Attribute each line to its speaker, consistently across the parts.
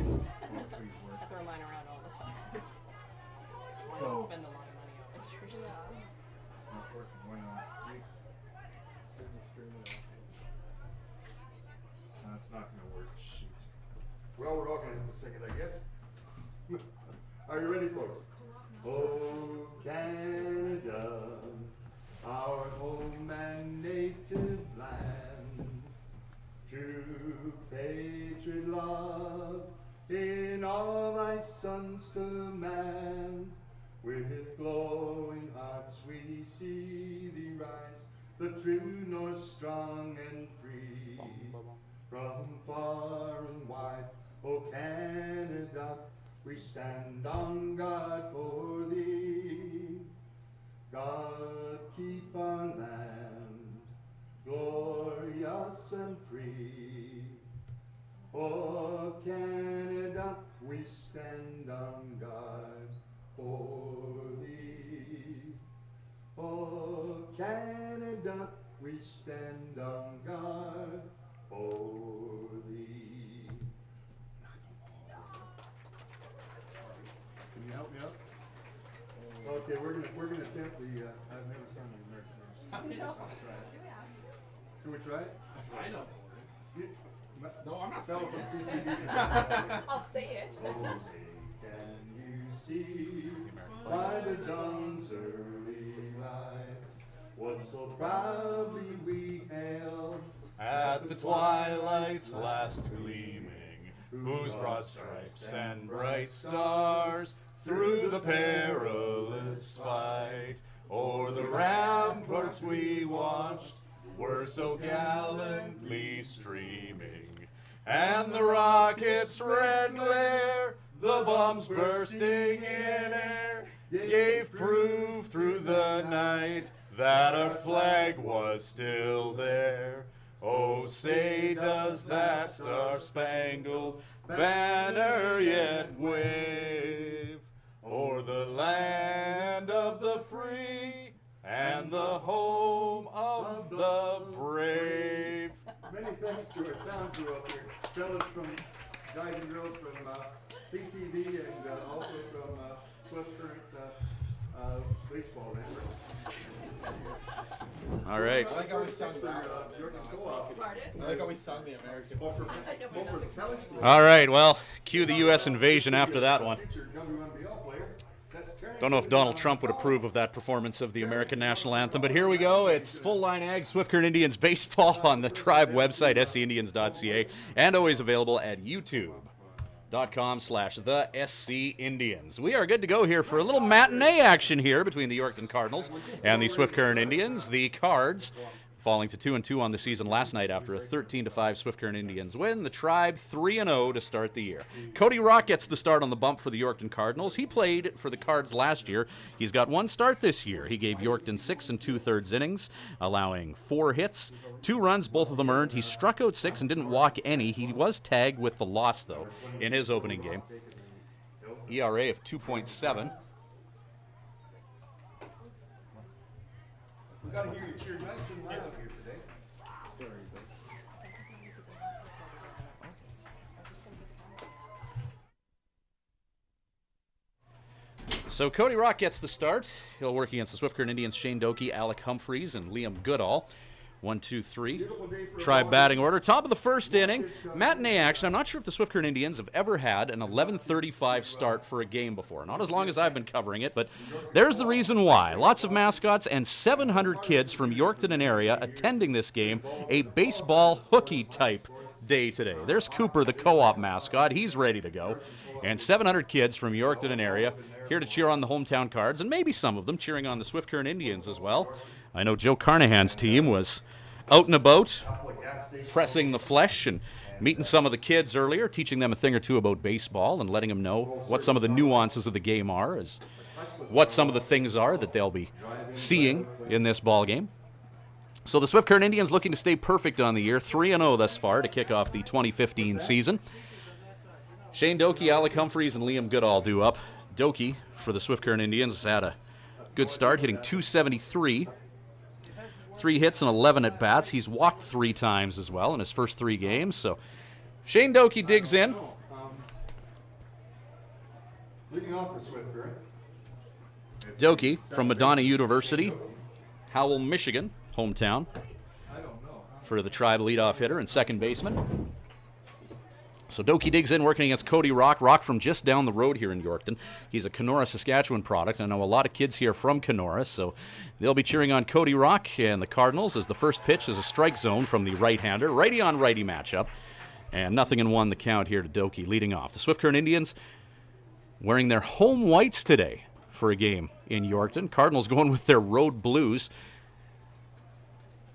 Speaker 1: I throw mine around all the time. I don't spend a lot of money on it.
Speaker 2: It's not working. Why not? No, it's not going to work. Shoot. Well, we're all going to have to sing it, I guess. Are you ready, folks? Oh, Canada, our home and native land, true patriot love in all thy sons command. With glowing hearts we see thee rise, the true north strong and free. From far and wide, O Canada, we stand on guard for thee. God keep our land glorious and free. O Canada, we stand on guard for thee. O Canada, we stand on guard for thee. Can you help me out? Okay, we're gonna attempt the. I've never sung the American National. Can we try it?
Speaker 3: I know.
Speaker 2: No, I'm not
Speaker 3: saying
Speaker 2: from
Speaker 3: it.
Speaker 2: CTV.
Speaker 1: I'll say it.
Speaker 2: Oh, say, can you see by the dawn's early lights what so proudly we hailed
Speaker 4: at the twilight's last gleaming, whose broad stripes and bright stars through the perilous fight o'er the ramparts we watched were so gallantly streaming, and the rockets' red glare, the bombs bursting in air, gave proof through the night that our flag was still there. Oh, say does that star-spangled banner yet wave o'er the land of the free and the home of the brave.
Speaker 2: Many thanks to our sound crew up here, fellas from guys and girls from CTV and also from Swift Current baseball network.
Speaker 4: All right.
Speaker 3: I like how we sung
Speaker 2: Yorkton Co-op.
Speaker 3: I like how we sung the American.
Speaker 2: Well, for the Kelly School.
Speaker 4: All right, well, cue the U.S. invasion after that one.
Speaker 2: Future WNBL player. That's Terrence.
Speaker 4: Don't know if Donald Trump would approve of that performance of the American national anthem, but here we go. It's Full Line Ag Swift Current Indians baseball on the Tribe website, scIndians.ca, and always available at youtube.com/the SC Indians. We are good to go here for a little matinee action here between the Yorkton Cardinals and the Swift Current Indians. The Cards falling to 2-2 on the season last night after a 13-5 Swift Current Indians win. The Tribe 3-0 to start the year. Cody Rock gets the start on the bump for the Yorkton Cardinals. He played for the Cards last year. He's got one start this year. He gave Yorkton 6 2/3 innings, allowing 4 hits, 2 runs, both of them earned. He struck out 6 and didn't walk any. He was tagged with the loss, though, in his opening game. ERA of 2.7.
Speaker 2: We got to hear you cheer nice and loud here today.
Speaker 4: So Cody Rock gets the start. He'll work against the Swift Current Indians' Shane Doki, Alec Humphreys, and Liam Goodall. 1, 2, 3. Tribe batting order. Top of the first inning. Matinee action. I'm not sure if the Swift Current Indians have ever had an 11:35 start for a game before. Not as long as I've been covering it, but there's the reason why. Lots of mascots and 700 kids from Yorkton and area attending this game. A baseball hookie type day today. There's Cooper, the co-op mascot. He's ready to go. And 700 kids from Yorkton and area here to cheer on the hometown Cards, and maybe some of them cheering on the Swift Current Indians as well. I know Joe Carnahan's team was out and about, pressing the flesh and meeting some of the kids earlier, teaching them a thing or two about baseball and letting them know what some of the nuances of the game are, as what some of the things are that they'll be seeing in this ball game. So the Swift Current Indians looking to stay perfect on the year, 3-0 thus far to kick off the 2015 season. Shane Doki, Alec Humphreys, and Liam Goodall due up. Doki for the Swift Current Indians had a good start, hitting .273. 3 hits and 11 at-bats. He's walked 3 times as well in his first 3 games. So Shane Doki digs in.
Speaker 2: Leading off for Swift Current.
Speaker 4: Doki from Madonna University, Howell, Michigan, hometown, for the Tribe leadoff hitter and second baseman. So Doki digs in, working against Cody Rock. Rock from just down the road here in Yorkton. He's a Kenora, Saskatchewan product. I know a lot of kids here from Kenora, so they'll be cheering on Cody Rock and the Cardinals as the first pitch is a strike zone from the right-hander. Righty-on-righty matchup. And 0-1 the count here to Doki leading off. The Swift Current Indians wearing their home whites today for a game in Yorkton. Cardinals going with their road blues.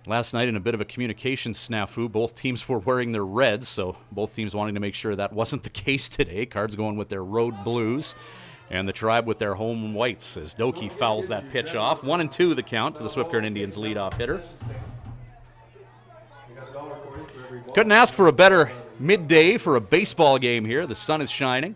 Speaker 4: Last night in a bit of a communication snafu, both teams were wearing their reds, so both teams wanting to make sure that wasn't the case today. Cards going with their road blues, and the Tribe with their home whites as Doki fouls that pitch off. 1-2 the count to the Swift Current Indians leadoff hitter. Couldn't ask for a better midday for a baseball game here. The sun is shining.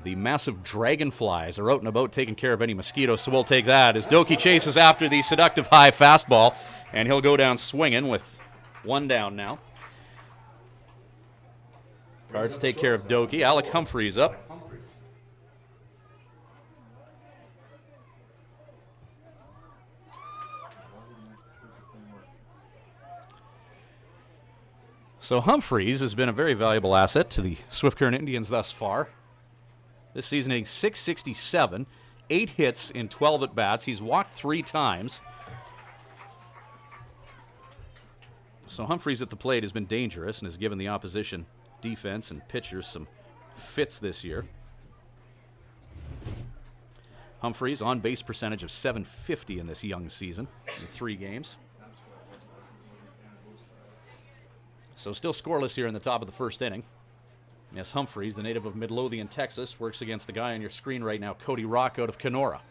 Speaker 4: The massive dragonflies are out and about taking care of any mosquitoes, so we'll take that as Doki chases after the seductive high fastball, and he'll go down swinging with one down now. Cards take care of Doki. Alec Humphreys up. So Humphreys has been a very valuable asset to the Swift Current Indians thus far. This season hitting .667, 8 hits in 12 at-bats. He's walked 3 times. So Humphreys at the plate has been dangerous and has given the opposition defense and pitchers some fits this year. Humphreys on base percentage of .750 in this young season in 3 games. So still scoreless here in the top of the first inning. Yes, Humphreys, the native of Midlothian, Texas, works against the guy on your screen right now, Cody Rock out of Kenora.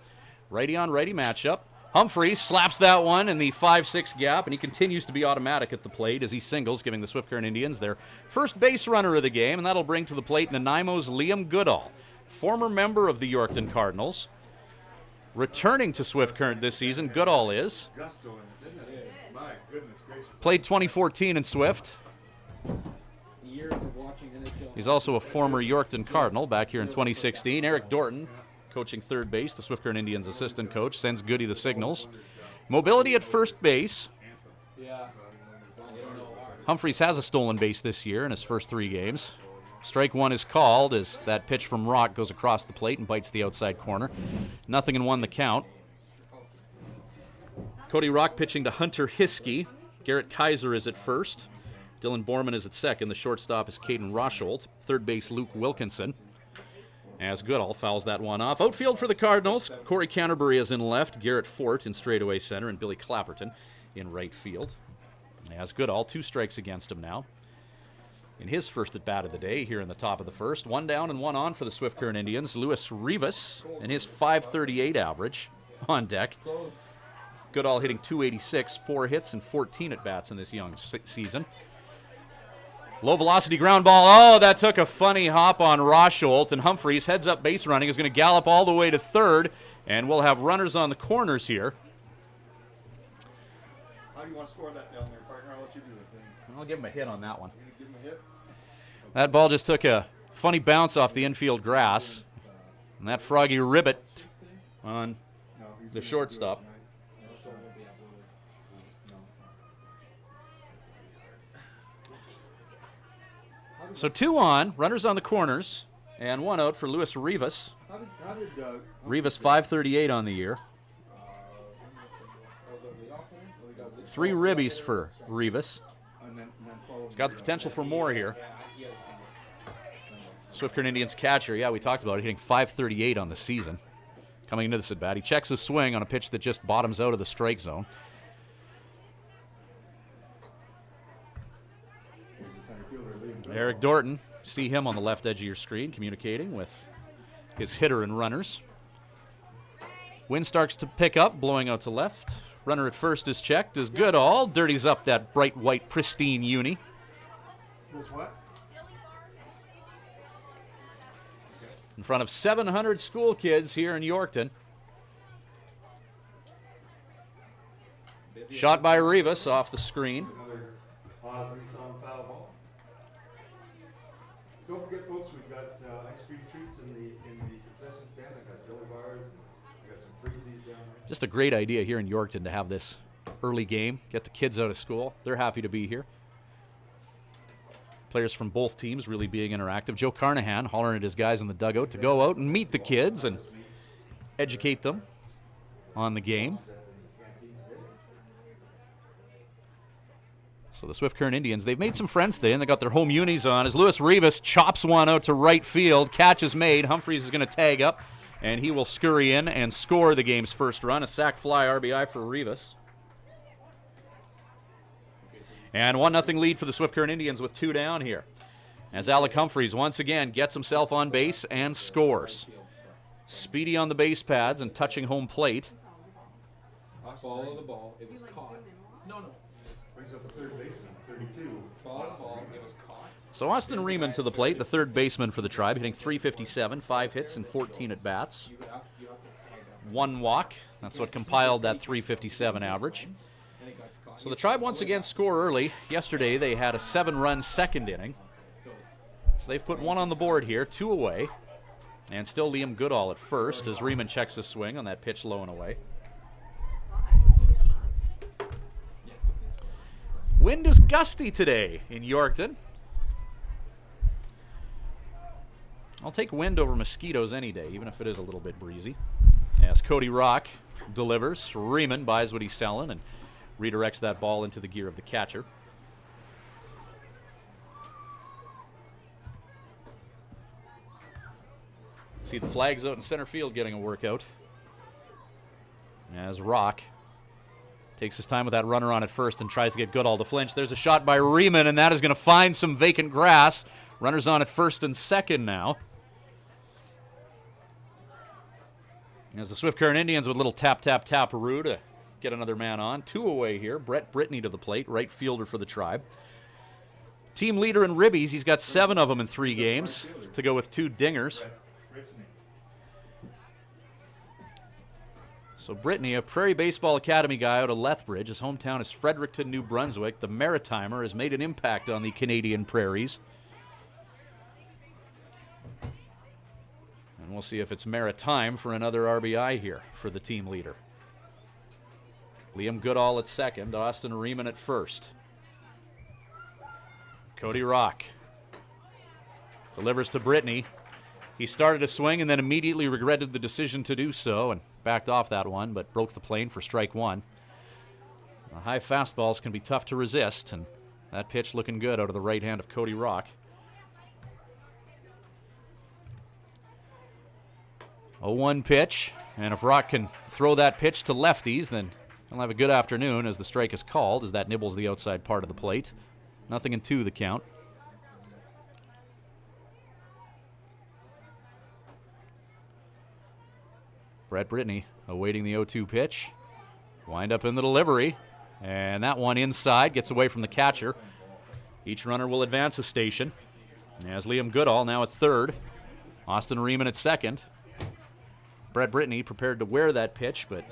Speaker 4: Righty-on-righty matchup. Humphreys slaps that one in the 5-6 gap, and he continues to be automatic at the plate as he singles, giving the Swift Current Indians their first base runner of the game, and that'll bring to the plate Nanaimo's Liam Goodall, former member of the Yorkton Cardinals. Returning to Swift Current this season, Goodall is. Played 2014 in Swift. He's also a former Yorkton Cardinal back here in 2016. Eric Dorton, coaching third base, the Swift Current Indians assistant coach, sends Goody the signals. Mobility at first base. Humphreys has a stolen base this year in his first 3 games. Strike 1 is called as that pitch from Rock goes across the plate and bites the outside corner. 0-1 the count. Cody Rock pitching to Hunter Hiskey. Garrett Kaiser is at first. Dylan Borman is at second. The shortstop is Caden Rosholt. Third base, Luke Wilkinson. As Goodall fouls that one off. Outfield for the Cardinals. Corey Canterbury is in left. Garrett Fort in straightaway center. And Billy Clapperton in right field. As Goodall, 2 strikes against him now. In his first at-bat of the day here in the top of the first. 1 down and 1 on for the Swift Current Indians. Luis Rivas and his .538 average on deck. Goodall hitting .286, 4 hits and 14 at-bats in this young season. Low velocity ground ball. Oh, that took a funny hop on Rosholt, and Humphreys heads up base running, is going to gallop all the way to third, and we'll have runners on the corners here.
Speaker 2: How do you want to score that down there, partner? I'll let you do the thing.
Speaker 4: I'll give him a hit on that one.
Speaker 2: You gonna give him a hit?
Speaker 4: That ball just took a funny bounce off the infield grass, and that froggy ribbit on the shortstop. So 2 on, runners on the corners, and 1 out for Luis Rivas. Rivas .538 on the year. 3 ribbies for Rivas. He's got the potential for more here. Swift Current Indians catcher, yeah, we talked about it, hitting .538 on the season. Coming into this at bat, he checks his swing on a pitch that just bottoms out of the strike zone. Eric Dorton, see him on the left edge of your screen, communicating with his hitter and runners. Wind starts to pick up, blowing out to left. Runner at first is checked, is Goodall. Dirties up that bright white, pristine uni. In front of 700 school kids here in Yorkton. Shot by Rivas off the screen.
Speaker 2: Don't forget, folks, we've got ice cream treats in the concession stand. I've got jelly bars. We've got some freezies down there.
Speaker 4: Just a great idea here in Yorkton to have this early game. Get the kids out of school. They're happy to be here. Players from both teams really being interactive. Joe Carnahan hollering at his guys in the dugout to go out and meet the kids and educate them on the game. So the Swift Current Indians, they've made some friends today, and they got their home unis on as Luis Rivas chops one out to right field. Catch is made. Humphreys is going to tag up, and he will scurry in and score the game's first run. A sac fly RBI for Rivas. And 1-0 lead for the Swift Current Indians with 2 down here. As Alec Humphreys once again gets himself on base and scores. Speedy on the base pads and touching home plate.
Speaker 3: Follow the ball. It was caught. No.
Speaker 2: Brings up the third baseman, 32.
Speaker 3: Follow the ball. It was caught.
Speaker 4: So Austin Riemann to the plate, the third baseman for the Tribe, hitting .357, 5 hits and 14 at-bats. 1 walk. That's what compiled that .357 average. So the Tribe once again score early. Yesterday they had a 7-run second inning. So they've put 1 on the board here, 2 away. And still Liam Goodall at first as Riemann checks his swing on that pitch low and away. Wind is gusty today in Yorkton. I'll take wind over mosquitoes any day, even if it is a little bit breezy. As Cody Rock delivers, Riemann buys what he's selling and redirects that ball into the gear of the catcher. See the flags out in center field getting a workout. As Rock takes his time with that runner on at first and tries to get Goodall to flinch. There's a shot by Riemann, and that is going to find some vacant grass. Runners on at first and second now. As the Swift Current Indians with a little tap-roo to get another man on. 2 away here. Brett Brittany to the plate, right fielder for the Tribe. Team leader in ribbies. He's got 7 of them in 3 games to go with 2 dingers. So Brittany, a Prairie Baseball Academy guy out of Lethbridge. His hometown is Fredericton, New Brunswick. The Maritimer has made an impact on the Canadian prairies. And we'll see if it's Maritime for another RBI here for the team leader. Liam Goodall at second, Austin Riemann at first. Cody Rock delivers to Brittany. He started a swing and then immediately regretted the decision to do so and backed off that one, but broke the plane for strike 1. The high fastballs can be tough to resist, and that pitch looking good out of the right hand of Cody Rock. 0-1 pitch, and if Rock can throw that pitch to lefties, then he'll have a good afternoon as the strike is called, as that nibbles the outside part of the plate. 0-2 the count. Brett Brittany awaiting the 0-2 pitch. Wind up in the delivery. And that one inside gets away from the catcher. Each runner will advance a station. As Liam Goodall now at third. Austin Riemann at second. Brett Brittany prepared to wear that pitch, but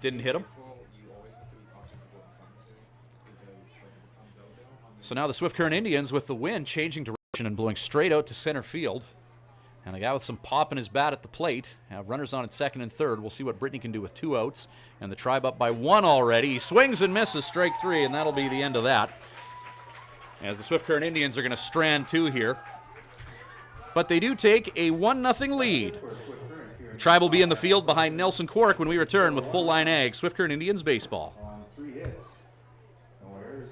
Speaker 4: didn't hit him. So now the Swift Current Indians with the wind changing direction and blowing straight out to center field. And a guy with some pop in his bat at the plate. Have runners on at second and third. We'll see what Brittany can do with 2 outs. And the Tribe up by 1 already. He swings and misses, strike 3, and that'll be the end of that. As the Swift Current Indians are going to strand 2 here. But they do take a 1-0 lead. The Tribe will be in the field behind Nelson Quark when we return with Full Line Ag, Swift Current Indians baseball.
Speaker 2: 3 hits. No errors.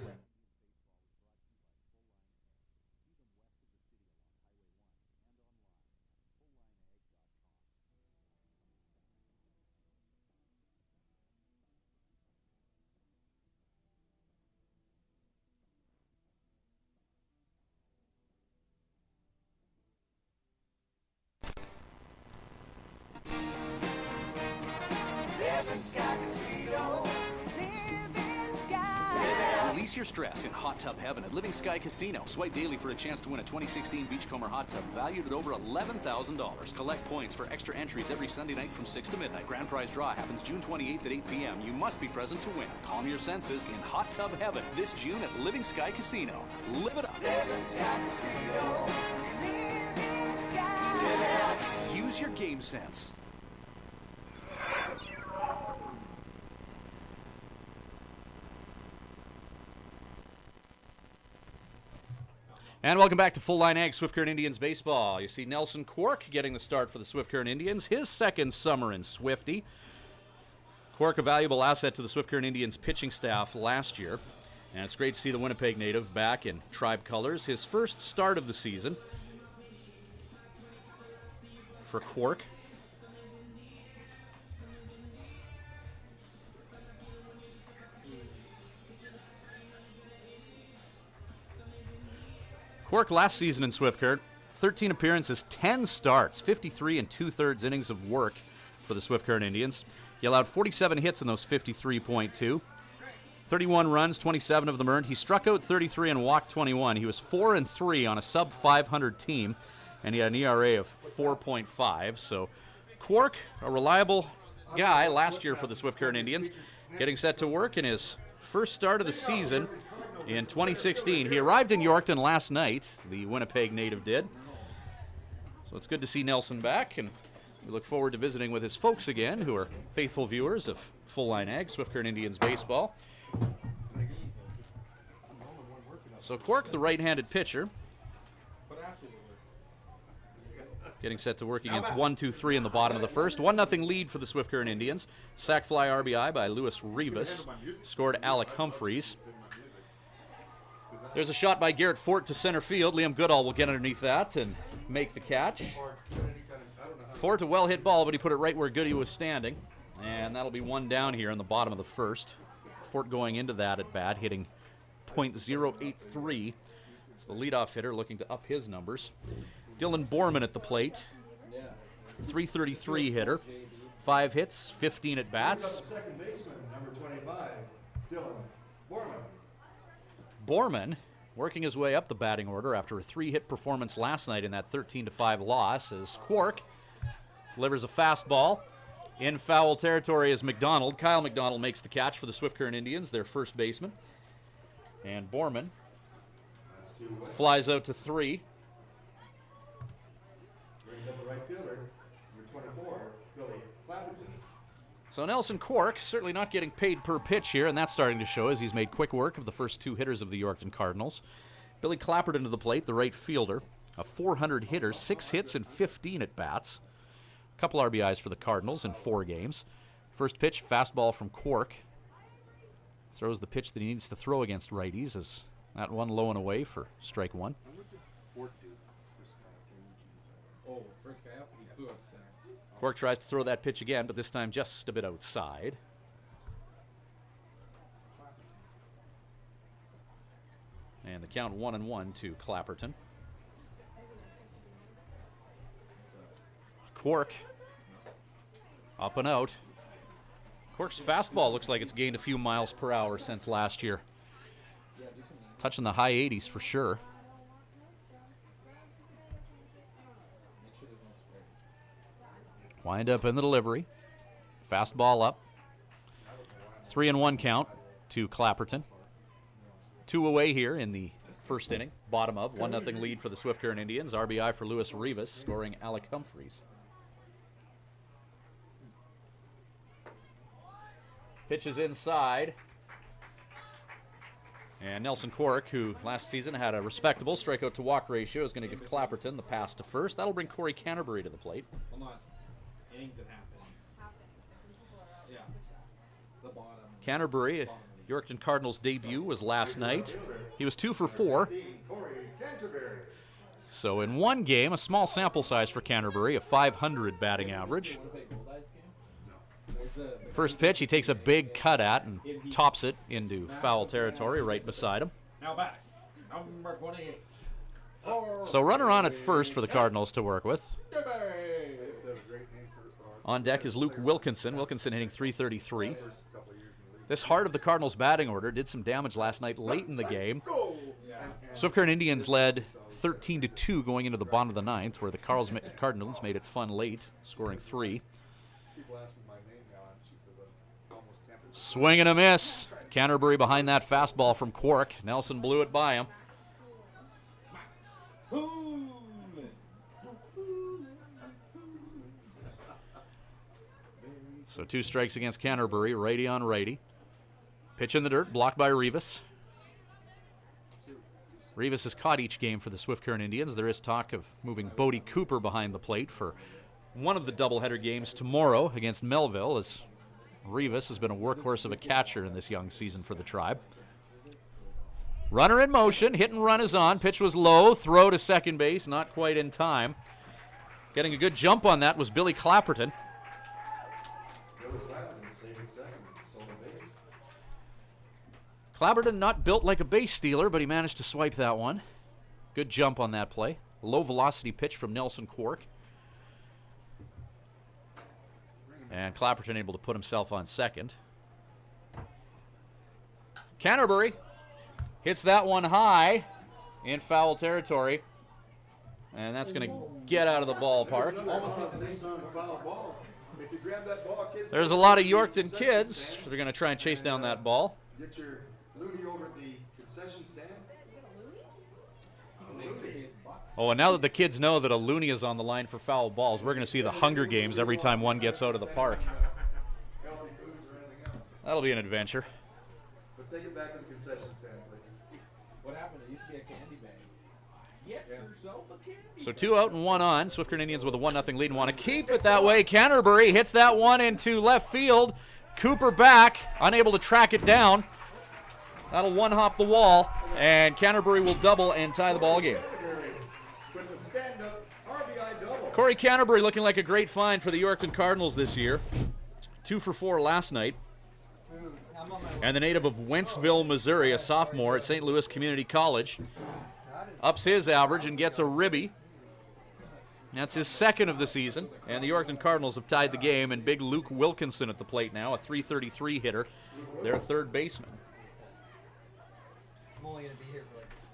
Speaker 4: Release your stress in hot tub heaven at Living Sky Casino. Swipe daily for a chance to win a 2016 Beachcomber hot tub valued at over $11,000. Collect points for extra entries every Sunday night from 6 to midnight. Grand prize draw happens June 28th at 8 p.m. You must be present to win. Calm your senses in hot tub heaven this June at Living Sky Casino. Live it up. Living Sky Casino. same sense. And welcome back to Full Line Ag Swift Current Indians baseball. You see Nelson Quark getting the start for the Swift Current Indians, his second summer in Swifty. Quark, a valuable asset to the Swift Current Indians pitching staff last year. And it's great to see the Winnipeg native back in Tribe colors. His first start of the season for Quark. Quark last season in Swift Current, 13 appearances, 10 starts, 53 and 2/3 innings of work for the Swift Current Indians. He allowed 47 hits in those 53.2. 31 runs, 27 of them earned. He struck out 33 and walked 21. He was 4-3 on a sub-500 team, and he had an ERA of 4.5. So Quark, a reliable guy last year for the Swift Current Indians, getting set to work in his first start of the season in 2016. He arrived in Yorkton last night, the Winnipeg native did. So it's good to see Nelson back, and we look forward to visiting with his folks again, who are faithful viewers of Full Line Ag, Swift Current Indians baseball. So Quark, the right-handed pitcher, getting set to work against 1-2-3 in the bottom of the first. 1-0 lead for the Swift Current Indians. Sac fly RBI by Lewis Rivas. Scored Alec Humphreys. There's a shot by Garrett Fort to center field. Liam Goodall will get underneath that and make the catch. Fort, a well-hit ball, but he put it right where Goody was standing. And that'll be one down here in the bottom of the first. Fort going into that at bat, hitting .083. It's the leadoff hitter looking to up his numbers. Dylan Borman at the plate. .333 hitter. 5 hits, 15 at bats.
Speaker 2: Second baseman, number 25, Dylan Borman.
Speaker 4: Borman working his way up the batting order after a 3-hit performance last night in that 13-5 loss, as Quark delivers a fastball. In foul territory is McDonald. Kyle McDonald makes the catch for the Swift Current Indians, their first baseman. And Borman flies out to 3.
Speaker 2: Brings up the right fielder, number 24, Billy Clapperton.
Speaker 4: So Nelson Quark certainly not getting paid per pitch here, and that's starting to show as he's made quick work of the first 2 hitters of the Yorkton Cardinals. Billy Clapperton to the plate, the right fielder, a .400 hitter, 6 hits and 15 at bats. A couple RBIs for the Cardinals in 4 games. First pitch, fastball from Quark. Throws the pitch that he needs to throw against righties, as that one low and away for strike 1.
Speaker 3: Oh, first guy up, he flew up center.
Speaker 4: Quark tries to throw that pitch again, but this time just a bit outside. And the count 1-1 to Clapperton. Quark up and out. Quark's fastball looks like it's gained a few miles per hour since last year. Touching the high 80s for sure. Wind up in the delivery. Fastball up. 3-1 count to Clapperton. 2 away here in the first inning. Bottom of 1-0 lead for the Swift Current Indians. RBI for Lewis Rivas, scoring Alec Humphreys. Pitches inside. And Nelson Quark, who last season had a respectable strikeout to walk ratio, is going to give Clapperton the pass to first. That'll bring Corey Canterbury to the plate.
Speaker 3: Hold on. Innings and half innings. Yeah. The bottom.
Speaker 4: Canterbury, Yorkton Cardinals' debut was last night. He was 2 for 4. So in one game, a small sample size for Canterbury, a .500 batting average. First pitch, he takes a big cut at and tops it into foul territory right beside him.
Speaker 3: Now back. Number 28.
Speaker 4: So runner on at first for the Cardinals to work with. On deck is Luke Wilkinson. Wilkinson hitting .333. This heart of the Cardinals' batting order did some damage last night late in the game. Swift Current Indians led 13-2 going into the bottom of the 9th, where the Cardinals made it fun late, scoring 3. Swing and a miss. Canterbury behind that fastball from Quark. Nelson blew it by him. So 2 strikes against Canterbury, righty on righty. Pitch in the dirt, blocked by Rivas. Rivas has caught each game for the Swift Current Indians. There is talk of moving Bodie Cooper behind the plate for one of the doubleheader games tomorrow against Melville, as Rivas has been a workhorse of a catcher in this young season for the Tribe. Runner in motion, hit and run is on. Pitch was low, throw to second base, not quite in time. Getting a good jump on that was Billy Clapperton. Clapperton not built like a base stealer, but he managed to swipe that one. Good jump on that play. Low velocity pitch from Nelson Quark. And Clapperton able to put himself on second. Canterbury hits that one high in foul territory. And that's going to get out of the ballpark. There's a lot of Yorkton kids. They're going to try and chase down that ball.
Speaker 2: Get your Looney over at the concession stand.
Speaker 4: Oh, and now that the kids know that a Looney is on the line for foul balls, we're going to see the Hunger Games every time one gets out of the park. That'll be an adventure.
Speaker 2: But take it back to the concession stand, please.
Speaker 3: What happened? There used to be a candy bag. Get yourself a candy
Speaker 4: So 2 out and 1 on. Swift Current Indians with a 1-0 lead and want to keep it that way. Canterbury hits that one into left field. Cooper back, unable to track it down. That'll one-hop the wall, and Canterbury will double and tie the ball game. Corey Canterbury looking like a great find for the Yorkton Cardinals this year. 2 for 4 last night. And the native of Wentzville, Missouri, a sophomore at St. Louis Community College, ups his average and gets a ribby. That's his second of the season, and the Yorkton Cardinals have tied the game, and big Luke Wilkinson at the plate now, a .333 hitter, their third baseman.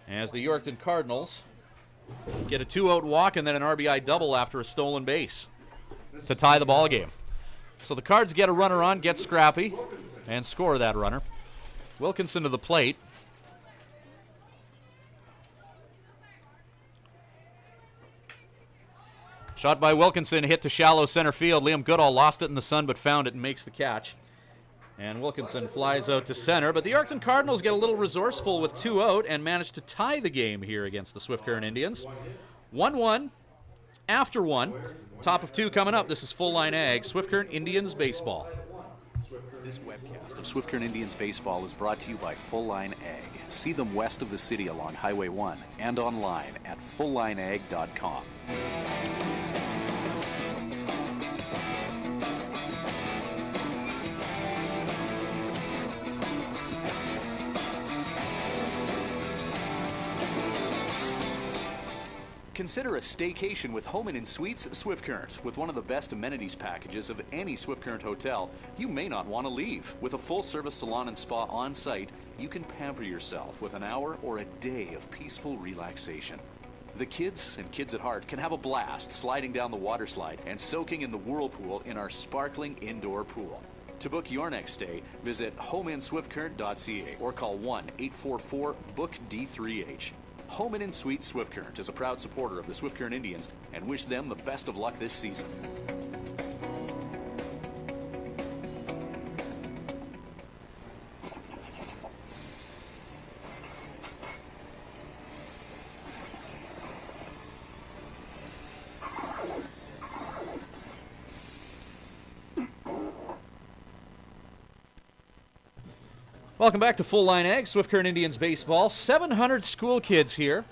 Speaker 4: As the Yorkton Cardinals get a 2-out walk and then an RBI double after a stolen base to tie the ball game. So the Cards get a runner on, get scrappy, and score that runner. Wilkinson to the plate. Shot by Wilkinson, hit to shallow center field. Liam Goodall lost it in the sun but found it and makes the catch. And Wilkinson flies out to center, but the Yorkton Cardinals get a little resourceful with 2 out and manage to tie the game here against the Swift Current Indians. 1-1 after 1. Top of 2 coming up. This is Full Line Ag, Swift Current Indians Baseball.
Speaker 5: This webcast of Swift Current Indians Baseball is brought to you by Full Line Ag. See them west of the city along Highway 1 and online at fulllineag.com. Consider a staycation with Home Inn Suites Swift Current. With one of the best amenities packages of any Swift Current hotel, you may not want to leave. With a full-service salon and spa on site, you can pamper yourself with an hour or a day of peaceful relaxation. The kids and kids at heart can have a blast sliding down the water slide and soaking in the whirlpool in our sparkling indoor pool. To book your next stay, visit homeinswiftcurrent.ca or call 1-844-BOOK-D3H. Home Inn Suites Swift Current is a proud supporter of the Swift Current Indians and wish them the best of luck this season.
Speaker 4: Welcome back to Full Line Ag, Swift Current Indians Baseball. 700 school kids here.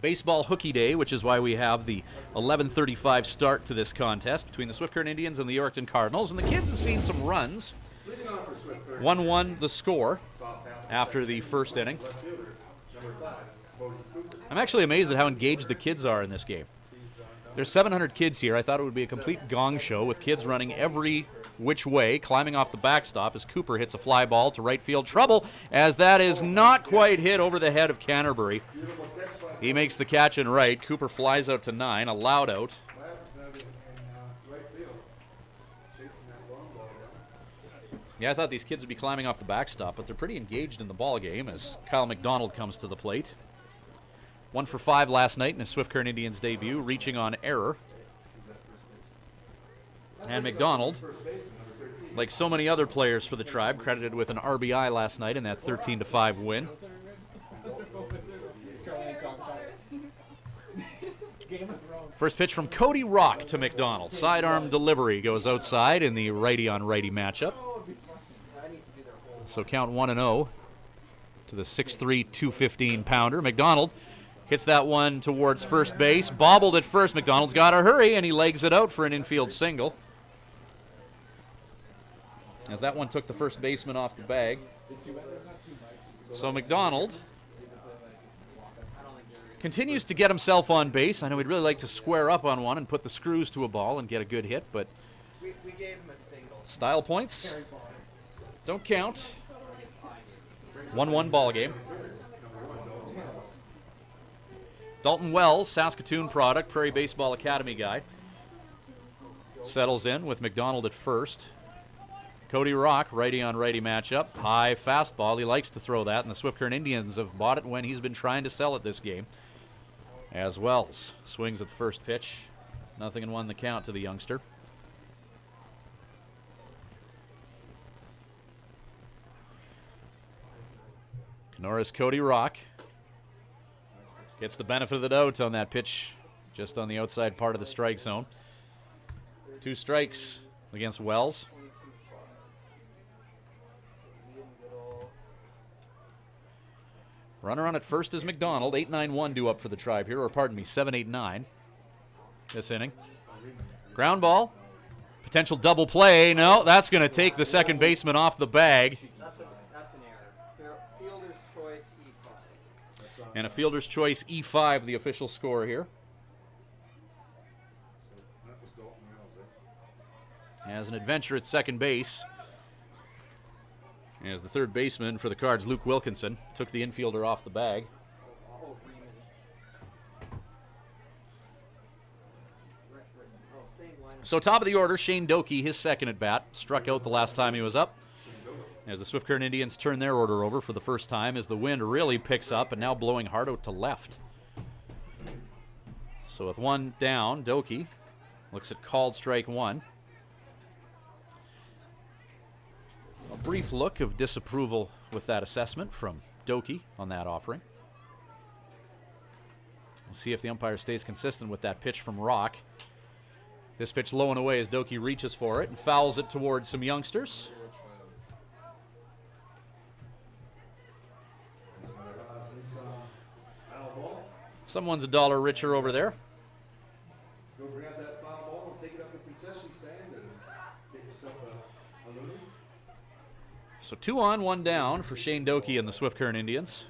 Speaker 4: Baseball Hookie Day, which is why we have the 11:35 start to this contest between the Swift Current Indians and the Yorkton Cardinals. And the kids have seen some runs. 1-1 the score after the first inning. I'm actually amazed at how engaged the kids are in this game. There's 700 kids here. I thought it would be a complete gong show with kids running every which way, climbing off the backstop as Cooper hits a fly ball to right field. Trouble, as that is not quite hit over the head of Canterbury. He makes the catch in right. Cooper flies out to 9, a loud out. Yeah, I thought these kids would be climbing off the backstop, but they're pretty engaged in the ball game as Kyle McDonald comes to the plate. 1 for 5 last night in his Swift Current Indians debut, reaching on error. And McDonald, like so many other players for the Tribe, credited with an RBI last night in that 13-5 win. First pitch from Cody Rock to McDonald. Sidearm delivery goes outside in the righty-on-righty matchup. So count 1-0 to the 6'3", 215-pounder. McDonald hits that one towards first base. Bobbled at first. McDonald's got to hurry, and he legs it out for an infield single. As that one took the first baseman off the bag. So McDonald continues to get himself on base. I know he'd really like to square up on one and put the screws to a ball and get a good hit, but
Speaker 6: we gave him a single.
Speaker 4: Style points don't count. 1-1 ball game. Dalton Wells, Saskatoon product, Prairie Baseball Academy guy, settles in with McDonald at first. Cody Rock, righty-on-righty matchup. High fastball. He likes to throw that, and the Swift Current Indians have bought it when he's been trying to sell it this game. As Wells swings at the first pitch. 0-1 the count to the youngster. Kenora's Cody Rock gets the benefit of the doubt on that pitch just on the outside part of the strike zone. 2 strikes against Wells. Runner on at first is McDonald. 8-9-1 due up for the Tribe here, or pardon me, 7-8-9 this inning. Ground ball. Potential double play. No, that's going to take the second baseman off the bag.
Speaker 6: That's an error. Fielder's choice, E5.
Speaker 4: And a fielder's choice, E5, the official score here. As an adventure at second base. As the third baseman for the Cards, Luke Wilkinson, took the infielder off the bag. So top of the order, Shane Doki, his second at bat, struck out the last time he was up. As the Swift Current Indians turn their order over for the first time, as the wind really picks up and now blowing hard out to left. So with one down, Doki looks at called strike one. A brief look of disapproval with that assessment from Doki on that offering. We'll see if the umpire stays consistent with that pitch from Rock. This pitch low and away as Doki reaches for it and fouls it towards some youngsters. Someone's $1 richer over there.
Speaker 2: Go grab that foul ball and take it up to the concession stand and get yourself a loony.
Speaker 4: So 2 on, 1 down for Shane Doki and the Swift Current Indians.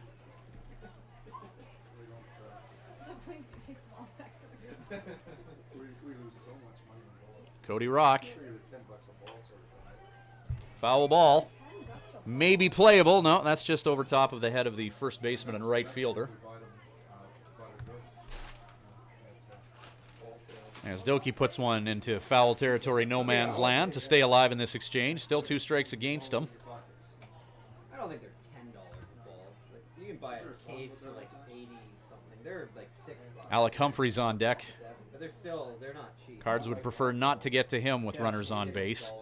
Speaker 4: Cody Rock. Foul ball. Maybe playable. No, that's just over top of the head of the first baseman and right fielder. As Doki puts one into foul territory, no man's land, to stay alive in this exchange. Still 2 strikes against him.
Speaker 6: I don't think they're $10 a ball. Like, you can buy a case for like 80 something. They're like $6.
Speaker 4: Alec Humphreys on deck.
Speaker 6: But they're not cheap.
Speaker 4: Cards would prefer not to get to him with runners on base.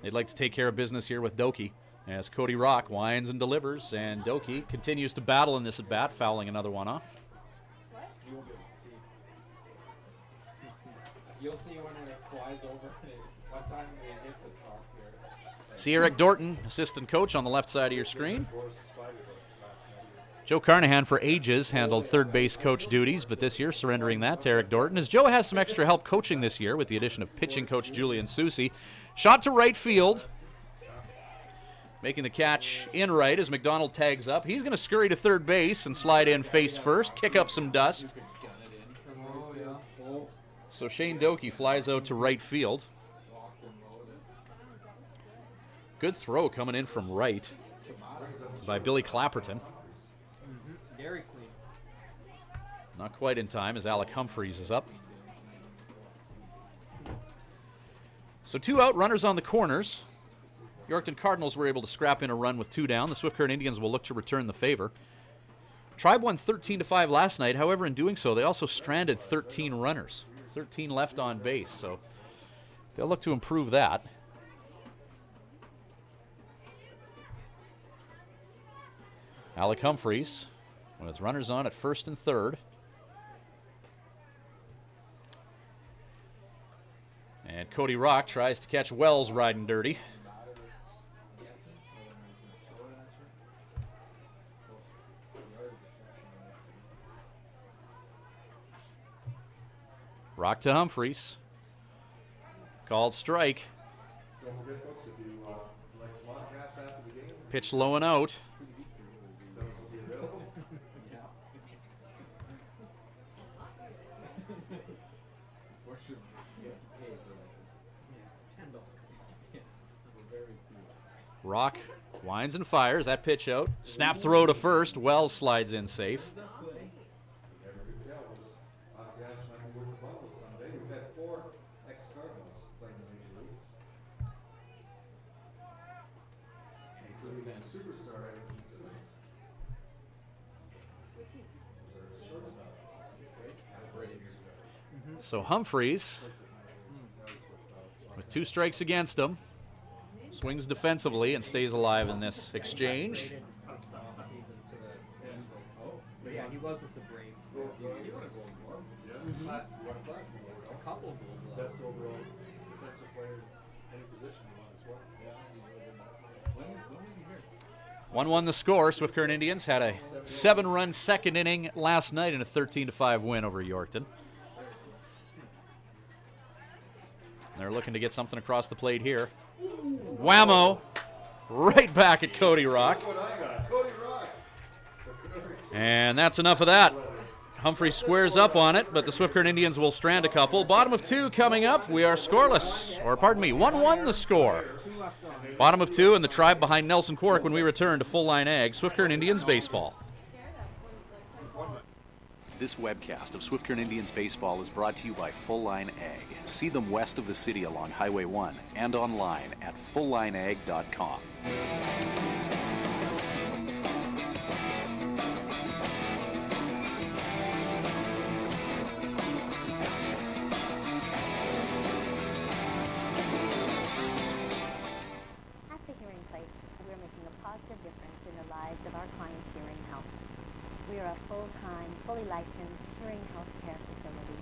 Speaker 4: They'd like to take care of business here with Doki. As Cody Rock winds and delivers, and Doki continues to battle in this at bat, fouling another one off.
Speaker 3: You'll see when it flies over. One time they hit the top here.
Speaker 4: See Eric Dorton, assistant coach, on the left side of your screen. Joe Carnahan, for ages, handled third base coach duties, but this year surrendering that to Eric Dorton, as Joe has some extra help coaching this year with the addition of pitching coach Julian Soucy. Shot to right field. Making the catch in right as McDonald tags up. He's going to scurry to third base and slide in face first, kick up some dust. So Shane Doki flies out to right field. Good throw coming in from right by Billy Clapperton.
Speaker 6: Very clean.
Speaker 4: Not quite in time as Alec Humphreys is up. So 2 out, runners on the corners. Yorkton Cardinals were able to scrap in a run with 2 down. The Swift Current Indians will look to return the favor. Tribe won 13-5 last night. However, in doing so, they also stranded 13 runners. 13 left on base, so They'll look to improve that. Alec Humphreys with runners on at first and third. And Cody Rock tries to catch Wells riding dirty. Rock to Humphreys. Called strike.
Speaker 2: Don't forget, folks, if you like some autographs after the game,
Speaker 4: Pitch low and out.
Speaker 2: those will be available.
Speaker 4: Rock winds and fires. That pitch out. Snap throw to first. Wells slides in safe.
Speaker 2: Never could tell. Those autographs might be worth a bundle someday. We've had 4 ex-Cardinals playing in the major leagues, including that superstar Everton Simmons. Those are shortstop.
Speaker 4: So Humphreys, with 2 strikes against him, swings defensively and stays alive in this exchange.
Speaker 6: But yeah, he was with the Braves for a few years. A couple of gold gloves.
Speaker 2: Best overall defensive player any position you want as well.
Speaker 3: When was he here?
Speaker 4: 1-1 the score. Swift Current Indians had a 7-run second inning last night in a 13-5 win over Yorkton. They're looking to get something across the plate here. Whammo! Right back at Cody Rock.
Speaker 2: What I got, Cody Rock.
Speaker 4: And that's enough of that. Humphrey squares up on it, but the Swift Current Indians will strand a couple. Bottom of 2 coming up. We are scoreless. Or pardon me, 1-1 the score. Bottom of 2 and the Tribe behind Nelson Cork when we return to Full Line Ag. Swift Current Indians baseball.
Speaker 5: This webcast of Swift Current Indians baseball is brought to you by Full Line Ag. See them west of the city along Highway 1 and online at fulllineag.com.
Speaker 7: At the Hearing Place, we're making a positive difference in the lives of our clients' hearing health. We are a full-time, fully licensed hearing health care facility.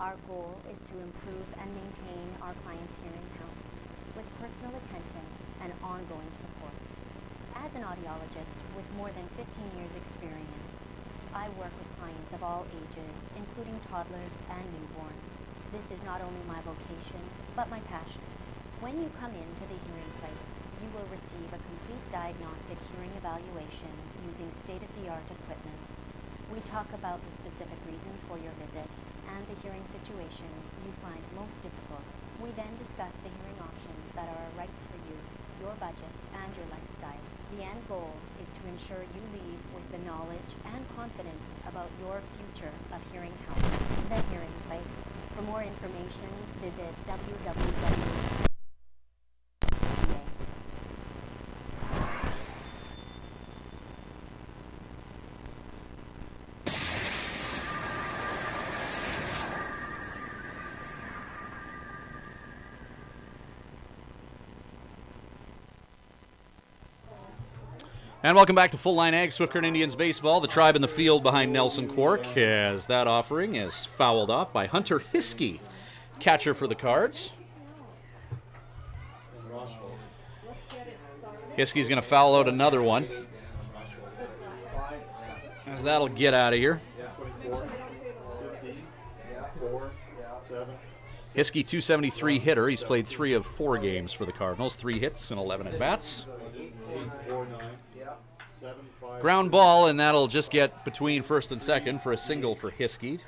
Speaker 7: Our goal is to improve and maintain our clients' hearing health with personal attention and ongoing support. As an audiologist with more than 15 years' experience, I work with clients of all ages, including toddlers and newborns. This is not only my vocation, but my passion. When you come into the Hearing Place, you will receive a complete diagnostic hearing evaluation using state-of-the-art equipment. We talk about the specific reasons for your visit and the hearing situations you find most difficult. We then discuss the hearing options that are right for you, your budget, and your lifestyle. The end goal is to ensure you leave with the knowledge and confidence about your future of hearing health. The Hearing Place. For more information, visit www.ca.
Speaker 4: And welcome back to Full Line Ag, Swift Current Indians baseball. The Tribe in the field behind Nelson Cork, as that offering is fouled off by Hunter Hiskey, catcher for the Cards. Hiskey's going to foul out another one, as that'll get out of here. Hiskey, 273 hitter. He's played 3 of 4 games for the Cardinals, 3 hits and 11 at-bats. Ground ball, and that'll just get between first and second for a single for Hiskey.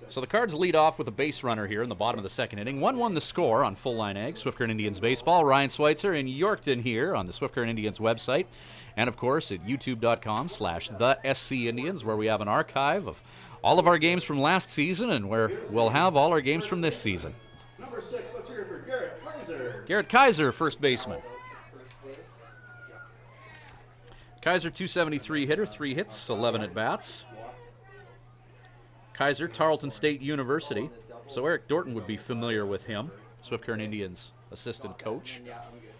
Speaker 4: So the Cards lead off with a base runner here in the bottom of the second inning. 1-1 the score on Full Line Ag, Swift Current Indians baseball. Ryan Schweitzer in Yorkton here on the Swift Current Indians website. And, of course, at youtube.com/thescindians, where we have an archive of all of our games from last season and where we'll have all our games from this season.
Speaker 2: Number 6, let's hear it for Garrett Kaiser.
Speaker 4: Garrett Kaiser, first baseman. Kaiser, 273 hitter, 3 hits, 11 at-bats. Kaiser, Tarleton State University. So Eric Dorton would be familiar with him, Swift Current Indians assistant coach.
Speaker 6: Yeah, I'm good.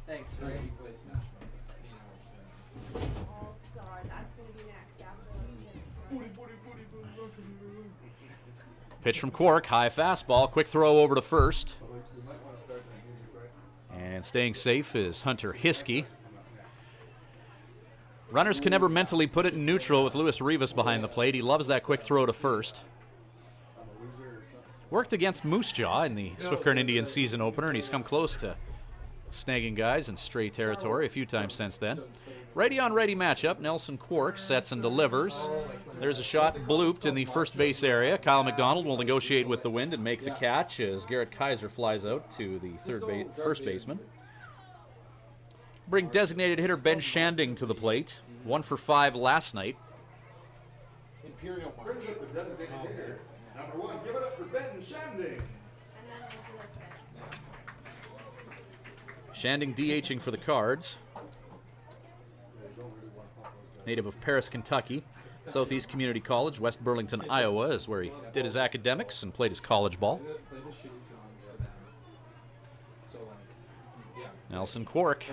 Speaker 6: Thanks, Ray.
Speaker 8: All-star. That's going to be next after let's get started.
Speaker 4: Pitch from Quark, high fastball, quick throw over to first. And staying safe is Hunter Hiskey. Runners can never mentally put it in neutral with Luis Rivas behind the plate. He loves that quick throw to first. Worked against Moose Jaw in the Swift Current Indians season opener, and he's come close to snagging guys in stray territory a few times since then. Righty-on-righty matchup. Nelson Quark sets and delivers. There's a shot blooped in the first base area. Kyle McDonald will negotiate with the wind and make the catch as Garrett Kaiser flies out to the first baseman. Bring designated hitter Ben Shanding to the plate. 1 for 5 last night.
Speaker 3: Imperial March.
Speaker 2: Brings up the designated hitter. Number 1, give it up for Ben Shanding.
Speaker 4: Shanding DHing for the Cards. Native of Paris, Kentucky. Southeast Community College, West Burlington, Iowa is where he did his academics and played his college ball. Nelson Quark.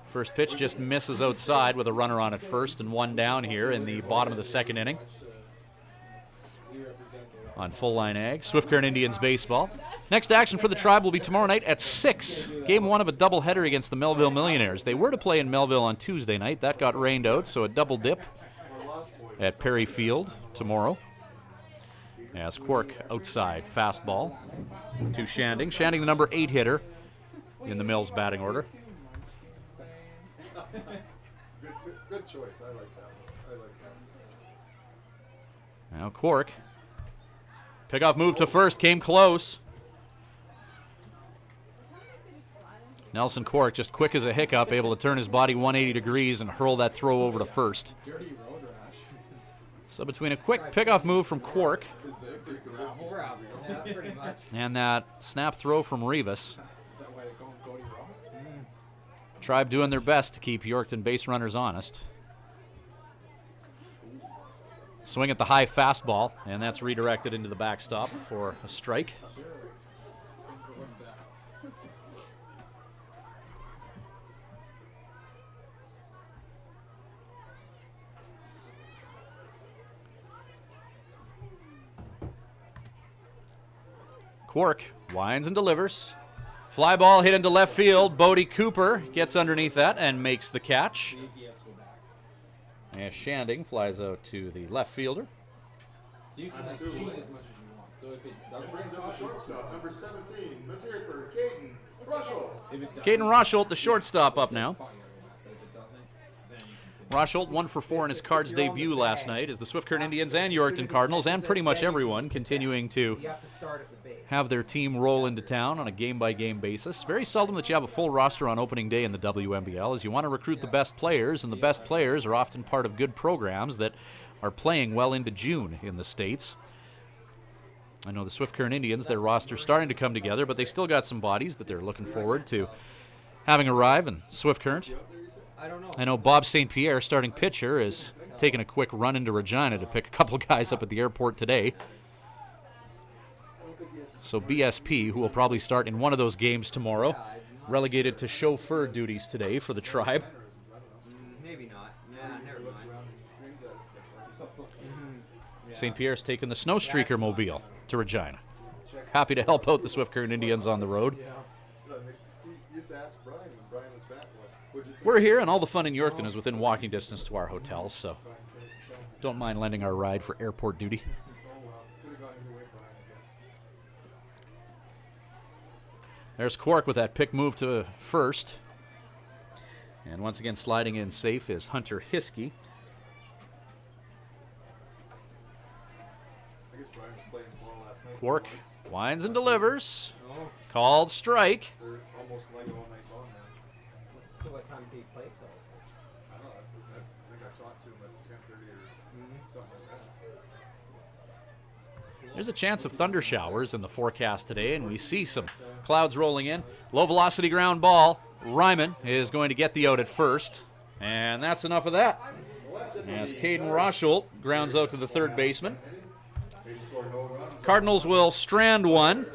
Speaker 4: First pitch just misses outside with a runner on at first and 1 down here in the bottom of the second inning. On Full Line Ag, Swift Current Indians baseball. Next action for the Tribe will be tomorrow night at 6. Game 1 of a doubleheader against the Melville Millionaires. They were to play in Melville on Tuesday night. That got rained out, so a double dip at Perry Field tomorrow. As Quark outside, fastball to Shanding. Shanding, the number 8 hitter in the Mills batting order.
Speaker 2: Good choice. I like that one.
Speaker 4: Now Quark. Pickoff move to first, came close. Nelson Quark, just quick as a hiccup, able to turn his body 180 degrees and hurl that throw over to first. So between a quick pickoff move from Quark and that snap throw from Rivas, Tribe doing their best to keep Yorkton base runners honest. Swing at the high fastball, and that's redirected into the backstop for a strike. Quark winds and delivers. Fly ball hit into left field. Bodie Cooper gets underneath that and makes the catch. And Shanding flies out to the left fielder.
Speaker 3: So you can cheat as much as you want. So if it doesn't
Speaker 2: Brings up the shortstop, number 17. Let's hear it for Caden Russell.
Speaker 4: Caden Rosholt, the shortstop, up now. Rosholt 1 for 4 in his Cards debut last night as the Swift Current Indians and Yorkton Cardinals and pretty much everyone continuing to have their team roll into town on a game-by-game basis. Very seldom that you have a full roster on opening day in the WNBL, as you want to recruit the best players, and the best players are often part of good programs that are playing well into June in the States. I know the Swift Current Indians, their roster's starting to come together, but they still got some bodies that they're looking forward to having arrive in Swift Current. I know Bob St. Pierre, starting pitcher, is taking a quick run into Regina to pick a couple guys up at the airport today. So BSP, who will probably start in one of those games tomorrow, relegated to chauffeur duties today for the Tribe.
Speaker 6: Maybe not. Nah, never mind.
Speaker 4: St. Pierre's taking the Snow Streaker mobile to Regina. Happy to help out the Swift Current Indians on the road.
Speaker 2: He used to ask Brian when Brian was back, what'd you think?
Speaker 4: We're here, and all the fun in Yorkton is within walking distance to our hotel, so don't mind lending our ride for airport duty. There's Quark with that pick move to first. And once again, sliding in safe is Hunter Hiskey. Quark winds and delivers. Called strike.
Speaker 2: They're almost like all night long now.
Speaker 6: So what time do you play till?
Speaker 2: I don't know. I think I talked to him at 10:30 or something like that.
Speaker 4: There's a chance of thunder showers in the forecast today, and we see some clouds rolling in. Low velocity ground ball. Ryman is going to get the out at first. And that's enough of that. As Caden Rosholt grounds out to the third baseman.
Speaker 2: They score no runs.
Speaker 4: Cardinals will strand one.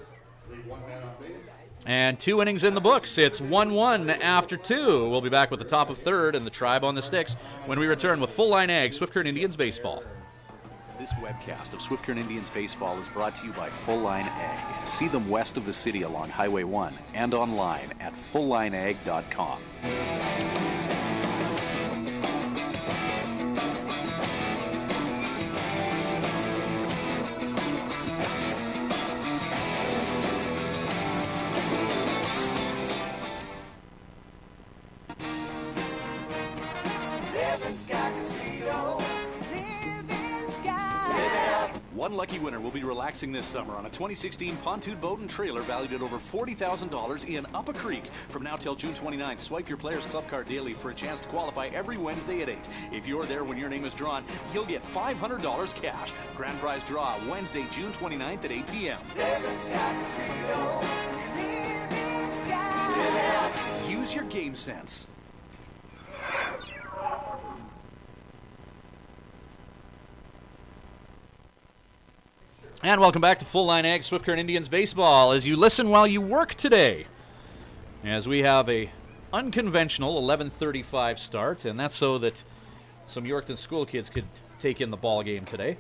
Speaker 2: Leave one man on base.
Speaker 4: And 2 innings in the books. It's 1-1 after 2. We'll be back with the top of third and the Tribe on the sticks when we return with Full Line Ag, Swift Current Indians Baseball.
Speaker 5: This webcast of Swift Current Indians Baseball is brought to you by Full Line Ag. See them west of the city along Highway 1 and online at fulllineag.com. One lucky winner will be relaxing this summer on a 2016 pontoon boat and trailer valued at over $40,000 in Upper Creek. From now till June 29th, swipe your Players Club card daily for a chance to qualify every Wednesday at 8. If you're there when your name is drawn, you'll get $500 cash. Grand prize draw Wednesday, June 29th at 8 p.m. Use your game sense.
Speaker 4: And welcome back to Full Line Ag, Swift Current Indians Baseball. As you listen while you work today, as we have a unconventional 11:35 start, and that's so that some Yorkton school kids could take in the ball game today.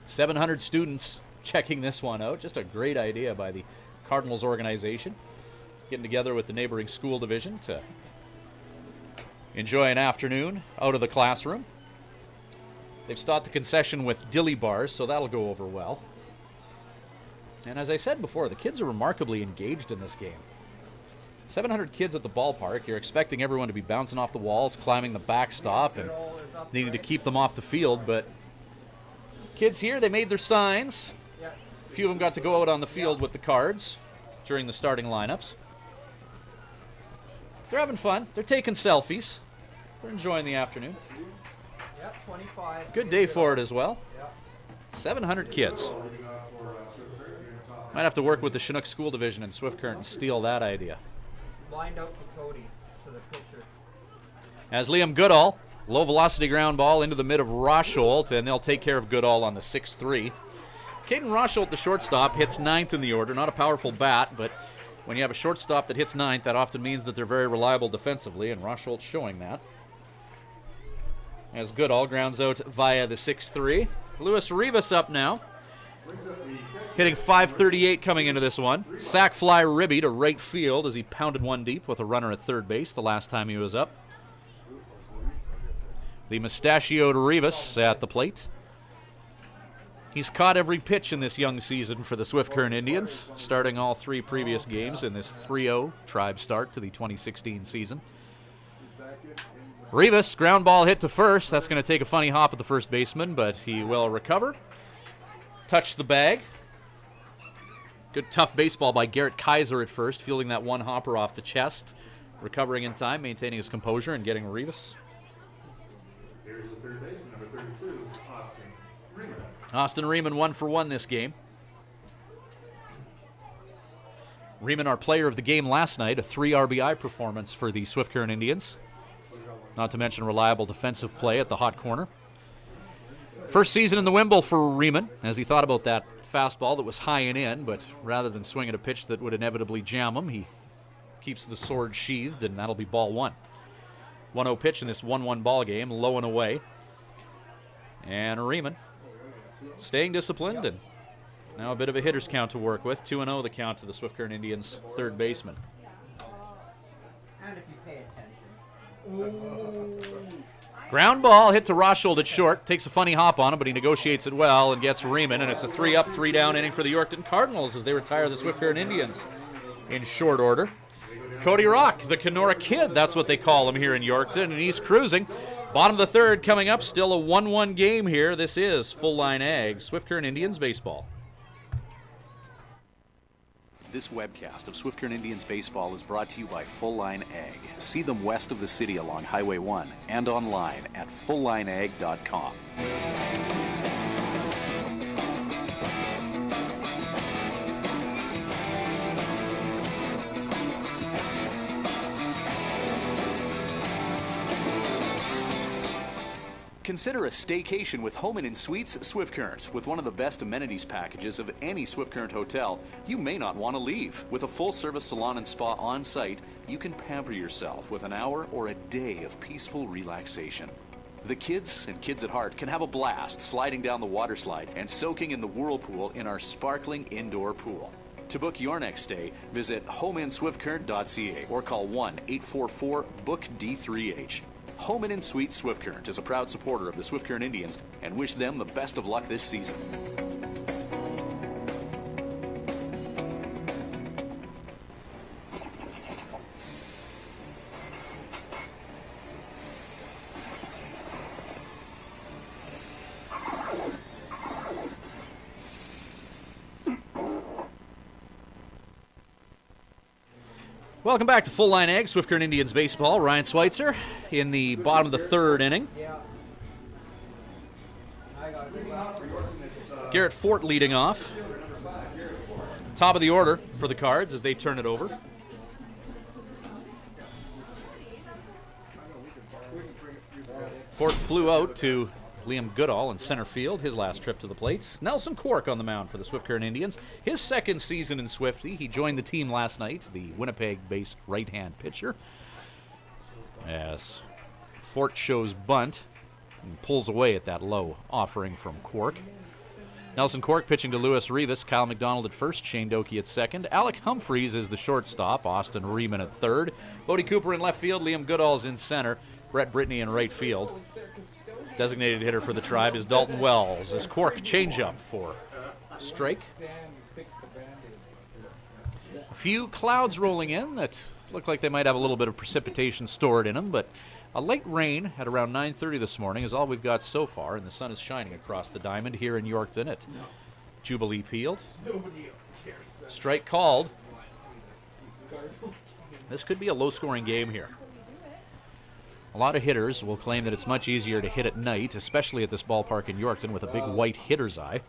Speaker 4: 700 students checking this one out. Just a great idea by the Cardinals organization, getting together with the neighboring school division to enjoy an afternoon out of the classroom. They've stocked the concession with dilly bars, so that'll go over well. And as I said before, the kids are remarkably engaged in this game. 700 kids at the ballpark. You're expecting everyone to be bouncing off the walls, climbing the backstop, and needing to keep them off the field. But kids here, they made their signs. A few of them got to go out on the field with the cards during the starting lineups. They're having fun. They're taking selfies. They're enjoying the afternoon.
Speaker 6: 25.
Speaker 4: Good day for it as well. 700 kids. Might have to work with the Chinook School Division in Swift Current and steal that idea.
Speaker 6: Lined out to Cody to the pitcher.
Speaker 4: As Liam Goodall, low velocity ground ball into the mid of Rosholt, and they'll take care of Goodall on the 6-3. Caden Rosholt, the shortstop, hits 9th in the order. Not a powerful bat, but when you have a shortstop that hits 9th, that often means that they're very reliable defensively, and Rosholt's showing that. As Goodall grounds out via the 6-3. Luis Rivas up now. Hitting .538 coming into this one. Sac fly ribby to right field as he pounded one deep with a runner at third base the last time he was up. The mustachioed Rivas at the plate. He's caught every pitch in this young season for the Swift Current Indians, starting all 3 previous games in this 3-0 Tribe start to the 2016 season. Rivas, ground ball hit to first. That's going to take a funny hop at the first baseman, but he will recover. Touch the bag. Good tough baseball by Garrett Kaiser at first, fielding that one hopper off the chest. Recovering in time, maintaining his composure, and getting Rivas.
Speaker 2: Here's the third baseman, number 32, Austin Riemann.
Speaker 4: Austin Riemann 1 for 1 this game. Riemann, our player of the game last night, a 3 RBI performance for the Swift Current Indians. Not to mention reliable defensive play at the hot corner. First season in the Wimble for Riemann, as he thought about that fastball that was high and in, but rather than swing at a pitch that would inevitably jam him, he keeps the sword sheathed, and that'll be ball 1. 1-0 pitch in this 1-1 ball game, low and away. And Riemann staying disciplined, and now a bit of a hitter's count to work with. 2-0 the count to the Swift Current Indians' third baseman.
Speaker 6: And if you pay attention.
Speaker 4: Ground ball hit to Rosholt at short. Takes a funny hop on him, but he negotiates it well and gets Riemann, and it's a 3-up, 3-down inning for the Yorkton Cardinals as they retire the Swift Current Indians in short order. Cody Rock, the Kenora Kid, that's what they call him here in Yorkton, and he's cruising. Bottom of the third coming up, still a 1-1 game here. This is Full Line Ag, Swift Current Indians Baseball.
Speaker 5: This webcast of Swift Current Indians Baseball is brought to you by Full Line Ag. See them west of the city along Highway 1 and online at fulllineag.com. Consider a staycation with Home Inn Suites Swift Current. With one of the best amenities packages of any Swift Current hotel, you may not want to leave. With a full-service salon and spa on site, you can pamper yourself with an hour or a day of peaceful relaxation. The kids and kids at heart can have a blast sliding down the water slide and soaking in the whirlpool in our sparkling indoor pool. To book your next stay, visit homeinswiftcurrent.ca or call 1-844-BOOK-D3H. Home Inn Suites Swift Current is a proud supporter of the Swift Current Indians and wish them the best of luck this season.
Speaker 4: Welcome back to Full Line Ag, Swift Current Indians baseball. Ryan Schweitzer in the bottom of the third inning. Garrett Fort leading off. Top of the order for the Cards as they turn it over. Fort flew out to Liam Goodall in center field, his last trip to the plate. Nelson Cork on the mound for the Swift Current Indians. His second season in Swifty. He joined the team last night, the Winnipeg-based right-hand pitcher. As Fort shows bunt and pulls away at that low offering from Cork. Nelson Cork pitching to Louis Rivas, Kyle McDonald at first, Shane Doki at second. Alec Humphreys is the shortstop, Austin Riemann at third. Bodie Cooper in left field, Liam Goodall's in center, Brett Brittany in right field. Designated hitter for the Tribe is Dalton Wells. As Cork changeup for strike. A few clouds rolling in that look like they might have a little bit of precipitation stored in them, but a light rain at around 9:30 this morning is all we've got so far, and the sun is shining across the diamond here in Yorkton at Jubilee Field. Strike called. This could be a low-scoring game here. A lot of hitters will claim that it's much easier to hit at night, especially at this ballpark in Yorkton with a big white hitter's eye.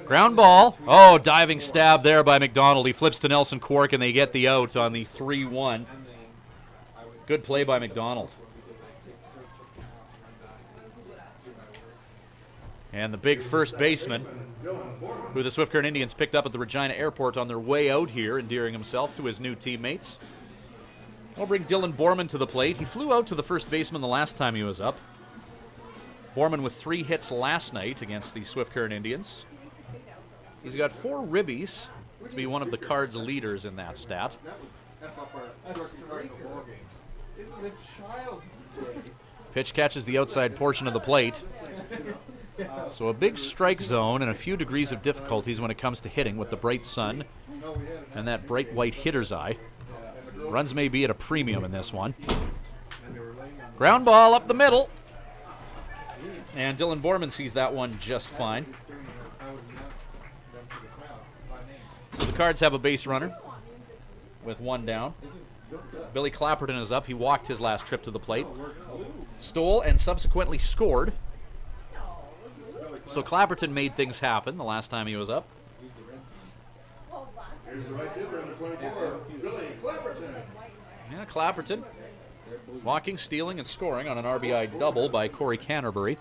Speaker 4: Ground ball. Oh, diving stab there by McDonald. He flips to Nelson Cork, and they get the out on the 3-1. Good play by McDonald. And the big first baseman, who the Swift Current Indians picked up at the Regina Airport on their way out here, endearing himself to his new teammates. I'll bring Dylan Borman to the plate. He flew out to the first baseman the last time he was up. Borman with 3 hits last night against the Swift Current Indians. He's got 4 ribbies to be one of the Cards' leaders in that stat. Pitch catches the outside portion of the plate. So a big strike zone and a few degrees of difficulties when it comes to hitting with the bright sun and that bright white hitter's eye. Runs may be at a premium in this one. Ground ball up the middle. And Dylan Borman sees that one just fine. So the Cards have a base runner with 1 down. Billy Clapperton is up. He walked his last trip to the plate. Stole and subsequently scored. So Clapperton made things happen the last time he was up.
Speaker 2: Here's the right fielder in the 24, Billy Clapperton.
Speaker 4: Yeah, Clapperton walking, stealing, and scoring on an RBI double by Corey Canterbury.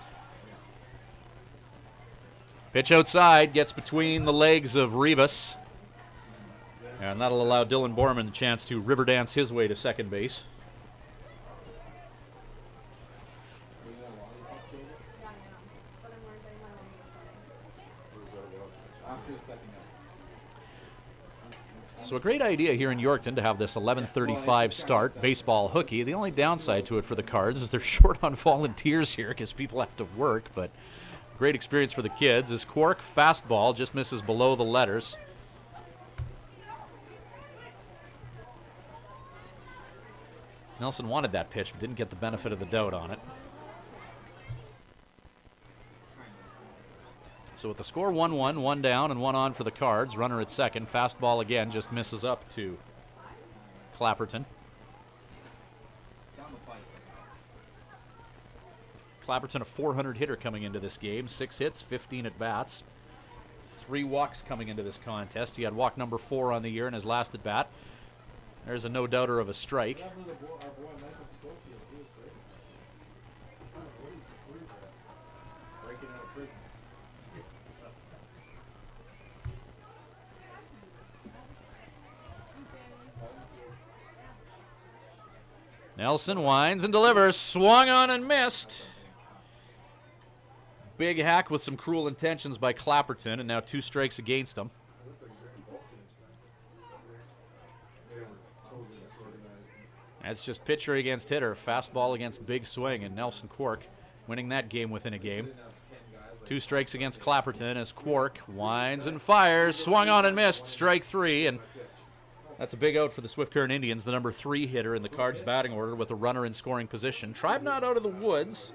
Speaker 4: Pitch outside, gets between the legs of Rivas. And that'll allow Dylan Borman the chance to river dance his way to second base. So a great idea here in Yorkton to have this 11:35 start, baseball hooky. The only downside to it for the Cards is they're short on volunteers here because people have to work, but great experience for the kids. As Cork, fastball, just misses below the letters. Nelson wanted that pitch, but didn't get the benefit of the doubt on it. So with the score 1-1, 1 down and 1 on for the Cards, runner at second, fastball again, just misses up to Clapperton. Clapperton, a 400 hitter coming into this game, 6 hits, 15 at bats, 3 walks coming into this contest. He had walk number 4 on the year in his last at bat. There's a no-doubter of a strike.
Speaker 3: breaking out of prisons.
Speaker 4: Nelson winds and delivers. Swung on and missed. Big hack with some cruel intentions by Clapperton, and now 2 strikes against him. That's just pitcher against hitter. Fastball against big swing, and Nelson Quark winning that game within a game. 2 strikes against Clapperton as Quark winds and fires. Swung on and missed. Strike 3, and that's a big out for the Swift Current Indians, the number 3 hitter in the Cards batting order with a runner in scoring position. Tribe not out of the woods,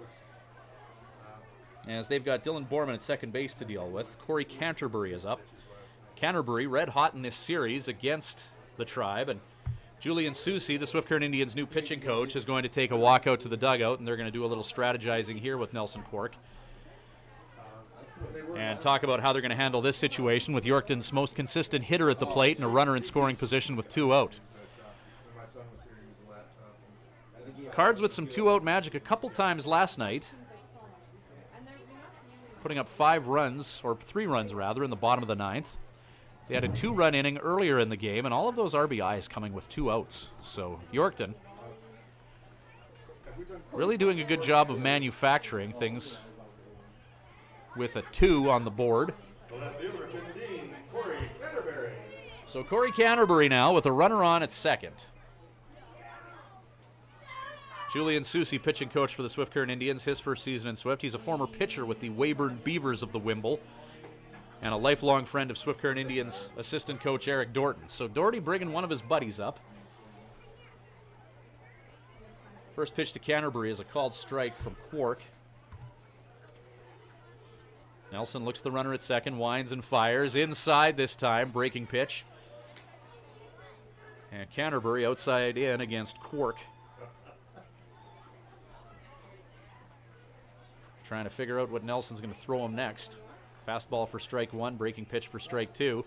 Speaker 4: as they've got Dylan Borman at second base to deal with. Corey Canterbury is up. Canterbury red hot in this series against the Tribe, and Julian Soucy, the Swift Current Indians' new pitching coach, is going to take a walk out to the dugout, and they're going to do a little strategizing here with Nelson Quark and talk about how they're going to handle this situation with Yorkton's most consistent hitter at the plate and a runner in scoring position with 2 out. Cards with some 2-out magic a couple times last night, putting up 5 runs, or 3 runs rather, in the bottom of the 9th. They had a 2-run inning earlier in the game, and all of those RBIs coming with 2 outs. So Yorkton really doing a good job of manufacturing things with a 2 on the board. So Corey Canterbury now with a runner on at second. Julian Soucy, pitching coach for the Swift Current Indians, his first season in Swift. He's a former pitcher with the Weyburn Beavers of the Wimble, and a lifelong friend of Swift Current Indians assistant coach Eric Dorton. So Doherty bringing one of his buddies up. First pitch to Canterbury is a called strike from Quark. Nelson looks the runner at second, winds and fires. Inside this time, breaking pitch. And Canterbury outside in against Quark. Trying to figure out what Nelson's going to throw him next. Fastball for strike 1, breaking pitch for strike 2.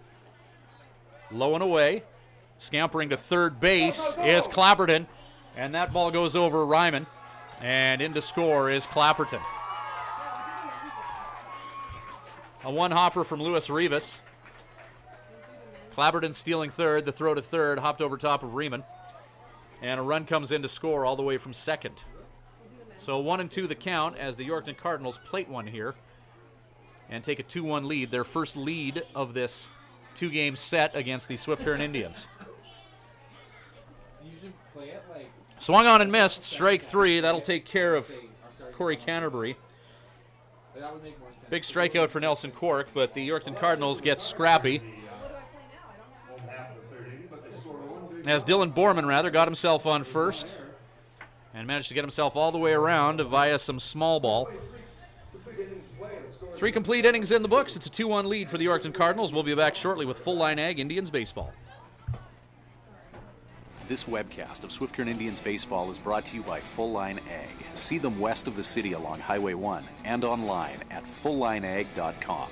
Speaker 4: Low and away. Scampering to third base is Clapperton. And that ball goes over Ryman. And in to score is Clapperton. A 1-hopper from Luis Rivas. Clapperton stealing third. The throw to third, hopped over top of Riemann. And a run comes in to score all the way from second. So 1-2 the count as the Yorkton Cardinals plate one here and take a 2-1 lead, their first lead of this 2-game set against the Swift Current Indians.
Speaker 3: You should play it like...
Speaker 4: Swung on and missed, strike 3. That'll take care of Corey Canterbury.
Speaker 3: That would make more sense.
Speaker 4: Big strikeout for Nelson Quark, but the Yorkton Cardinals get scrappy. As Dylan Borman, got himself on first and managed to get himself all the way around via some small ball. 3 complete innings in the books. It's a 2-1 lead for the Yorkton Cardinals. We'll be back shortly with Full Line Ag Indians baseball.
Speaker 5: This webcast of Swift Current Indians baseball is brought to you by Full Line Ag. See them west of the city along Highway 1 and online at fulllineag.com.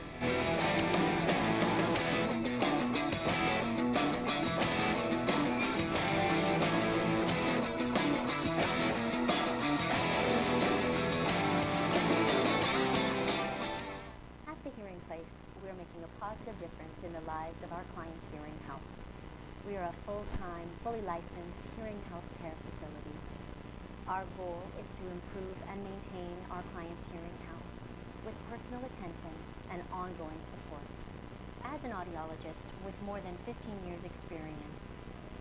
Speaker 7: Positive difference in the lives of our clients' hearing health. We are a full-time, fully licensed hearing health care facility. Our goal is to improve and maintain our clients' hearing health with personal attention and ongoing support. As an audiologist with more than 15 years' experience,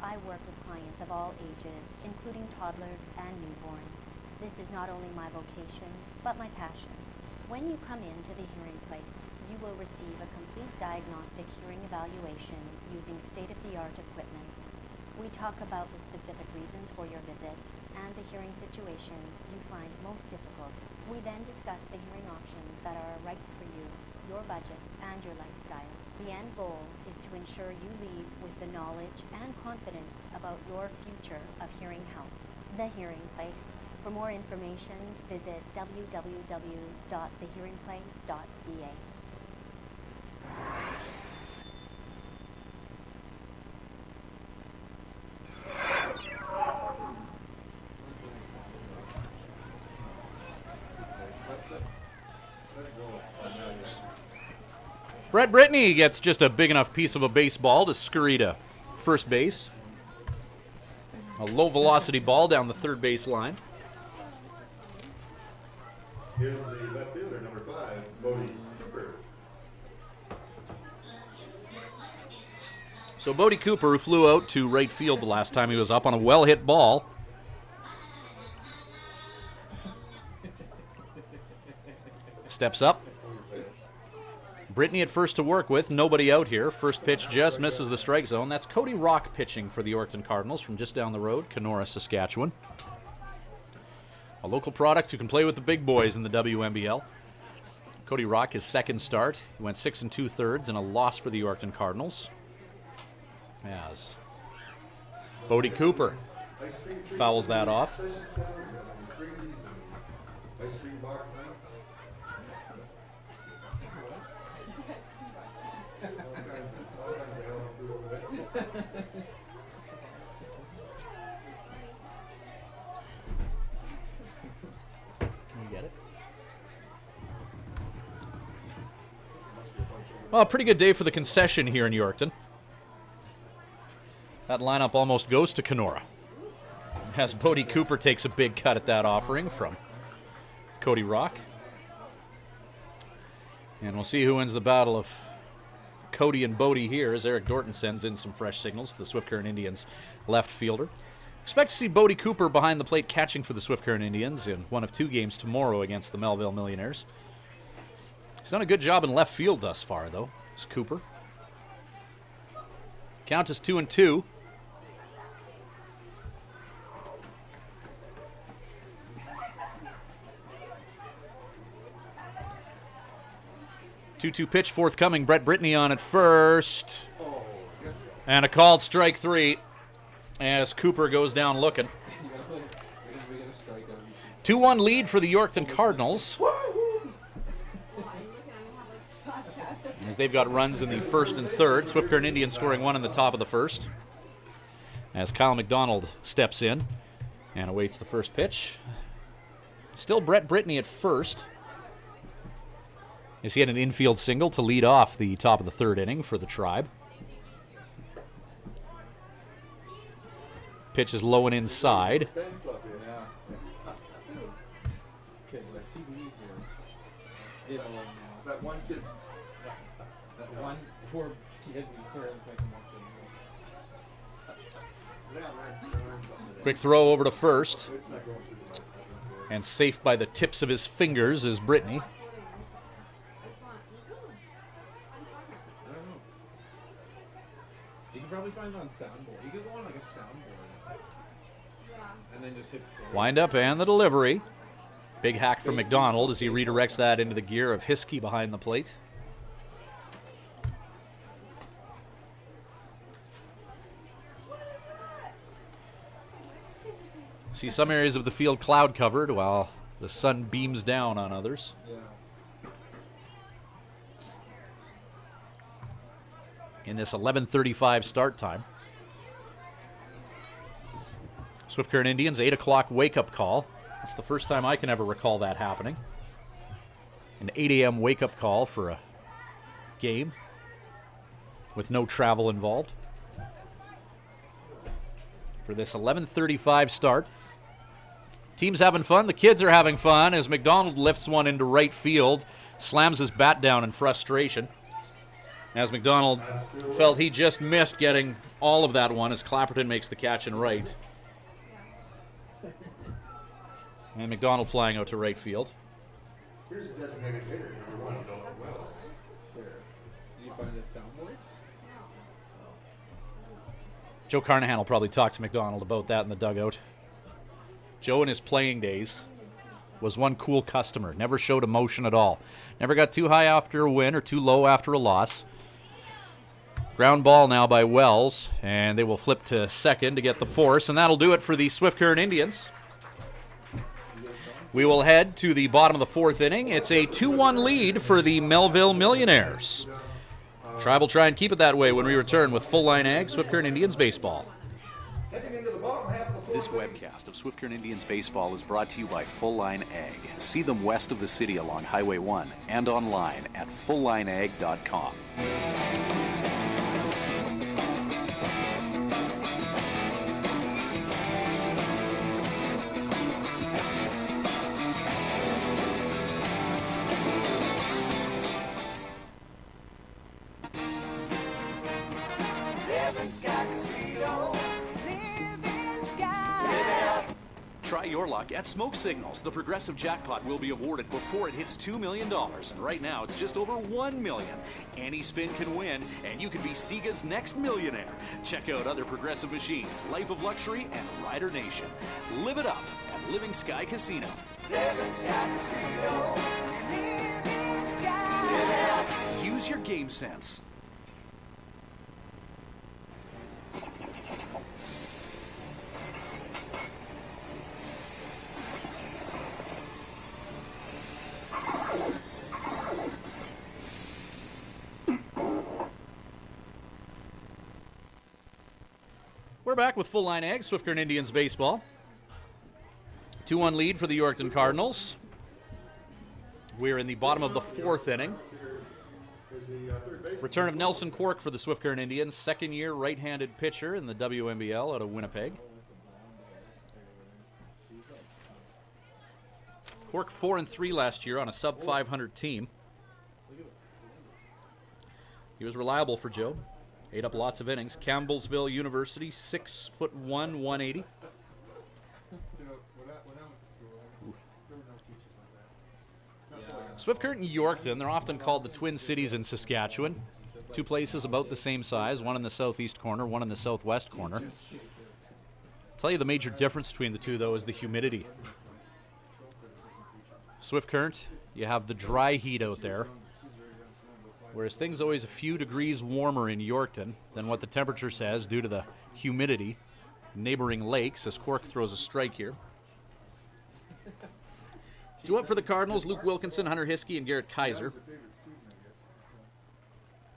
Speaker 7: I work with clients of all ages, including toddlers and newborns. This is not only my vocation, but my passion. When you come into the hearing place, you will receive a complete diagnostic hearing evaluation using state-of-the-art equipment. We talk about the specific reasons for your visit and the hearing situations you find most difficult. We then discuss the hearing options that are right for you, your budget, and your lifestyle. The end goal is to ensure you leave with the knowledge and confidence about your future of hearing health. The Hearing Place. For more information, visit www.thehearingplace.ca.
Speaker 4: Brett Brittany gets just a big enough piece of a baseball to scurry to first base. A low-velocity ball down the third base line.
Speaker 2: Here's the left fielder, number 5, Bodie Cooper.
Speaker 4: So Bodie Cooper, who flew out to right field the last time he was up on a well-hit ball. Steps up. Brittany at first to work with, nobody out here. First pitch just misses the strike zone. That's Cody Rock pitching for the Yorkton Cardinals from just down the road, Kenora, Saskatchewan. A local product who can play with the big boys in the WNBL. Cody Rock, his second start. He went 6 2/3 and a loss for the Yorkton Cardinals. As Bodie Cooper fouls that off. Can you get it? Well, a pretty good day for the concession here in Yorkton. That lineup almost goes to Kenora, as Bodie Cooper takes a big cut at that offering from Cody Rock. And we'll see who wins the battle of Cody and Bodie here as Eric Dorton sends in some fresh signals to the Swift Current Indians left fielder. Expect to see Bodie Cooper behind the plate catching for the Swift Current Indians in one of 2 games tomorrow against the Melville Millionaires. He's done a good job in left field thus far, though. It's Cooper. Count is 2-2. 2-2 pitch forthcoming. Brett Brittany on at first. And a called strike 3 as Cooper goes down looking. 2-1 lead for the Yorkton Cardinals, as they've got runs in the first and third. Swift Current Indians scoring 1 in the top of the first, as Kyle McDonald steps in and awaits the first pitch. Still Brett Brittany at first, as he had an infield single to lead off the top of the third inning for the Tribe. Pitch is low and inside.
Speaker 2: That one kid's...
Speaker 3: That one poor kid whose parents make him watch.
Speaker 4: Quick throw over to first. And safe by the tips of his fingers is Brittany.
Speaker 3: You can probably find it on soundboard. You could go on like a soundboard. And then just hit play.
Speaker 4: Wind up and the delivery. Big hack from McDonald as he redirects that into the gear of Hiskey behind the plate. See some areas of the field cloud covered while the sun beams down on others.
Speaker 3: Yeah.
Speaker 4: In this 11:35 start time. Swift Current Indians, 8 o'clock wake-up call. It's the first time I can ever recall that happening. An 8 a.m. wake-up call for a game with no travel involved. For this 11:35 start. Team's having fun. The kids are having fun as McDonald lifts one into right field, slams his bat down in frustration. As McDonald felt he just missed getting all of that one as Clapperton makes the catch in right. And McDonald flying out to right field.
Speaker 2: Here's a designated hitter, number 1, Dalton Wells.
Speaker 3: Sure. Did you find it soundboard?
Speaker 4: Joe Carnahan will probably talk to McDonald about that in the dugout. Joe in his playing days was one cool customer. Never showed emotion at all. Never got too high after a win or too low after a loss. Ground ball now by Wells, and they will flip to second to get the force, and that'll do it for the Swift Current Indians. We will head to the bottom of the fourth inning. It's a 2-1 lead for the Melville Millionaires. Tribe will try and keep it that way when we return with Full Line Ag, Swift Current Indians baseball.
Speaker 2: Heading into the bottom half of the
Speaker 5: This webcast of Swift Current Indians baseball is brought to you by Full Line Ag. See them west of the city along Highway 1 and online at fulllineag.com. Try your luck at Smoke Signals. The progressive jackpot will be awarded before it hits $2 million. And right now, it's just over $1 million. Any spin can win, and you could be Sega's next millionaire. Check out other progressive machines, Life of Luxury, and Rider Nation. Live it up at Living Sky Casino. Living Sky Casino. Living Sky. Use your game sense.
Speaker 4: We're back with Full Line Ag, Swift Current Indians baseball. 2-1 lead for the Yorkton Cardinals. We're in the bottom of the 4th inning. Return of Nelson Cork for the Swift Current Indians, second-year right-handed pitcher in the WNBL out of Winnipeg. Cork 4-3 last year on a sub-500 team. He was reliable for Joe. Ate up lots of innings. Campbellsville University, 6'1", 180. Swift Current and Yorkton, they're often called the Twin Cities in Saskatchewan. Two places about the same size, one in the southeast corner, one in the southwest corner. I'll tell you the major difference between the two, though, is the humidity. Swift Current, you have the dry heat out there, whereas things are always a few degrees warmer in Yorkton than what the temperature says due to the humidity. Neighboring lakes, as Cork throws a strike here. Due up for the Cardinals, Luke Wilkinson, Hunter Hiskey, and Garrett Kaiser.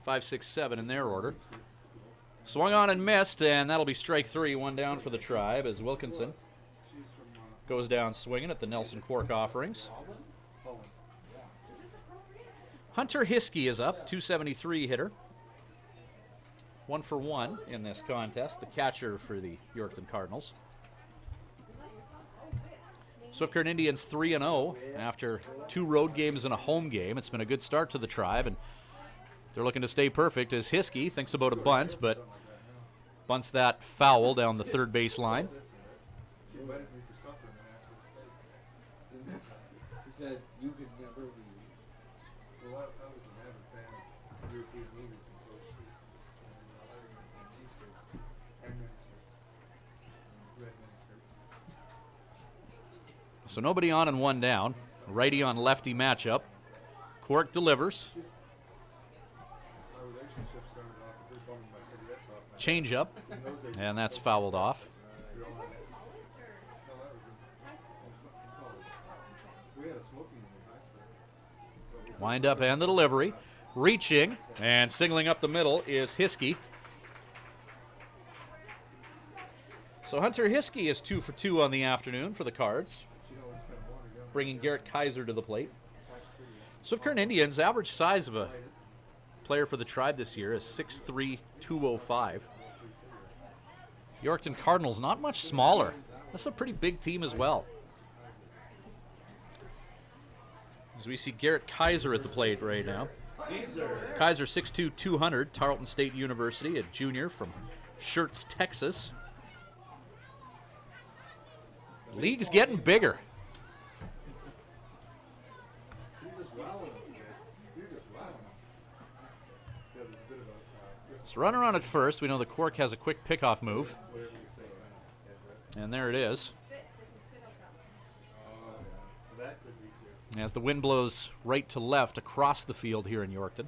Speaker 4: 5, 6, 7 in their order. Swung on and missed, and that'll be strike 3, one down for the Tribe as Wilkinson goes down swinging at the Nelson Cork offerings. Hunter Hiskey is up, 273 hitter. 1 for 1 in this contest, the catcher for the Yorkton Cardinals. Swift Current Indians 3-0 after 2 road games and a home game. It's been a good start to the Tribe, and they're looking to stay perfect as Hiskey thinks about a bunt, but bunts that foul down the third base line.
Speaker 3: He said you could never leave. Well, I was an avid fan of European movies and so street. And I thought you were going to say miniskirts. And miniskirts. Red miniskirts.
Speaker 4: So nobody on and one down. Righty on lefty matchup. Cork delivers. Change up. And that's fouled off. Wind up and the delivery. Reaching and singling up the middle is Hiskey. So Hunter Hiskey is 2 for 2 on the afternoon for the Cards, bringing Garrett Kaiser to the plate. Swift Current Indians' average size of a player for the Tribe this year is 6'3", 205. Yorkton Cardinals, not much smaller. That's a pretty big team as well. As we see Garrett Kaiser at the plate right now. Kaiser 6'2", 200, Tarleton State University, a junior from Schertz, Texas. League's getting bigger. So runner on at first. We know the Cork has a quick pickoff move. And there it is. As the wind blows right to left across the field here in Yorkton.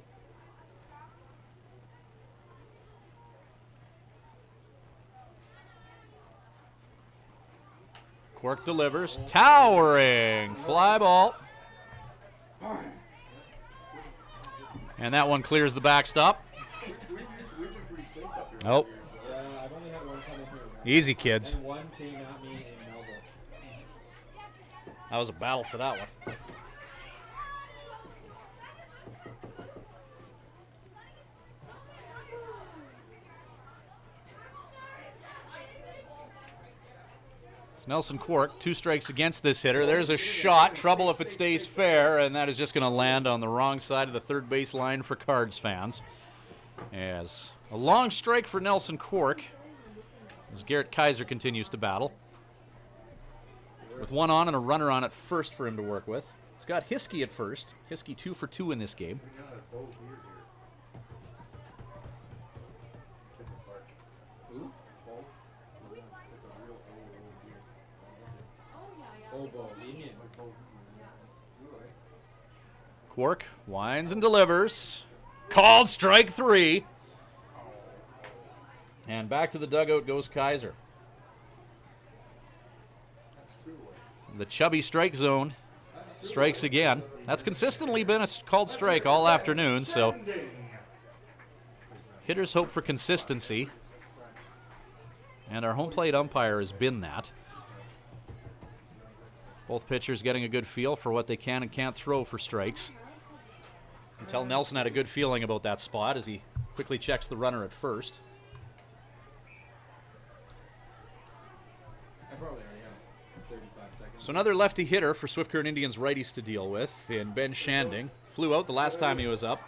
Speaker 4: Cork delivers. Towering fly ball. And that one clears the backstop. Oh. Easy, kids. That was a battle for that one. It's Nelson Quark, 2 strikes against this hitter. There's a shot. Trouble if it stays fair, and that is just going to land on the wrong side of the third base line for Cards fans. As a long strike for Nelson Quark, as Garrett Kaiser continues to battle. With 1 on and a runner on at first for him to work with. He's got Hiskey at first. Hiskey 2 for 2 in this game.
Speaker 3: Who? Oboe, Indian.
Speaker 4: Quark winds and delivers. Called strike 3. And back to the dugout goes Kaiser. The chubby strike zone strikes again. That's consistently been a called strike all afternoon, so hitters hope for consistency. And our home plate umpire has been that. Both pitchers getting a good feel for what they can and can't throw for strikes. You can tell Nelson had a good feeling about that spot as he quickly checks the runner at first.
Speaker 3: I probably already have 35 seconds.
Speaker 4: So another lefty hitter for Swift Current Indians righties to deal with in Ben Shanding. Flew out the last time he was up.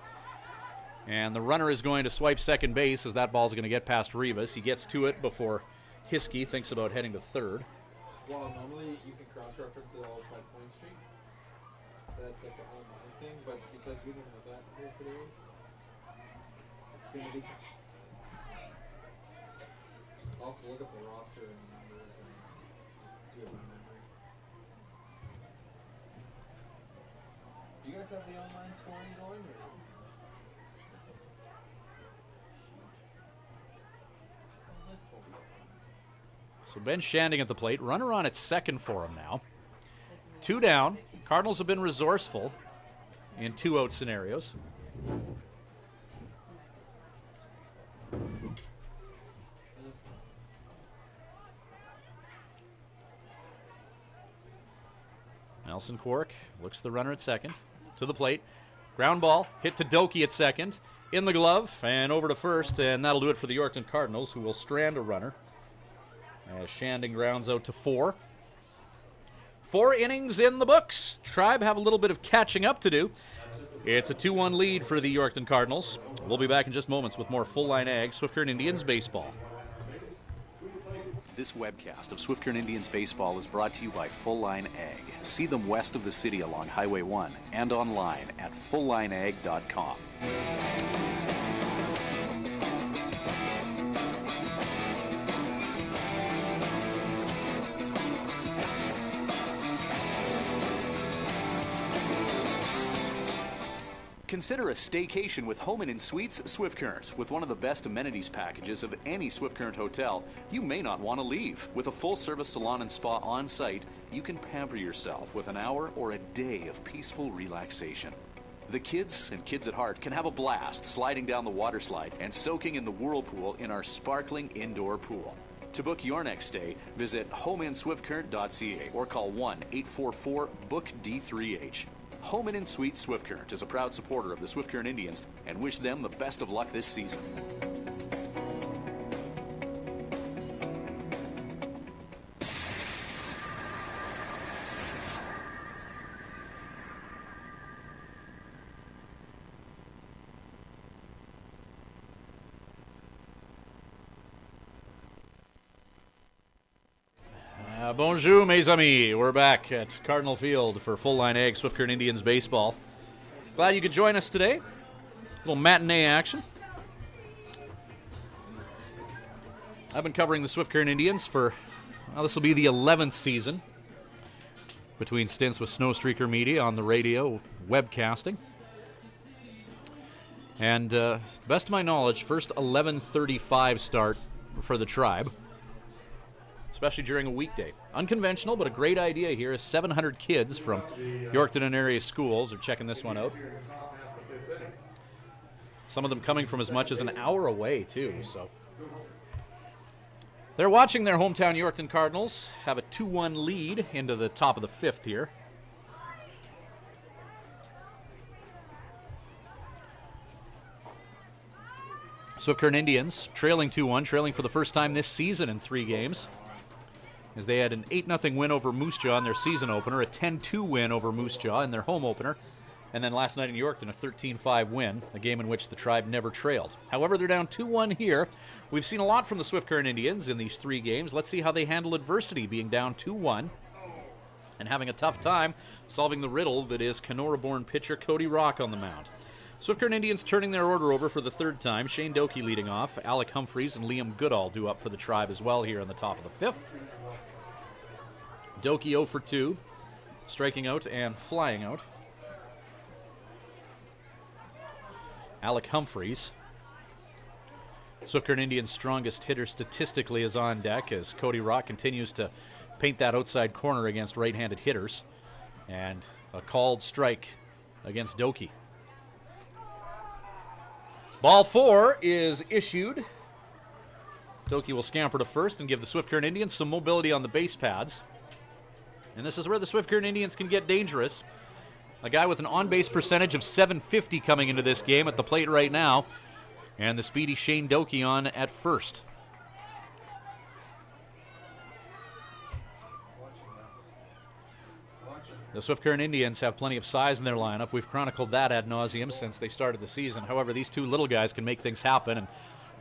Speaker 4: And the runner is going to swipe second base as that ball's going to get past Rivas. He gets to it before Hiskey thinks about heading to third.
Speaker 3: Well, normally you can cross-reference it all by point streak. That's like the online thing, but because we don't have that here today, it's going to be tough. I'll have to look up the roster and numbers and just do it by memory. Do you guys have the online scoring going? Or? This will be fun.
Speaker 4: So Ben Shanding at the plate. Runner on at second for him now. 2 down. Cardinals have been resourceful in 2-out scenarios. Nelson Quark looks the runner at second. To the plate. Ground ball. Hit to Doki at second. In the glove. And over to first. And that'll do it for the Yorkton Cardinals, who will strand a runner. As Shanding grounds out to 4. 4 innings in the books. Tribe have a little bit of catching up to do. It's a 2-1 lead for the Yorkton Cardinals. We'll be back in just moments with more Full Line Ag Swift Current Indians baseball.
Speaker 5: This webcast of Swift Current Indians baseball is brought to you by Full Line Ag. See them west of the city along Highway 1 and online at fulllineag.com. Consider a staycation with Home Inn Suites Swift Current. With one of the best amenities packages of any Swift Current hotel, you may not want to leave. With a full-service salon and spa on site, you can pamper yourself with an hour or a day of peaceful relaxation. The kids and kids at heart can have a blast sliding down the water slide and soaking in the whirlpool in our sparkling indoor pool. To book your next stay, visit homeinswiftcurrent.ca or call 1-844-BOOK-D3H. Home Inn Suites Swift Current is a proud supporter of the Swift Current Indians and wish them the best of luck this season.
Speaker 4: Bonjour, mes amis. We're back at Cardinal Field for Full Line Ag Swift Current Indians baseball. Glad you could join us today. A little matinee action. I've been covering the Swift Current Indians for, well, this will be the 11th season, between stints with Snow Streaker Media on the radio, webcasting. And best of my knowledge, first 11:35 start for the Tribe, especially during a weekday. Unconventional, but a great idea here is 700 kids from Yorkton and area schools are checking this one out. Some of them coming from as much as an hour away, too. So they're watching their hometown Yorkton Cardinals have a 2-1 lead into the top of the 5th here. Swift Current Indians trailing 2-1, trailing for the first time this season in 3 games, as they had an 8-0 win over Moose Jaw in their season opener, a 10-2 win over Moose Jaw in their home opener, and then last night in Yorkton, a 13-5 win, a game in which the Tribe never trailed. However, they're down 2-1 here. We've seen a lot from the Swift Current Indians in these 3 games. Let's see how they handle adversity, being down 2-1 and having a tough time solving the riddle that is Kenora-born pitcher Cody Rock on the mound. Swift Current Indians turning their order over for the 3rd time. Shane Doki leading off. Alec Humphreys and Liam Goodall due up for the Tribe as well here in the top of the 5th. Doki 0 for 2, striking out and flying out. Alec Humphreys, Swift Current Indians' strongest hitter statistically, is on deck as Cody Rock continues to paint that outside corner against right-handed hitters. And a called strike against Doki. Ball 4 is issued. Doki will scamper to first and give the Swift Current Indians some mobility on the base pads. And this is where the Swift Current Indians can get dangerous. A guy with an on-base percentage of .750 coming into this game at the plate right now. And the speedy Shane Doki on at first. The Swift Current Indians have plenty of size in their lineup. We've chronicled that ad nauseum since they started the season. However, these 2 little guys can make things happen, and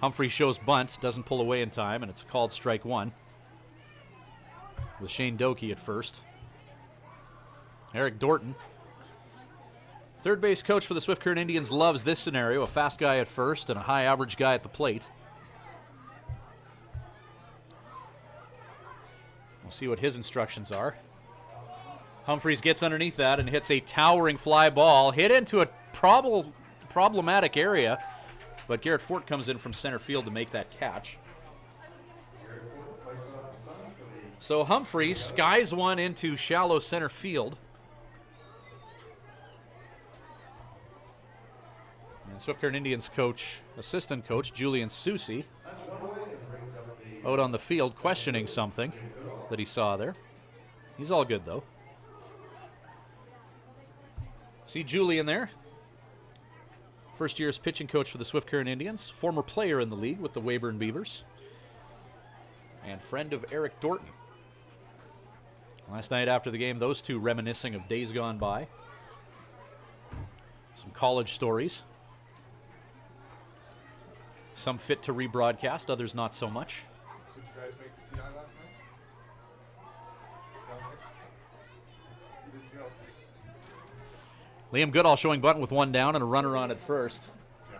Speaker 4: Humphrey shows bunt, doesn't pull away in time, and it's a called strike 1. With Shane Doki at first. Eric Dorton, third base coach for the Swift Current Indians, loves this scenario. A fast guy at first and a high average guy at the plate. We'll see what his instructions are. Humphreys gets underneath that and hits a towering fly ball. Hit into a problematic area, but Garrett Fort comes in from center field to make that catch. So Humphreys skies one into shallow center field. And Swift Current Indians coach, assistant coach, Julian Susi, out on the field questioning something that he saw there. He's all good, though. See Julian there. First year's pitching coach for the Swift Current Indians. Former player in the league with the Weyburn Beavers. And friend of Eric Dorton. Last night after the game, those 2 reminiscing of days gone by. Some college stories. Some fit to rebroadcast, others not so much.
Speaker 3: So did you guys make the CI last night? You didn't go.
Speaker 4: Liam Goodall showing bunt with 1 down and a runner on at first.
Speaker 3: Yeah.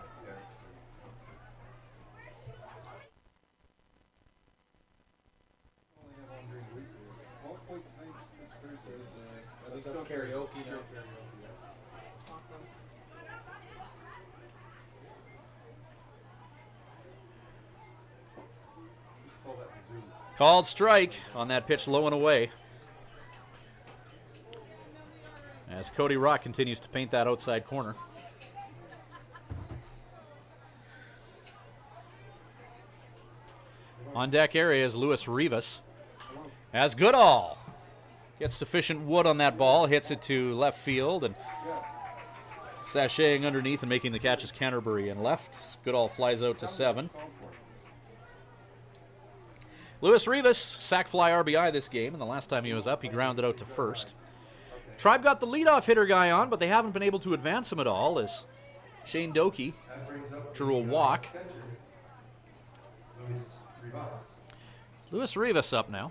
Speaker 3: Only have one during the week. Well, quite times this Thursday.
Speaker 6: That's karaoke now.
Speaker 1: Awesome.
Speaker 3: Just call that the zoo.
Speaker 4: Called strike on that pitch, low and away. As Cody Rock continues to paint that outside corner. On deck area is Luis Rivas. As Goodall gets sufficient wood on that ball, hits it to left field, and sashaying underneath and making the catch is Canterbury in left. Goodall flies out to 7. Luis Rivas, sac fly RBI this game, and the last time he was up, he grounded out to first. Tribe got the leadoff hitter guy on, but they haven't been able to advance him at all as Shane Doki drew a walk. Luis Rivas up now.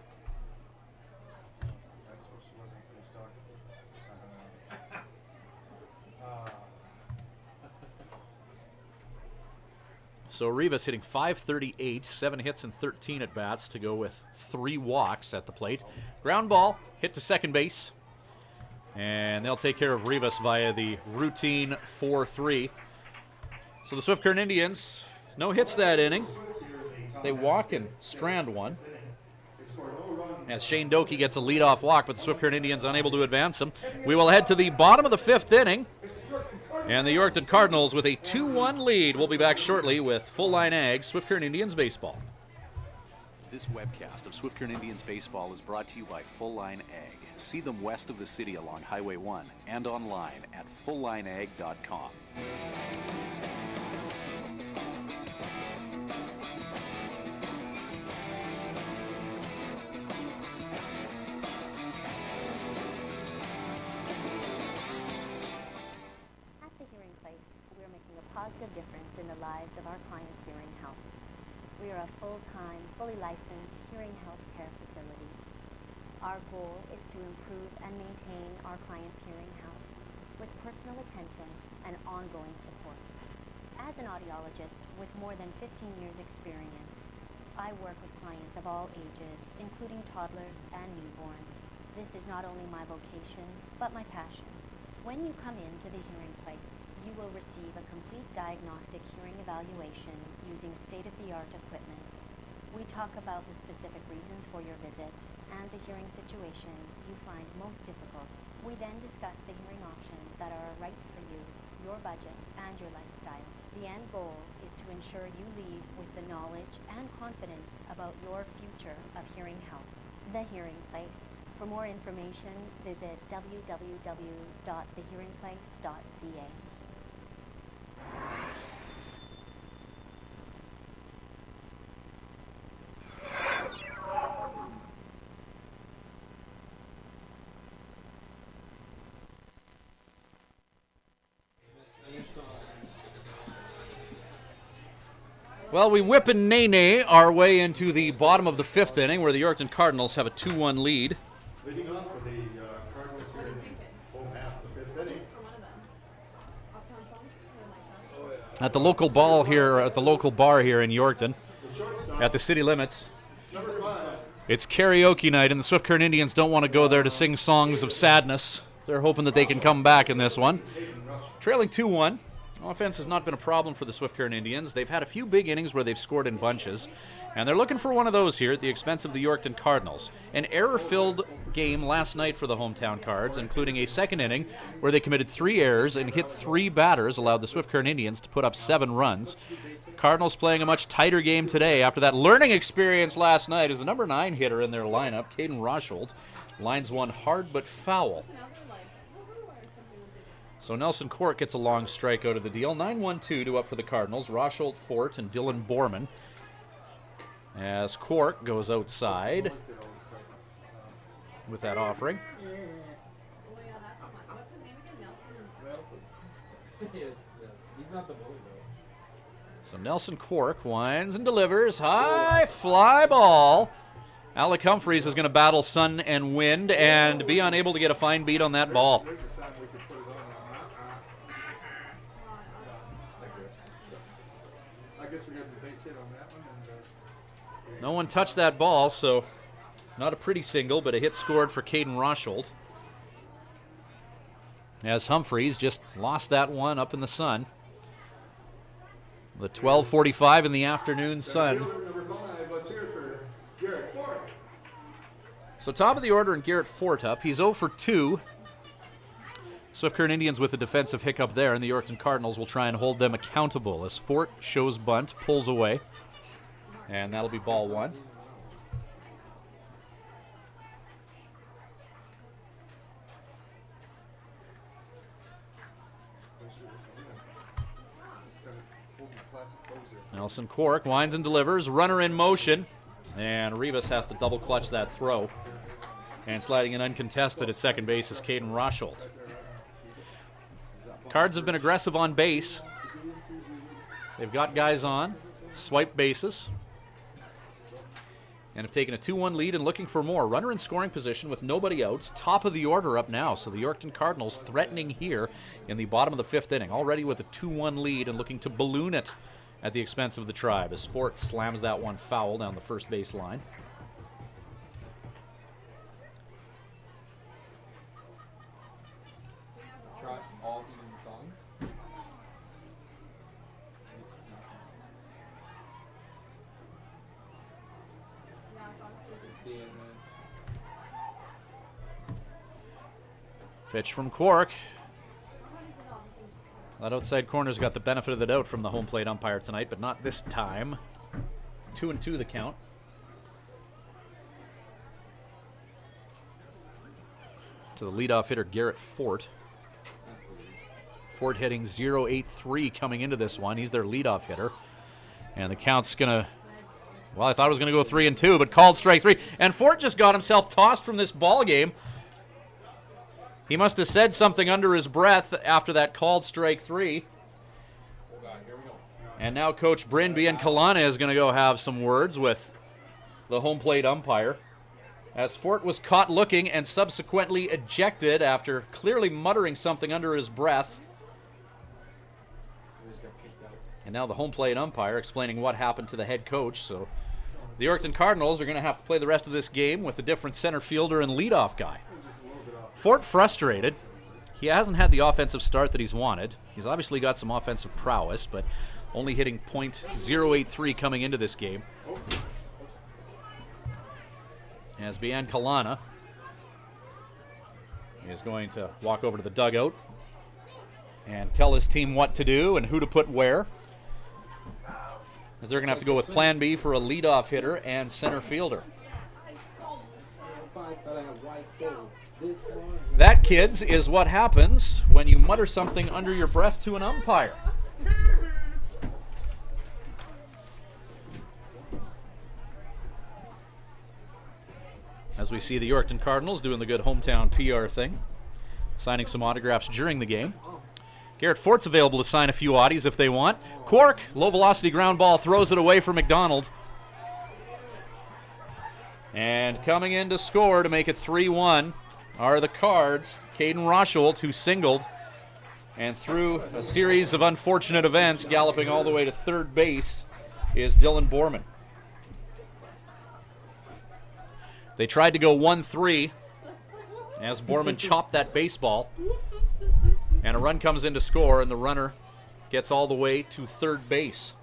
Speaker 4: So Rivas hitting .538, 7 hits and 13 at bats to go with 3 walks at the plate. Ground ball, hit to second base. And they'll take care of Rivas via the routine 4-3. So the Swift Current Indians, no hits that inning. They walk and strand one. As Shane Doki gets a leadoff walk, but the Swift Current Indians unable to advance him. We will head to the bottom of the 5th inning. And the Yorkton Cardinals with a 2-1 lead. We'll be back shortly with Full Line Ag, Swift Current Indians Baseball.
Speaker 5: This webcast of Swift Current Indians Baseball is brought to you by Full Line Ag. See them west of the city along Highway 1 and online at fulllineag.com.
Speaker 7: positive difference in the lives of our clients' hearing health. We are a full-time, fully licensed hearing health care facility. Our goal is to improve and maintain our clients' hearing health with personal attention and ongoing support. As an audiologist with more than 15 years' experience, I work with clients of all ages, including toddlers and newborns. This is not only my vocation, but my passion. When you come into the hearing place, you will receive a complete diagnostic hearing evaluation using state-of-the-art equipment. We talk about the specific reasons for your visit and the hearing situations you find most difficult. We then discuss the hearing options that are right for you, your budget, and your lifestyle. The end goal is to ensure you leave with the knowledge and confidence about your future of hearing health. The Hearing Place. For more information, visit www.thehearingplace.ca.
Speaker 4: Well, we whip and nay our way into the bottom of the 5th inning, where the Yorkton Cardinals have a 2-1 lead.
Speaker 2: Leading off for the Cardinals here in the home half of the 5th inning.
Speaker 4: At the local bar here in Yorkton, at the city limits. It's karaoke night, and the Swift Current Indians don't want to go there to sing songs of sadness. They're hoping that they can come back in this one. Trailing 2-1. Offense has not been a problem for the Swift Current Indians. They've had a few big innings where they've scored in bunches, and they're looking for one of those here at the expense of the Yorkton Cardinals. An error-filled game last night for the hometown Cards, including a second inning where they committed 3 errors and hit 3 batters, allowed the Swift Current Indians to put up 7 runs. Cardinals playing a much tighter game today after that learning experience last night as the number 9 hitter in their lineup, Caden Roshold, lines one hard but foul. So Nelson Cork gets a long strike out of the deal. 9-1-2 to up for the Cardinals. Roshold, Fort, and Dylan Borman. As Cork goes outside with that offering.
Speaker 6: He's not the bully, though.
Speaker 4: So Nelson Cork winds and delivers. High fly ball. Alec Humphreys is going to battle sun and wind and be unable to get a fine beat on that ball. No one touched that ball, so not a pretty single, but a hit scored for Caden Roshold. As Humphreys just lost that one up in the sun. The 12:45 in the afternoon sun. So top of the order and Garrett Fort up. He's 0 for 2. Swift Current Indians with a defensive hiccup there, and the Yorkton Cardinals will try and hold them accountable as Fort shows bunt, pulls away. And that'll be ball 1. Nelson Cork winds and delivers. Runner in motion. And Rivas has to double clutch that throw. And sliding in uncontested at second base is Caden Roshold. Cards have been aggressive on base. They've got guys on. Swipe bases. And have taken a 2-1 lead and looking for more. Runner in scoring position with nobody out. Top of the order up now. So the Yorkton Cardinals threatening here in the bottom of the 5th inning. Already with a 2-1 lead and looking to balloon it at the expense of the Tribe as Fort slams that one foul down the first base line.
Speaker 6: Try all even songs.
Speaker 4: Pitch from Cork. That outside corner's got the benefit of the doubt from the home plate umpire tonight, but not this time. 2-2 the count. To the leadoff hitter, Garrett Fort. Fort hitting .083 coming into this one. He's their leadoff hitter. And the count's going to... Well, I thought it was going to go 3-2, but called strike 3. And Fort just got himself tossed from this ball game. He must have said something under his breath after that called strike 3.
Speaker 3: Hold on, here we
Speaker 4: And now Coach Bryn Biancalana is going to go have some words with the home plate umpire, as Fort was caught looking and subsequently ejected after clearly muttering something under his breath. And now the home plate umpire explaining what happened to the head coach. So the Yorkton Cardinals are going to have to play the rest of this game with a different center fielder and leadoff guy. Fort frustrated. He hasn't had the offensive start that he's wanted. He's obviously got some offensive prowess, but only hitting .083 coming into this game. As Biancalana is going to walk over to the dugout and tell his team what to do and who to put where, as they're going to have to go with plan B for a leadoff hitter and center fielder. That, kids, is what happens when you mutter something under your breath to an umpire. As we see the Yorkton Cardinals doing the good hometown PR thing, signing some autographs during the game. Garrett Fort's available to sign a few Audis if they want. Quark, low-velocity ground ball, throws it away for McDonald. And coming in to score to make it 3-1 are the Cards. Caden Rosholt, who singled, and through a series of unfortunate events, galloping all the way to third base, is Dylan Borman. They tried to go 1-3 as Borman chopped that baseball. And a run comes in to score, and the runner gets all the way to third base.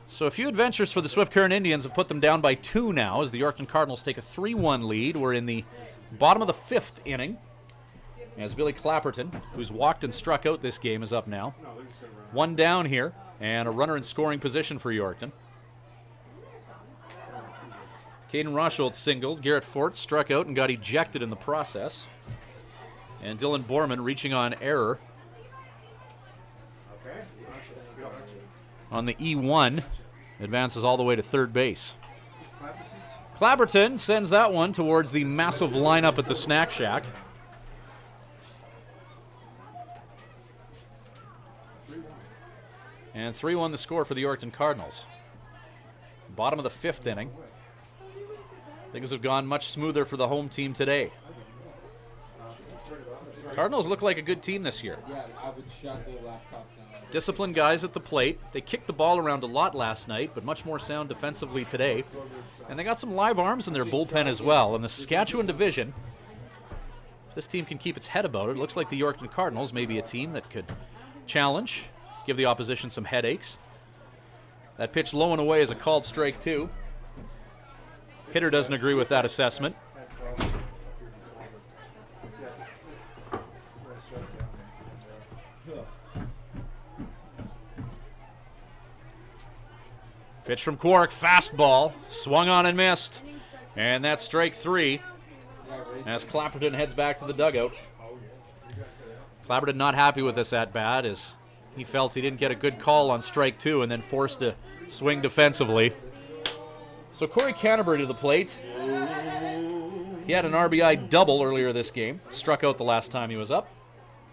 Speaker 4: So a few adventures for the Swift Current Indians have put them down by 2 now as the Yorkton Cardinals take a 3-1 lead. We're in the bottom of the 5th inning as Billy Clapperton, who's walked and struck out this game, is up now. 1 down here, and a runner in scoring position for Yorkton. Caden Rosholt singled. Garrett Fort struck out and got ejected in the process. And Dylan Borman reaching on error on the E1 advances all the way to third base. Clapperton sends that one towards the massive lineup at the Snack Shack. And 3-1 the score for the Yorkton Cardinals. Bottom of the 5th inning. Things have gone much smoother for the home team today. Cardinals look like a good team this year. Disciplined guys at the plate. They kicked the ball around a lot last night, but much more sound defensively today. And they got some live arms in their bullpen as well. In the Saskatchewan division, if this team can keep its head about it, it looks like the Yorkton Cardinals may be a team that could challenge, give the opposition some headaches. That pitch low and away is a called strike, too. Hitter doesn't agree with that assessment. Pitch from Quark, fastball, swung on and missed. And that's strike 3 as Clapperton heads back to the dugout. Clapperton not happy with this at-bat as he felt he didn't get a good call on strike 2 and then forced to swing defensively. So Corey Canterbury to the plate. He had an RBI double earlier this game. Struck out the last time he was up.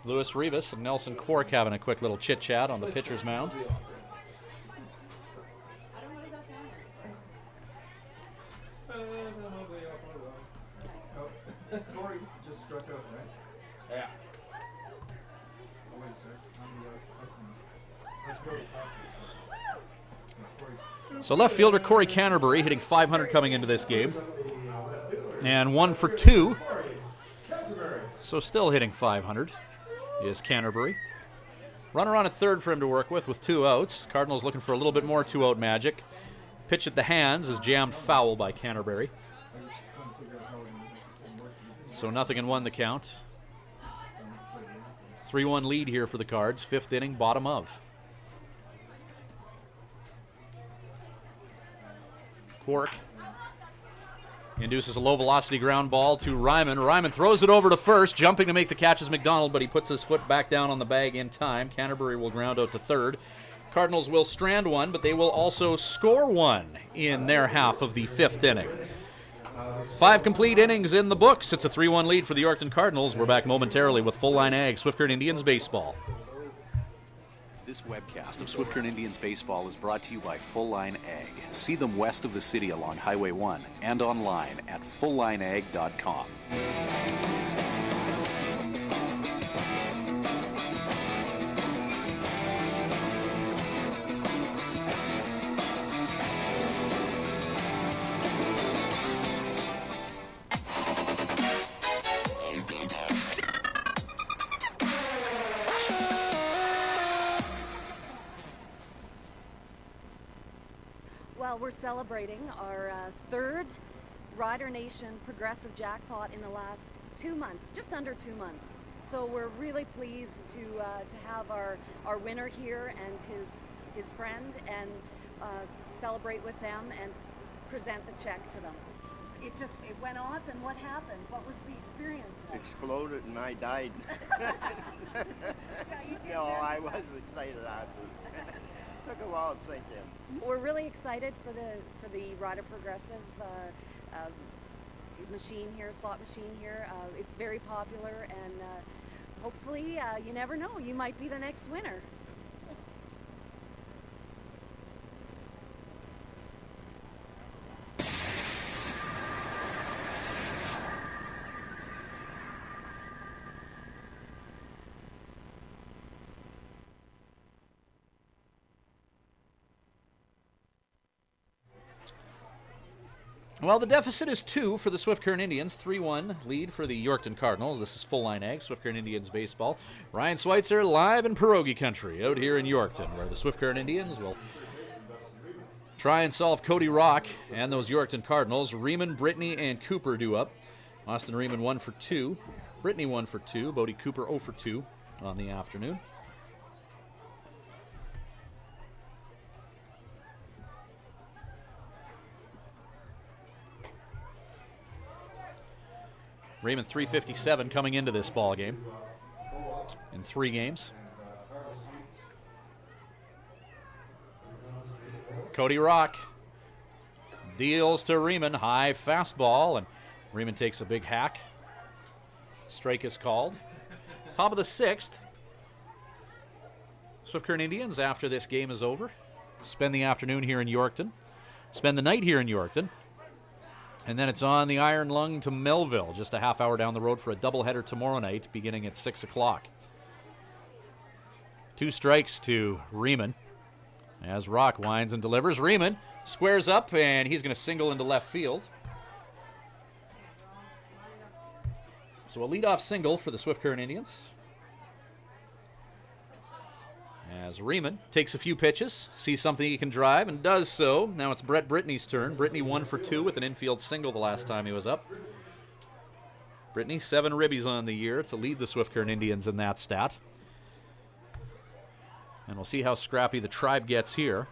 Speaker 4: Lewis Rivas and Nelson Quark having a quick little chit-chat on the pitcher's mound.
Speaker 3: Corey just struck out, right?
Speaker 6: Yeah.
Speaker 4: So left fielder Corey Canterbury hitting .500 coming into this game. And 1 for 2. So still hitting .500 is Canterbury. Runner on at third for him to work with 2 outs. Cardinals looking for a little bit more 2-out magic. Pitch at the hands is jammed foul by Canterbury. So 0-1 the count. 3-1 lead here for the Cards. 5th inning, bottom of. Quark induces a low-velocity ground ball to Ryman. Ryman throws it over to first, jumping to make the catch is McDonald, but he puts his foot back down on the bag in time. Canterbury will ground out to third. Cardinals will strand 1, but they will also score 1 in their half of the 5th inning. 5 complete innings in the books. It's a 3-1 lead for the Yorkton Cardinals. We're back momentarily with Full Line Ag, Swift Current Indians baseball.
Speaker 5: This webcast of Swift Current Indians baseball is brought to you by Full Line Ag. See them west of the city along Highway 1 and online at fulllineag.com.
Speaker 9: Well, we're celebrating our third Rider Nation progressive jackpot in the last 2 months, just under 2 months. So we're really pleased to have our winner here and his friend, and celebrate with them and present the check to them. It went off, and what happened? What was the experience like?
Speaker 10: Exploded and I died. No, I was excited after. Took a while to sink in.
Speaker 9: We're really excited for the Rider Progressive machine here, slot machine here. It's very popular, and hopefully, you never know, you might be the next winner.
Speaker 4: Well, the deficit is 2 for the Swift Current Indians, 3-1 lead for the Yorkton Cardinals. This is Full Line Ag, Swift Current Indians baseball. Ryan Schweitzer live in pierogi country out here in Yorkton, where the Swift Current Indians will try and solve Cody Rock and those Yorkton Cardinals. Riemann, Brittany, and Cooper do up. Austin Riemann 1 for 2. Brittany 1 for 2. Bodie Cooper 0 for 2 on the afternoon. Raymond 357 coming into this ball game in 3 games. Cody Rock deals to Riemann, high fastball, and Riemann takes a big hack. Strike is called. Top of the 6th. Swift Current Indians, after this game is over, spend the afternoon here in Yorkton, spend the night here in Yorkton. And then it's on the Iron Lung to Melville, just a half hour down the road for a doubleheader tomorrow night, beginning at 6 o'clock. 2 strikes to Riemann as Rock winds and delivers. Riemann squares up, and he's going to single into left field. So a leadoff single for the Swift Current Indians. As Riemann takes a few pitches, sees something he can drive, and does so. Now it's Brett Brittany's turn. Brittany 1 for 2 with an infield single the last time he was up. Brittany, 7 ribbies on the year to lead the Swift Current Indians in that stat. And we'll see how scrappy the Tribe gets here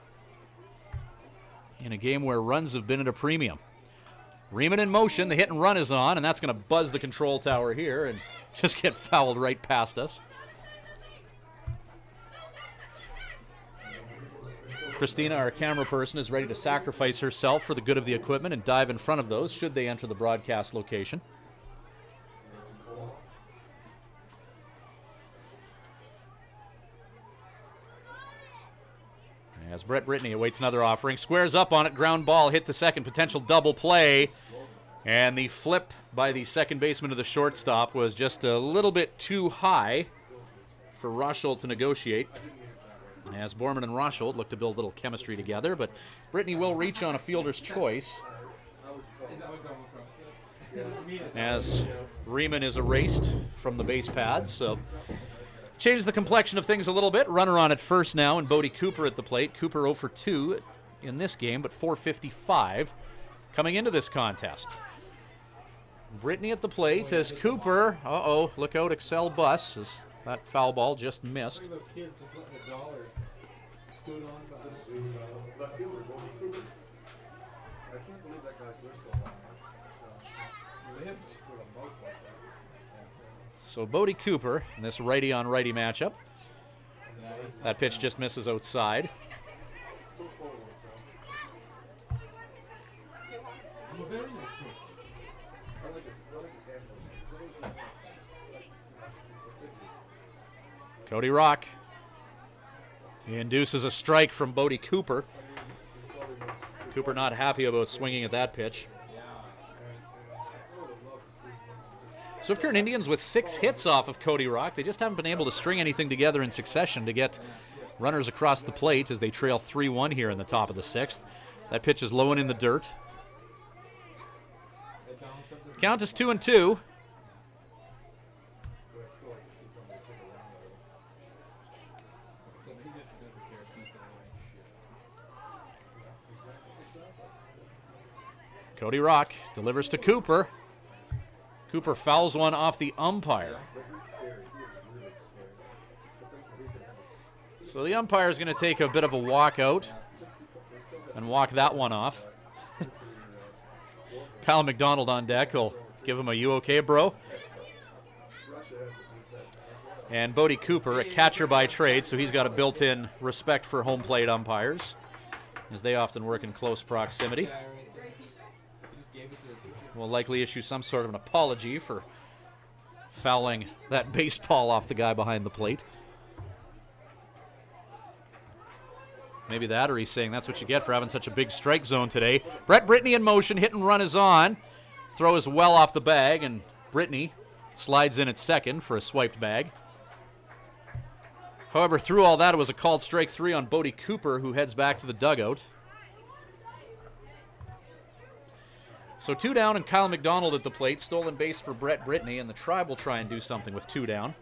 Speaker 4: in a game where runs have been at a premium. Riemann in motion, the hit and run is on, and that's going to buzz the control tower here and just get fouled right past us. Christina, our camera person, is ready to sacrifice herself for the good of the equipment and dive in front of those should they enter the broadcast location. As Brett Brittany awaits another offering, squares up on it, ground ball, hit to second, potential double play. And the flip by the second baseman to the shortstop was just a little bit too high for Rosholt to negotiate. As Borman and Rosholt look to build a little chemistry together, but Brittany will reach on a fielder's choice. As Riemann is erased from the base pads, so changes the complexion of things a little bit. Runner on at first now, and Bodie Cooper at the plate. Cooper 0 for 2 in this game, but 455 coming into this contest. Brittany at the plate as Cooper, look out, Excel bus, as that foul ball just missed.
Speaker 3: Look at those kids just letting the dollar scoot on by.
Speaker 2: This is left fielder, Bodie Cooper. I can't believe that guy's lived so long.
Speaker 3: Lived with a mouth like that.
Speaker 4: So Bodie Cooper in this righty-on-righty matchup.
Speaker 3: Yeah,
Speaker 4: That pitch just misses outside.
Speaker 2: So full of himself.
Speaker 3: he's a very nice person.
Speaker 2: I like his hand motion. He's always been like,
Speaker 4: Cody Rock He induces a strike from Bodie Cooper. Cooper not happy about swinging at that pitch. Swift Current Indians with 6 hits off of Cody Rock. They just haven't been able to string anything together in succession to get runners across the plate as they trail 3-1 here in the top of the 6th. That pitch is low and in the dirt. Count is 2-2. Cody Rock delivers to Cooper. Cooper fouls one off the umpire. So the umpire is going to take a bit of a walk out and walk that one off. Kyle McDonald on deck will give him a "you okay, bro?" And Bodie Cooper, a catcher by trade, so he's got a built-in respect for home plate umpires, as they often work in close proximity. Will likely issue some sort of an apology for fouling that baseball off the guy behind the plate. Maybe that, or he's saying that's what you get for having such a big strike zone today. Brett Brittany in motion, hit and run is on. Throw is well off the bag, and Brittany slides in at second for a swiped bag. However, through all that, it was a called strike 3 on Bodie Cooper, who heads back to the dugout. So 2 down and Kyle McDonald at the plate. Stolen base for Brett Brittany, and the Tribe will try and do something with 2 down.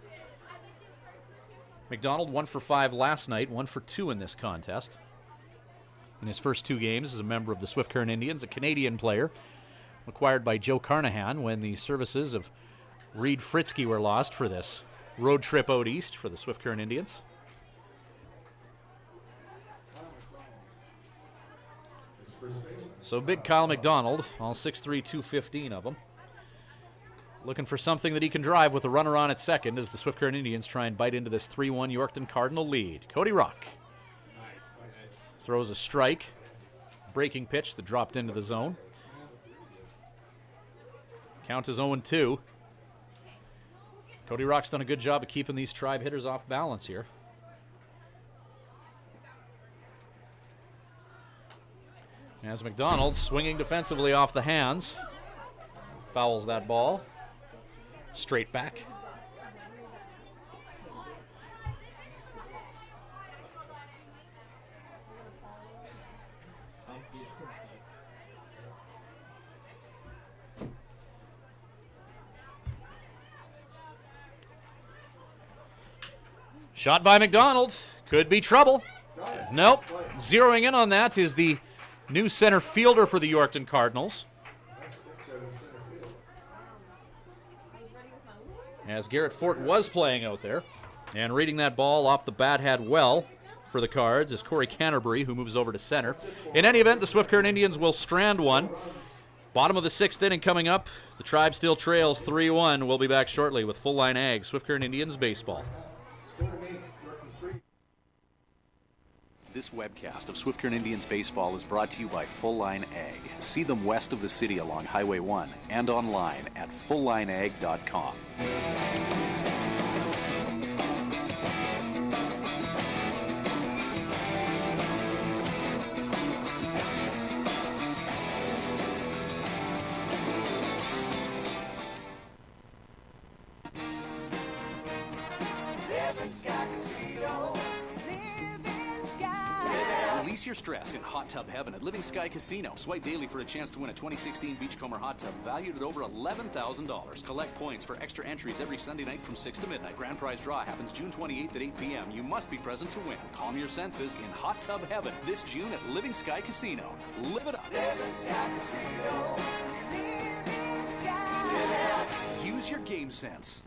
Speaker 4: McDonald 1 for 5 last night, 1 for 2 in this contest. In his first 2 games as a member of the Swift Current Indians, a Canadian player acquired by Joe Carnahan when the services of Reed Fritzke were lost for this road trip out east for the Swift Current Indians. So big Kyle McDonald, all 6'3", 215 of him. Looking for something that he can drive with a runner on at second as the Swift Current Indians try and bite into this 3-1 Yorkton Cardinal lead. Cody Rock throws a strike. Breaking pitch that dropped into the zone. Count is 0-2. Cody Rock's done a good job of keeping these Tribe hitters off balance here. As McDonald swinging defensively off the hands. Fouls that ball. Straight back. Shot by McDonald. Could be trouble. Nope. Zeroing in on that is the new center fielder for the Yorkton Cardinals. As Garrett Fort was playing out there. And reading that ball off the bat had well for the Cards is Corey Canterbury, who moves over to center. In any event, the Swift Current Indians will strand one. Bottom of the 6th inning coming up. The Tribe still trails 3-1. We'll be back shortly with Full Line Ag, Swift Current Indians baseball.
Speaker 5: This webcast of Swift Current Indians baseball is brought to you by Full Line Ag. See them west of the city along Highway 1 and online at fulllineag.com. Release your stress in hot tub heaven at Living Sky Casino. Swipe daily for a chance to win a 2016 Beachcomber hot tub valued at over $11,000. Collect points for extra entries every Sunday night from 6 to midnight. Grand prize draw happens June 28th at 8 p.m. You must be present to win. Calm your senses in hot tub heaven this June at Living Sky Casino. Live it up. Living Sky Casino. Living Sky. Live it up. Use your game sense.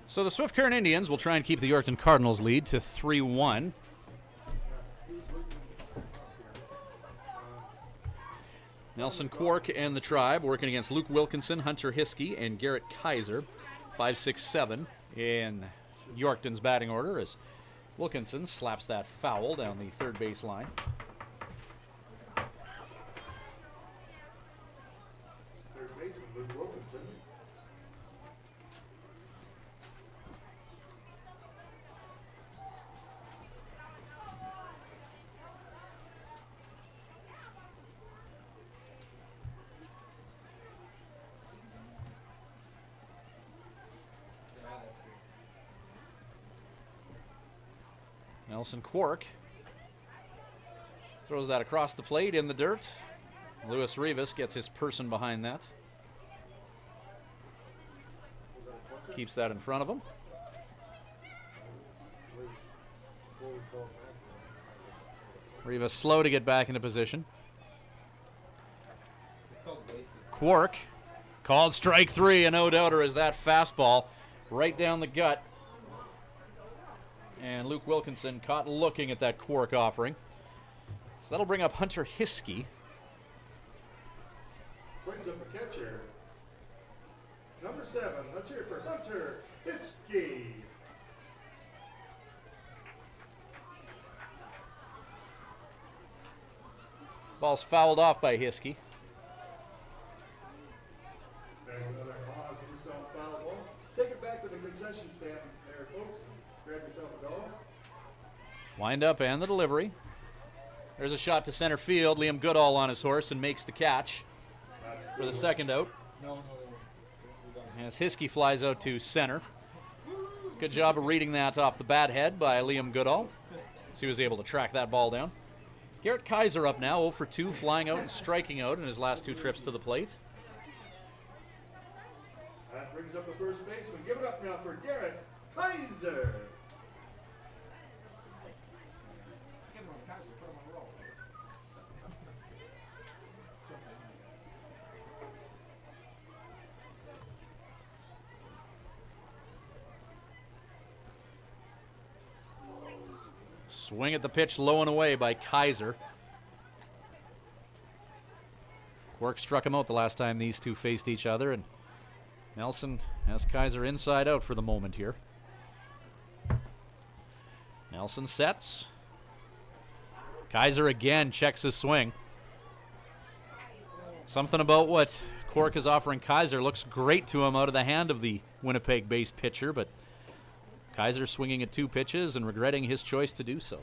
Speaker 4: So the Swift Current Indians will try and keep the Yorkton Cardinals lead to 3-1. Nelson Quark and the Tribe working against Luke Wilkinson, Hunter Hiskey, and Garrett Kaiser. 5-6-7 in Yorkton's batting order as Wilkinson slaps that foul down the third base line.
Speaker 2: Third baseman Luke Wilkinson.
Speaker 4: Nelson Quark throws that across the plate in the dirt. Luis Rivas gets his person behind that. Keeps that in front of him. Rivas slow to get back into position. Quark called strike 3, a no-doubter as that fastball right down the gut. And Luke Wilkinson caught looking at that Quark offering. So that'll bring up Hunter Hiskey.
Speaker 2: Brings up the catcher. Number 7, let's hear it for Hunter Hiskey.
Speaker 4: Ball's fouled off by Hiskey.
Speaker 2: There's another cause of yourself foul ball. Take it back to the concession stand there, folks. Grab yourself a goal.
Speaker 4: Wind up and the delivery. There's a shot to center field. Liam Goodall on his horse and makes the catch for the second out. As Hiskey flies out to center. Good job of reading that off the bat head by Liam Goodall. So he was able to track that ball down. Garrett Kaiser up now, 0 for 2, flying out and striking out in his last 2 trips to the plate.
Speaker 2: That brings up the first baseman. Give it up now for Garrett Kaiser.
Speaker 4: Swing at the pitch, low and away by Kaiser. Quark struck him out the last time these two faced each other, and Nelson has Kaiser inside out for the moment here. Nelson sets. Kaiser again checks his swing. Something about what Quark is offering Kaiser looks great to him out of the hand of the Winnipeg-based pitcher, but Kaiser swinging at 2 pitches and regretting his choice to do so.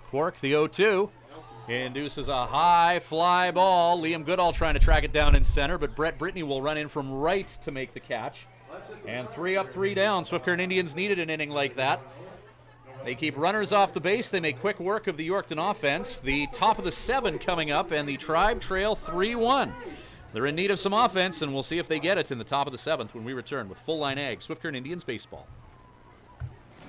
Speaker 4: Quark, the 0-2, induces a high fly ball. Liam Goodall trying to track it down in center, but Brett Brittany will run in from right to make the catch. And 3 up, 3 down. Swift Current Indians needed an inning like that. They keep runners off the base. They make quick work of the Yorkton offense. The top of the 7 coming up, and the Tribe trail 3-1. They're in need of some offense, and we'll see if they get it in the top of the 7th when we return with Full Line Ag, Swift Current Indians Baseball.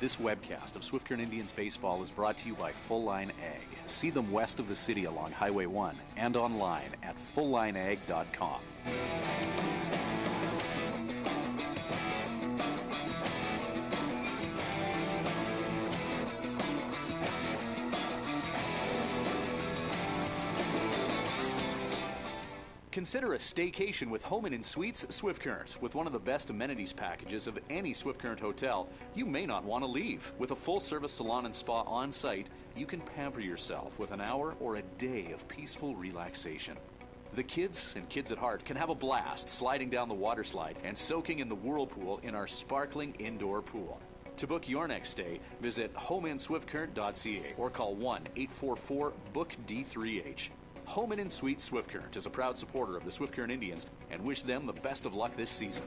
Speaker 5: This webcast of Swift Current Indians Baseball is brought to you by Full Line Ag. See them west of the city along Highway 1 and online at fulllineag.com. Consider a staycation with Home Inn Suites Swift Current. With one of the best amenities packages of any Swift Current hotel, you may not want to leave. With a full-service salon and spa on site, you can pamper yourself with an hour or a day of peaceful relaxation. The kids and kids at heart can have a blast sliding down the water slide and soaking in the whirlpool in our sparkling indoor pool. To book your next stay, visit homeinswiftcurrent.ca or call 1-844-BOOK-D3H. Home Inn Suites Swift Current is a proud supporter of the Swift Current Indians and wish them the best of luck this season.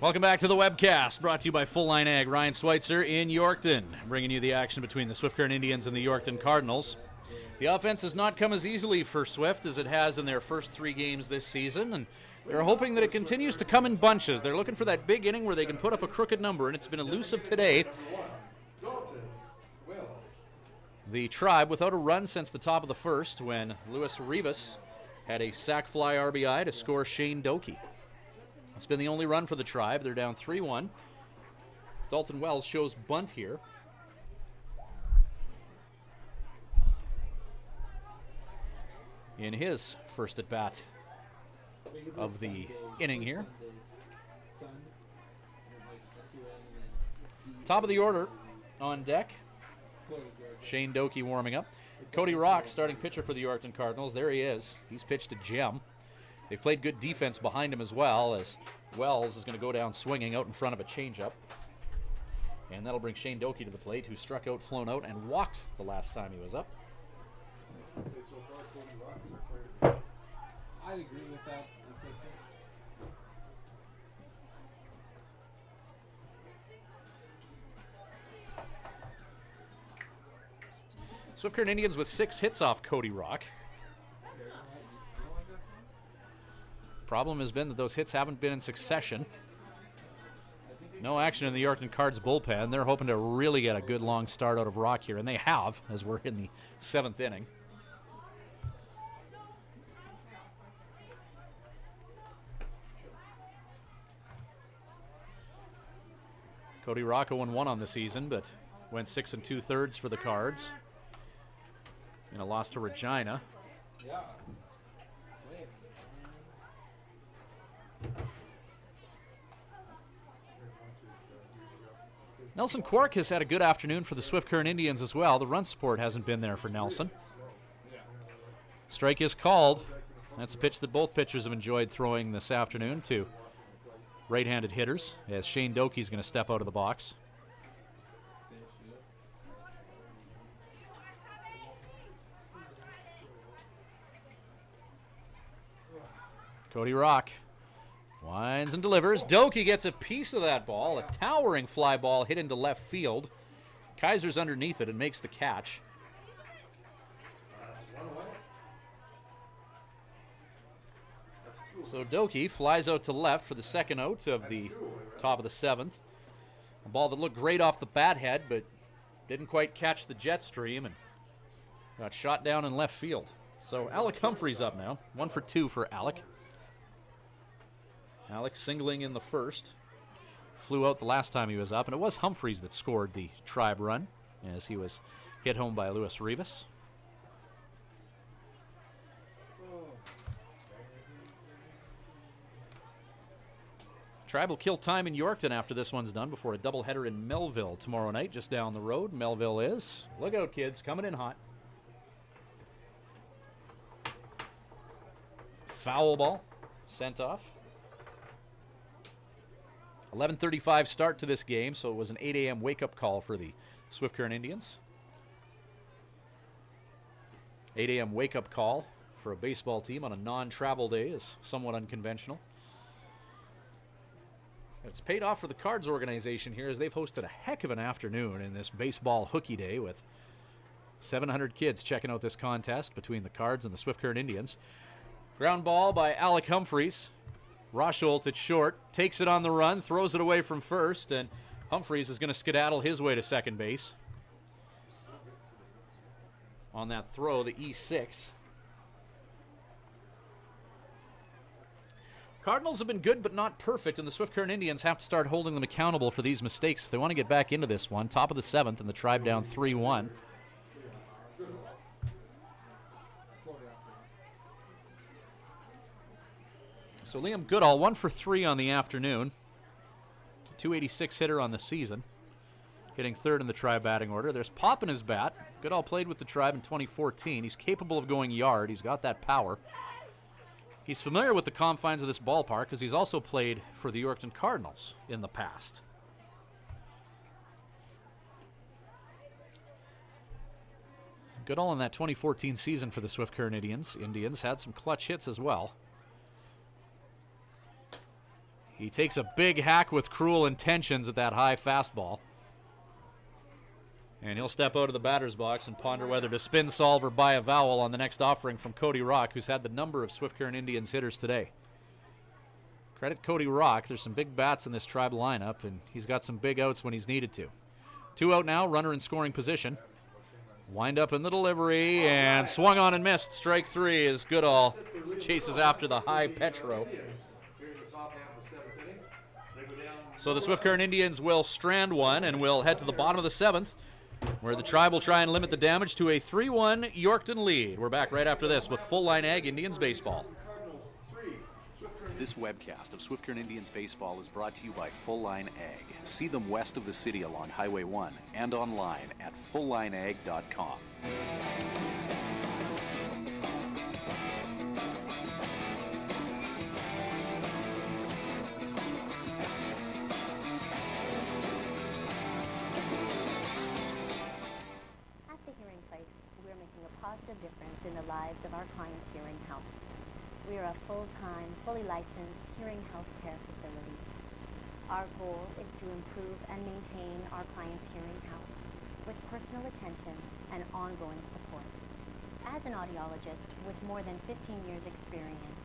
Speaker 4: Welcome back to the webcast, brought to you by Full Line Ag. Ryan Schweitzer in Yorkton, bringing you the action between the Swift Current Indians and the Yorkton Cardinals. The offense has not come as easily for Swift as it has in their first 3 games this season, and they're hoping that it continues to come in bunches. They're looking for that big inning where they can put up a crooked number, and it's been elusive today. The Tribe without a run since the top of the first when Luis Rivas had a sac fly RBI to score Shane Doki. It's been the only run for the Tribe. They're down 3-1. Dalton Wells shows bunt here. In his first at bat of the inning here. Top of the order on deck. Shane Doki warming up. Cody Rock, starting pitcher for the Yorkton Cardinals. There he is. He's pitched a gem. They've played good defense behind him as well, as Wells is going to go down swinging out in front of a changeup. And that'll bring Shane Doki to the plate, who struck out, flown out, and walked the last time he was up.
Speaker 3: I'd agree with that assessment.
Speaker 4: Swift Current Indians with 6 hits off Cody Rock. Problem has been that those hits haven't been in succession. No action in the Yorkton Cards bullpen. They're hoping to really get a good long start out of Rock here, and they have, as we're in the 7th inning. Cody Rock 0-1 on the season, but went 6 2/3 for the Cards in a loss to Regina.
Speaker 3: Yeah.
Speaker 4: Nelson Quark has had a good afternoon for the Swift Current Indians as well. The run support hasn't been there for Nelson. Strike is called. That's a pitch that both pitchers have enjoyed throwing this afternoon to right-handed hitters, as Shane Doki's going to step out of the box. Cody Rock winds and delivers. Doki gets a piece of that ball. A towering fly ball hit into left field. Kaiser's underneath it and makes the catch. So Doki flies out to left for the second out of the top of the 7th. A ball that looked great off the bat head, but didn't quite catch the jet stream and got shot down in left field. So Alec Humphrey's up now. 1 for 2 for Alec. Alex singling in the first. Flew out the last time he was up, and it was Humphreys that scored the Tribe run as he was hit home by Luis Rivas. Tribe will kill time in Yorkton after this one's done before a doubleheader in Melville tomorrow night, just down the road. Melville is. Look out, kids, coming in hot. Foul ball sent off. 11:35 start to this game, so it was an 8 a.m. wake-up call for the Swift Current Indians. 8 a.m. wake-up call for a baseball team on a non-travel day is somewhat unconventional. It's paid off for the Cards organization here, as they've hosted a heck of an afternoon in this baseball hookie day with 700 kids checking out this contest between the Cards and the Swift Current Indians. Ground ball by Alec Humphreys. Rosholt at short, takes it on the run, throws it away from first, and Humphreys is going to skedaddle his way to second base. On that throw, the E6. Cardinals have been good but not perfect, and the Swift Current Indians have to start holding them accountable for these mistakes if they want to get back into this one. Top of the 7th, and the Tribe down 3-1. So Liam Goodall, 1 for 3 on the afternoon. 286 hitter on the season. Hitting 3rd in the Tribe batting order. There's pop in his bat. Goodall played with the Tribe in 2014. He's capable of going yard. He's got that power. He's familiar with the confines of this ballpark because he's also played for the Yorkton Cardinals in the past. Goodall in that 2014 season for the Swift Current Indians had some clutch hits as well. He takes a big hack with cruel intentions at that high fastball. And he'll step out of the batter's box and ponder whether to spin solve or buy a vowel on the next offering from Cody Rock, who's had the number of Swift Current Indians hitters today. Credit Cody Rock. There's some big bats in this Tribe lineup, and he's got some big outs when he's needed to. 2 out now, runner in scoring position. Wind up in the delivery, and swung on and missed. Strike 3 is Goodall. Chases after the high Petro. So the Swift Current Indians will strand one and will head to the bottom of the 7th, where the Tribe will try and limit the damage to a 3-1 Yorkton lead. We're back right after this with Full Line Ag Indians Baseball.
Speaker 5: This webcast of Swift Current Indians Baseball is brought to you by Full Line Ag. See them west of the city along Highway 1 and online at fulllineag.com.
Speaker 7: At the Hearing Place, we're making a positive difference in the lives of our clients' hearing health. We are a full-time, fully licensed hearing health care facility. Our goal is to improve and maintain our clients' hearing health with personal attention and ongoing support. As an audiologist with more than 15 years' experience,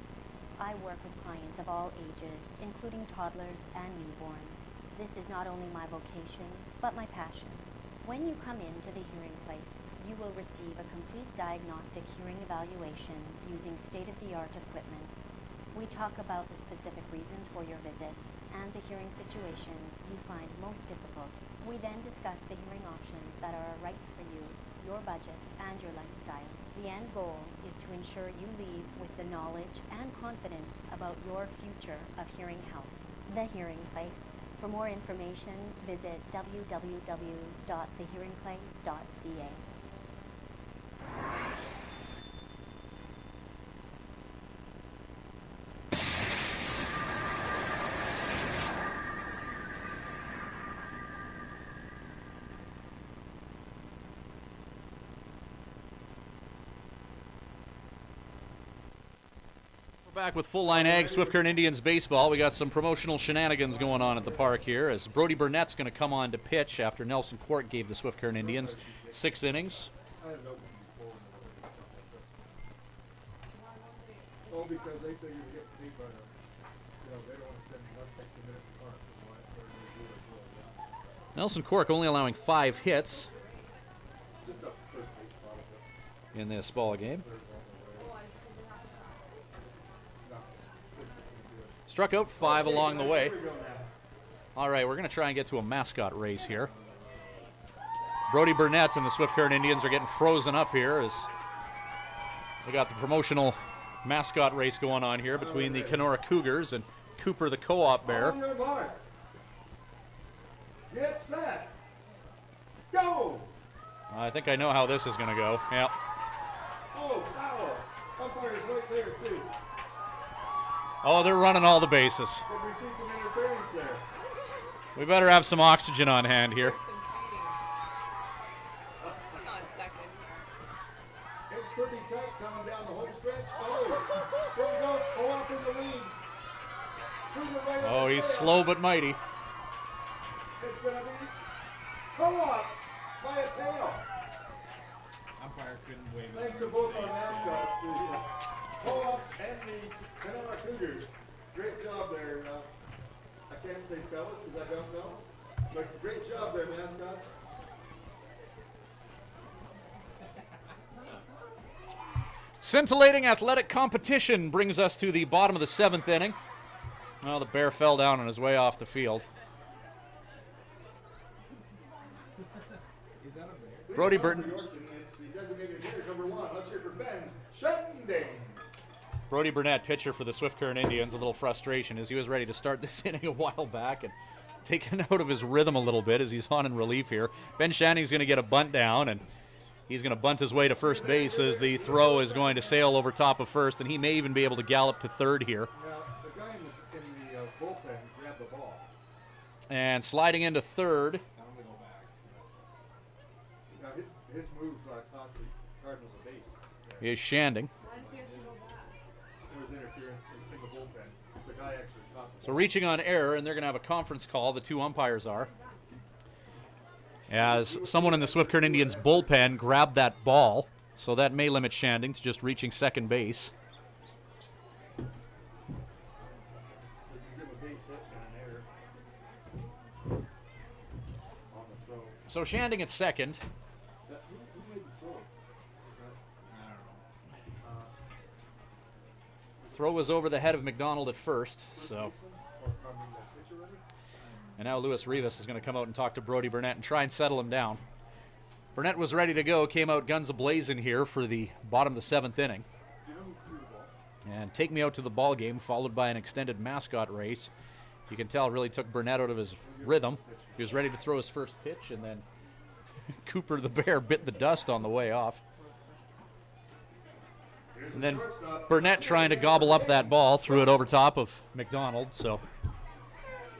Speaker 7: I work with clients of all ages, including toddlers and newborns. This is not only my vocation, but my passion. When you come into the Hearing Place, you will receive a complete diagnostic hearing evaluation using state-of-the-art equipment. We talk about the specific reasons for your visit and the hearing situations you find most difficult. We then discuss the hearing options that are right for you, your budget, and your lifestyle. The end goal is to ensure you leave with the knowledge and confidence about your future of hearing health. The Hearing Place. For more information, visit www.thehearingplace.ca.
Speaker 4: Back with Full Line Ag, Swift Current Indians Baseball. We got some promotional shenanigans going on at the park here as Brody Burnett's going to come on to pitch after Nelson Court gave the Swift Current Indians 6 innings.
Speaker 3: Oh, because they figure to get paid by the, they don't want to spend 1 extra minute in the park.
Speaker 4: Nelson Cork only allowing 5 hits
Speaker 3: Just up first base, probably.
Speaker 4: in this ball game. Struck out 5 along the way. All right, we're going to try and get to a mascot race here. Brody Burnett and the Swift Current Indians are getting frozen up here as we got the promotional mascot race going on here between the Kenora Cougars and Cooper the Co-op Bear.
Speaker 2: On your mark. Get set. Go.
Speaker 4: I think I know how this is going to go. Yeah.
Speaker 2: Oh, foul. Umpire's right there, too.
Speaker 4: Oh, they're running all the bases.
Speaker 2: Did we see some interference there?
Speaker 4: We better have some oxygen on hand here.
Speaker 1: There's some cheating. It's not second.
Speaker 2: It's pretty tight coming down the home stretch. Oh, still go. Co-op in the lead. Shooter right
Speaker 4: Oh,
Speaker 2: on the
Speaker 4: he's
Speaker 2: tail.
Speaker 4: slow but mighty.
Speaker 2: It's going to be Co-op by a tail.
Speaker 3: Umpire couldn't wave.
Speaker 2: Thanks to both our mascots, the Co-op and the Kenora Cougars. Great job there. I can't say fellas because I don't know. But great job there, mascots.
Speaker 4: Scintillating athletic competition brings us to the bottom of the 7th inning. Oh, the Bear fell down on his way off the field.
Speaker 3: Is that a bear?
Speaker 4: Brody Burton.
Speaker 2: It's the designated hitter, number 1. Let's hear for Ben Shuttending.
Speaker 4: Brody Burnett, pitcher for the Swift Current Indians, a little frustration as he was ready to start this inning a while back and taken out of his rhythm a little bit as he's on in relief here. Ben Shanning's going to get a bunt down, and he's going to bunt his way to first base as the throw is going to sail over top of first, and he may even be able to gallop to third here.
Speaker 2: Now, the guy in the bullpen grabbed the ball.
Speaker 4: And sliding into third.
Speaker 2: Now, his move cost the Cardinals a base.
Speaker 4: Is Shanding.
Speaker 2: There was interference in the bullpen. The guy actually caught the
Speaker 4: So reaching on error, and they're going to have a conference call, the 2 umpires are. as someone in the Swift Current Indians bullpen grabbed that ball, so that may limit Shanding to just reaching second base. So Shanding at second. Throw was over the head of McDonald at first, so. And now Luis Rivas is going to come out and talk to Brody Burnett and try and settle him down. Burnett was ready to go, came out guns a-blazing here for the bottom of the 7th inning. And take me out to the ball game, followed by an extended Mascot race. You can tell it really took Burnett out of his rhythm. He was ready to throw his first pitch, and then Cooper the Bear bit the dust on the way off. And then Burnett, trying to gobble up that ball, threw it over top of McDonald. So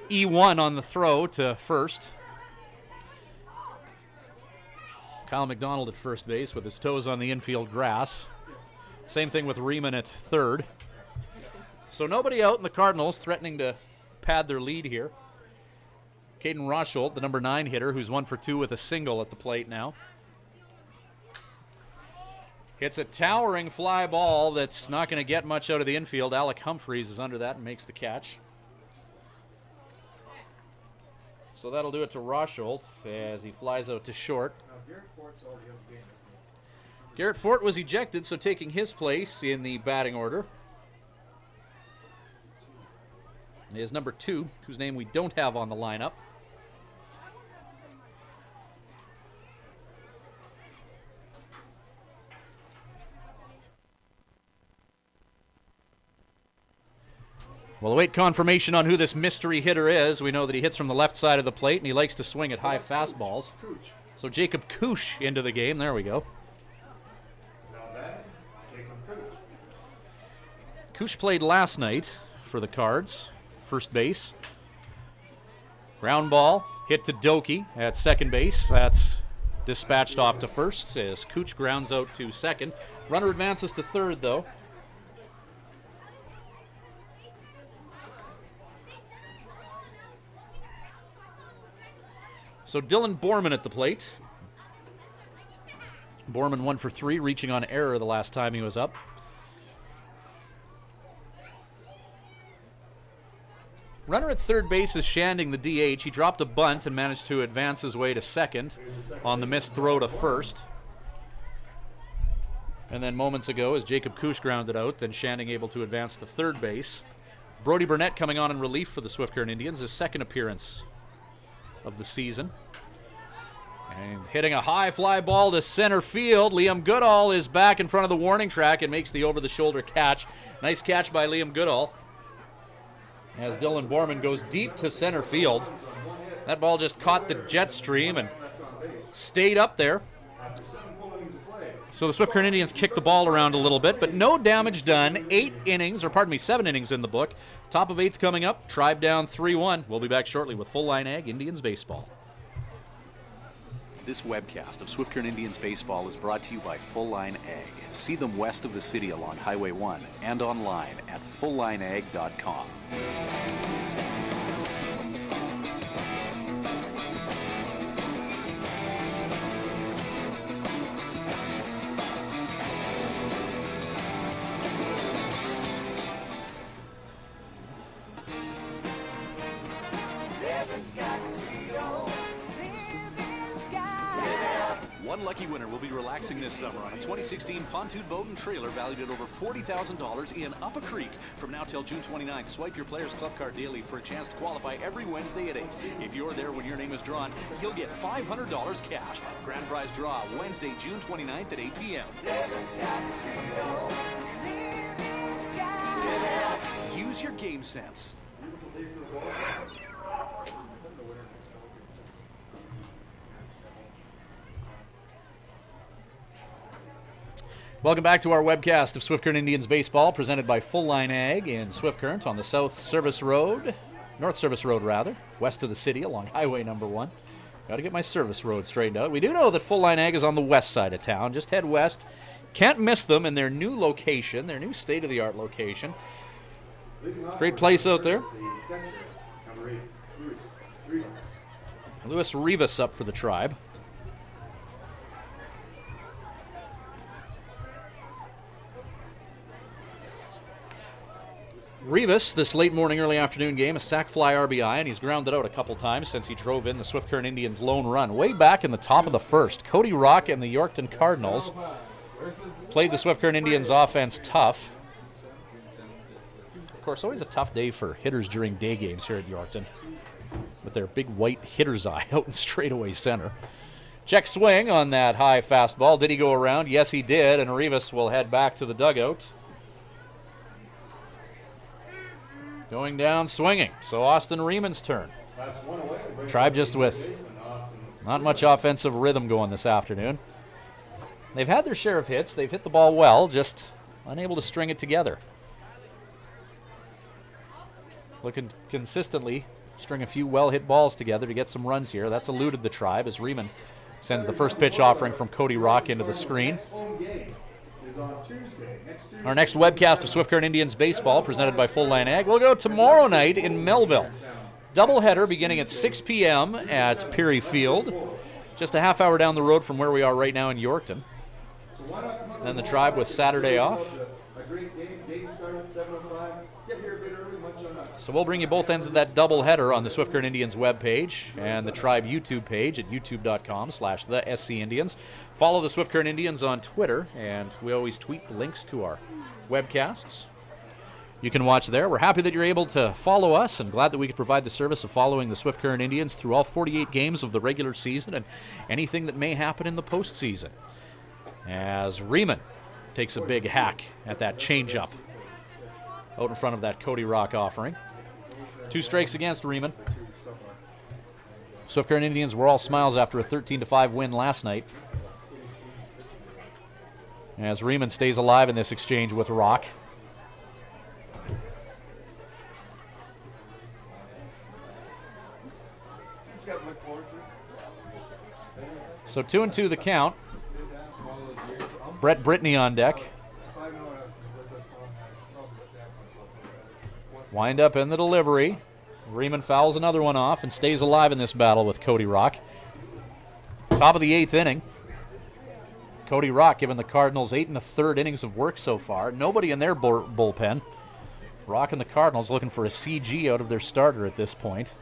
Speaker 4: E1 on the throw to first. Kyle McDonald at first base with his toes on the infield grass. Same thing with Riemann at third. So nobody out, in the Cardinals threatening to pad their lead here. Caden Rosholt, the number 9 hitter, who's 1 for 2 with a single at the plate now. Hits a towering fly ball that's not going to get much out of the infield. Alec Humphreys is under that and makes the catch. So that'll do it to Rosholt as he flies out to short. Garrett Fort was ejected, so taking his place in the batting order is number 2, whose name we don't have on the lineup. We'll await confirmation on who this mystery hitter is. We know that he hits from the left side of the plate, and he likes to swing at high fastballs. So Jacob Koosh into the game. There we go. Koosh played last night for the Cards, first base. Ground ball, hit to Doki at second base. That's dispatched off to first as Kooch grounds out to second. Runner advances to third, though. So Dylan Borman at the plate. Borman 1 for 3, reaching on error the last time he was up. Runner at third base is Shanding, the DH. He dropped a bunt and managed to advance his way to second on the missed throw to first. And then moments ago, as Jacob Koosh grounded out, then Shanding able to advance to third base. Brody Burnett coming on in relief for the Swift Current Indians, his second appearance of the season. And hitting a high fly ball to center field. Liam Goodall is back in front of the warning track and makes the over-the-shoulder catch. Nice catch by Liam Goodall as Dylan Borman goes deep to center field. That ball just caught the jet stream and stayed up there. So the Swift Current Indians kicked the ball around a little bit, but no damage done. 7 innings in the book. Top of 8th coming up. Tribe down 3-1. We'll be back shortly with Full Line Ag Indians Baseball.
Speaker 5: This webcast of Swift Current Indians Baseball is brought to you by Full Line Ag. See them west of the city along Highway 1 and online at fulllineag.com. One lucky winner will be relaxing this summer on a 2016 pontoon boat and trailer valued at over $40,000 in Upper Creek. From now till June 29th, swipe your Players Club card daily for a chance to qualify every Wednesday at 8. If you're there when your name is drawn, you'll get $500 cash. Grand prize draw Wednesday, June 29th at 8 p.m. Use your game sense.
Speaker 4: Welcome back to our webcast of Swift Current Indians Baseball, presented by Full Line Ag in Swift Current on the North Service Road, west of the city along Highway number 1. Got to get my service road straightened out. We do know that Full Line Ag is on the west side of town. Just head west. Can't miss them in their new location, their new state-of-the-art location. Great place out there. Louis Rivas up for the Tribe. Rivas, this late morning, early afternoon game, a sac fly RBI, and he's grounded out a couple times since he drove in the Swift Current Indians' lone run. Way back in the top of the first, Cody Rock and the Yorkton Cardinals played the Swift Current Indians' offense tough. Of course, always a tough day for hitters during day games here at Yorkton, with their big white hitter's eye out in straightaway center. Check swing on that high fastball. Did he go around? Yes, he did, and Rivas will head back to the dugout. Going down swinging. So Austin Rieman's turn. Tribe just with not much offensive rhythm going this afternoon. They've had their share of hits. They've hit the ball well, just unable to string it together. Looking consistently string a few well-hit balls together to get some runs here. That's eluded the Tribe as Riemann sends the first pitch offering from Cody Rock into the screen. Our next webcast of Swift Current Indians baseball, presented by Full Line Ag, will go tomorrow night in Melville. Doubleheader beginning at 6 p.m. at Peary Field, just a half hour down the road from where we are right now in Yorkton. Then the Tribe with Saturday off. So we'll bring you both ends of that doubleheader on the Swift Current Indians webpage and the Tribe YouTube page at youtube.com/thescindians. Follow the Swift Current Indians on Twitter, and we always tweet the links to our webcasts. You can watch there. We're happy that you're able to follow us and glad that we could provide the service of following the Swift Current Indians through all 48 games of the regular season and anything that may happen in the postseason. As Riemann takes a big hack at that changeup out in front of that Cody Rock offering. 2 strikes against Riemann. Swift Current Indians were all smiles after a 13-5 win last night, as Riemann stays alive in this exchange with Rock. So 2-2 the count. Brett Brittany on deck. Wind up in the delivery. Riemann fouls another one off and stays alive in this battle with Cody Rock. Top of the 8th inning. Cody Rock giving the Cardinals 8 1/3 innings of work so far. Nobody in their bullpen. Rock and the Cardinals looking for a CG out of their starter at this point.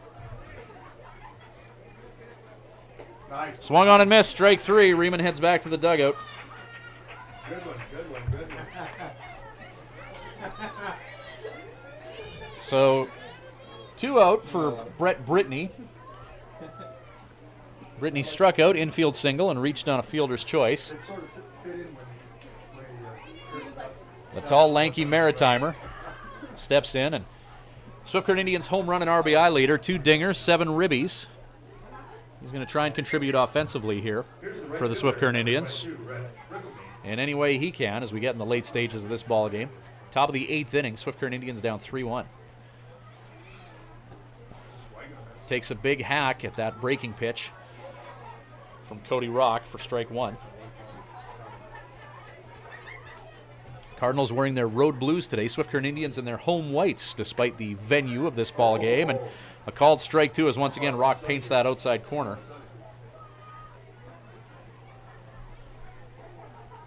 Speaker 4: Nice. Swung on and missed. Strike 3. Riemann heads back to the dugout.
Speaker 2: Good one, good one, good one.
Speaker 4: So, 2 out for Brett Brittany. Brittany struck out, infield single, and reached on a fielder's choice. The tall, lanky Maritimer steps in, and Swift Current Indians home run and RBI leader, 2 dingers, 7 ribbies. He's going to try and contribute offensively here for the Swift Current Indians in any way he can as we get in the late stages of this ball game. Top of the 8th inning, Swift Current Indians down 3-1. Takes a big hack at that breaking pitch from Cody Rock for strike 1. Cardinals wearing their road blues today. Swift Current Indians in their home whites despite the venue of this ball game. And a called strike 2 as once again Rock paints that outside corner.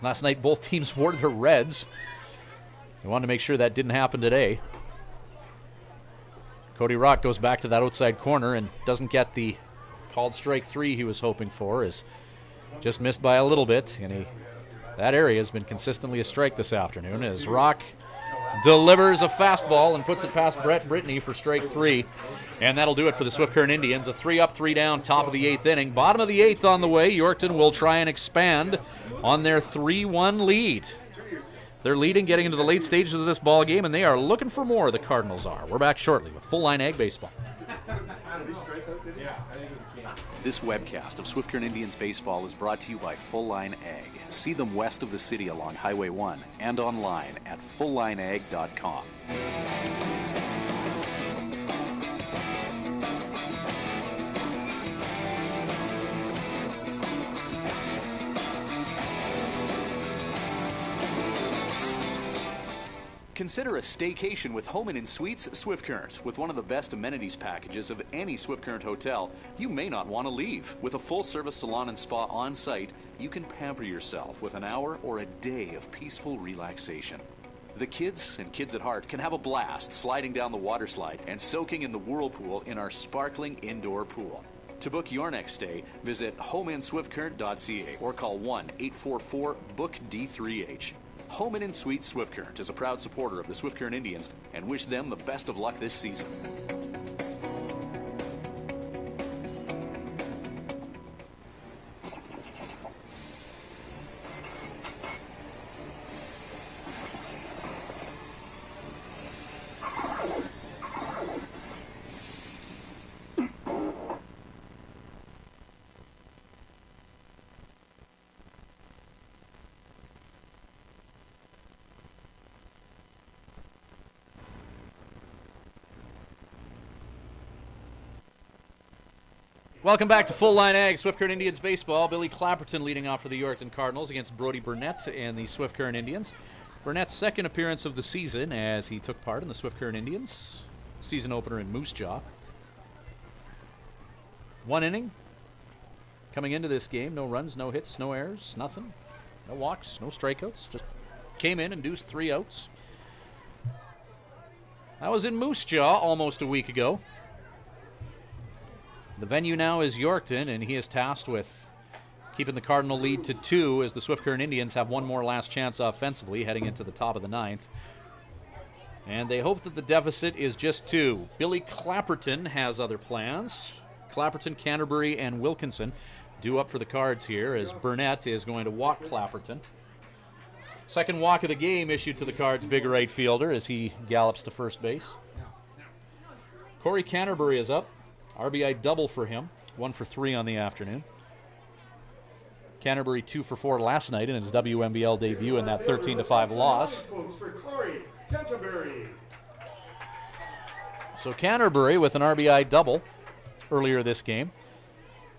Speaker 4: Last night both teams wore their reds. They wanted to make sure that didn't happen today. Cody Rock goes back to that outside corner and doesn't get the called strike 3 he was hoping for. Is just missed by a little bit, and that area has been consistently a strike this afternoon as Rock delivers a fastball and puts it past Brett Brittany for strike 3. And that'll do it for the Swift Current Indians. A 3-up, 3-down, top of the 8th inning. Bottom of the 8th on the way. Yorkton will try and expand on their 3-1 lead. They're leading, getting into the late stages of this ball game, and they are looking for more, the Cardinals are. We're back shortly with Full Line Ag Baseball.
Speaker 5: This webcast of Swift Current Indians baseball is brought to you by Full Line Ag. See them west of the city along Highway 1 and online at fulllineag.com. Consider a staycation with Home Inn Suites Swift Current. With one of the best amenities packages of any Swift Current hotel, you may not want to leave. With a full-service salon and spa on site, you can pamper yourself with an hour or a day of peaceful relaxation. The kids and kids at heart can have a blast sliding down the water slide and soaking in the whirlpool in our sparkling indoor pool. To book your next stay, visit homeinswiftcurrent.ca or call 1-844-BOOK-D3H. Home Inn Suites Swift Current is a proud supporter of the Swift Current Indians and wish them the best of luck this season.
Speaker 4: Welcome back to Full Line Ag, Swift Current Indians baseball. Billy Clapperton leading off for the Yorkton Cardinals against Brody Burnett and the Swift Current Indians. Burnett's second appearance of the season as he took part in the Swift Current Indians season opener in Moose Jaw. One inning. Coming into this game, no runs, no hits, no errors, nothing. No walks, no strikeouts. Just came in and deuced 3 outs. That was in Moose Jaw almost a week ago. The venue now is Yorkton, and he is tasked with keeping the Cardinal lead to 2 as the Swift Current Indians have one more last chance offensively heading into the top of the 9th. And they hope that the deficit is just 2. Billy Clapperton has other plans. Clapperton, Canterbury, and Wilkinson due up for the Cards here as Burnett is going to walk Clapperton. Second walk of the game issued to the Cards' big right fielder as he gallops to first base. Corey Canterbury is up. RBI double for him, 1 for 3 on the afternoon. Canterbury 2 for 4 last night in his WNBL debut in that 13-5 loss. So Canterbury with an RBI double earlier this game.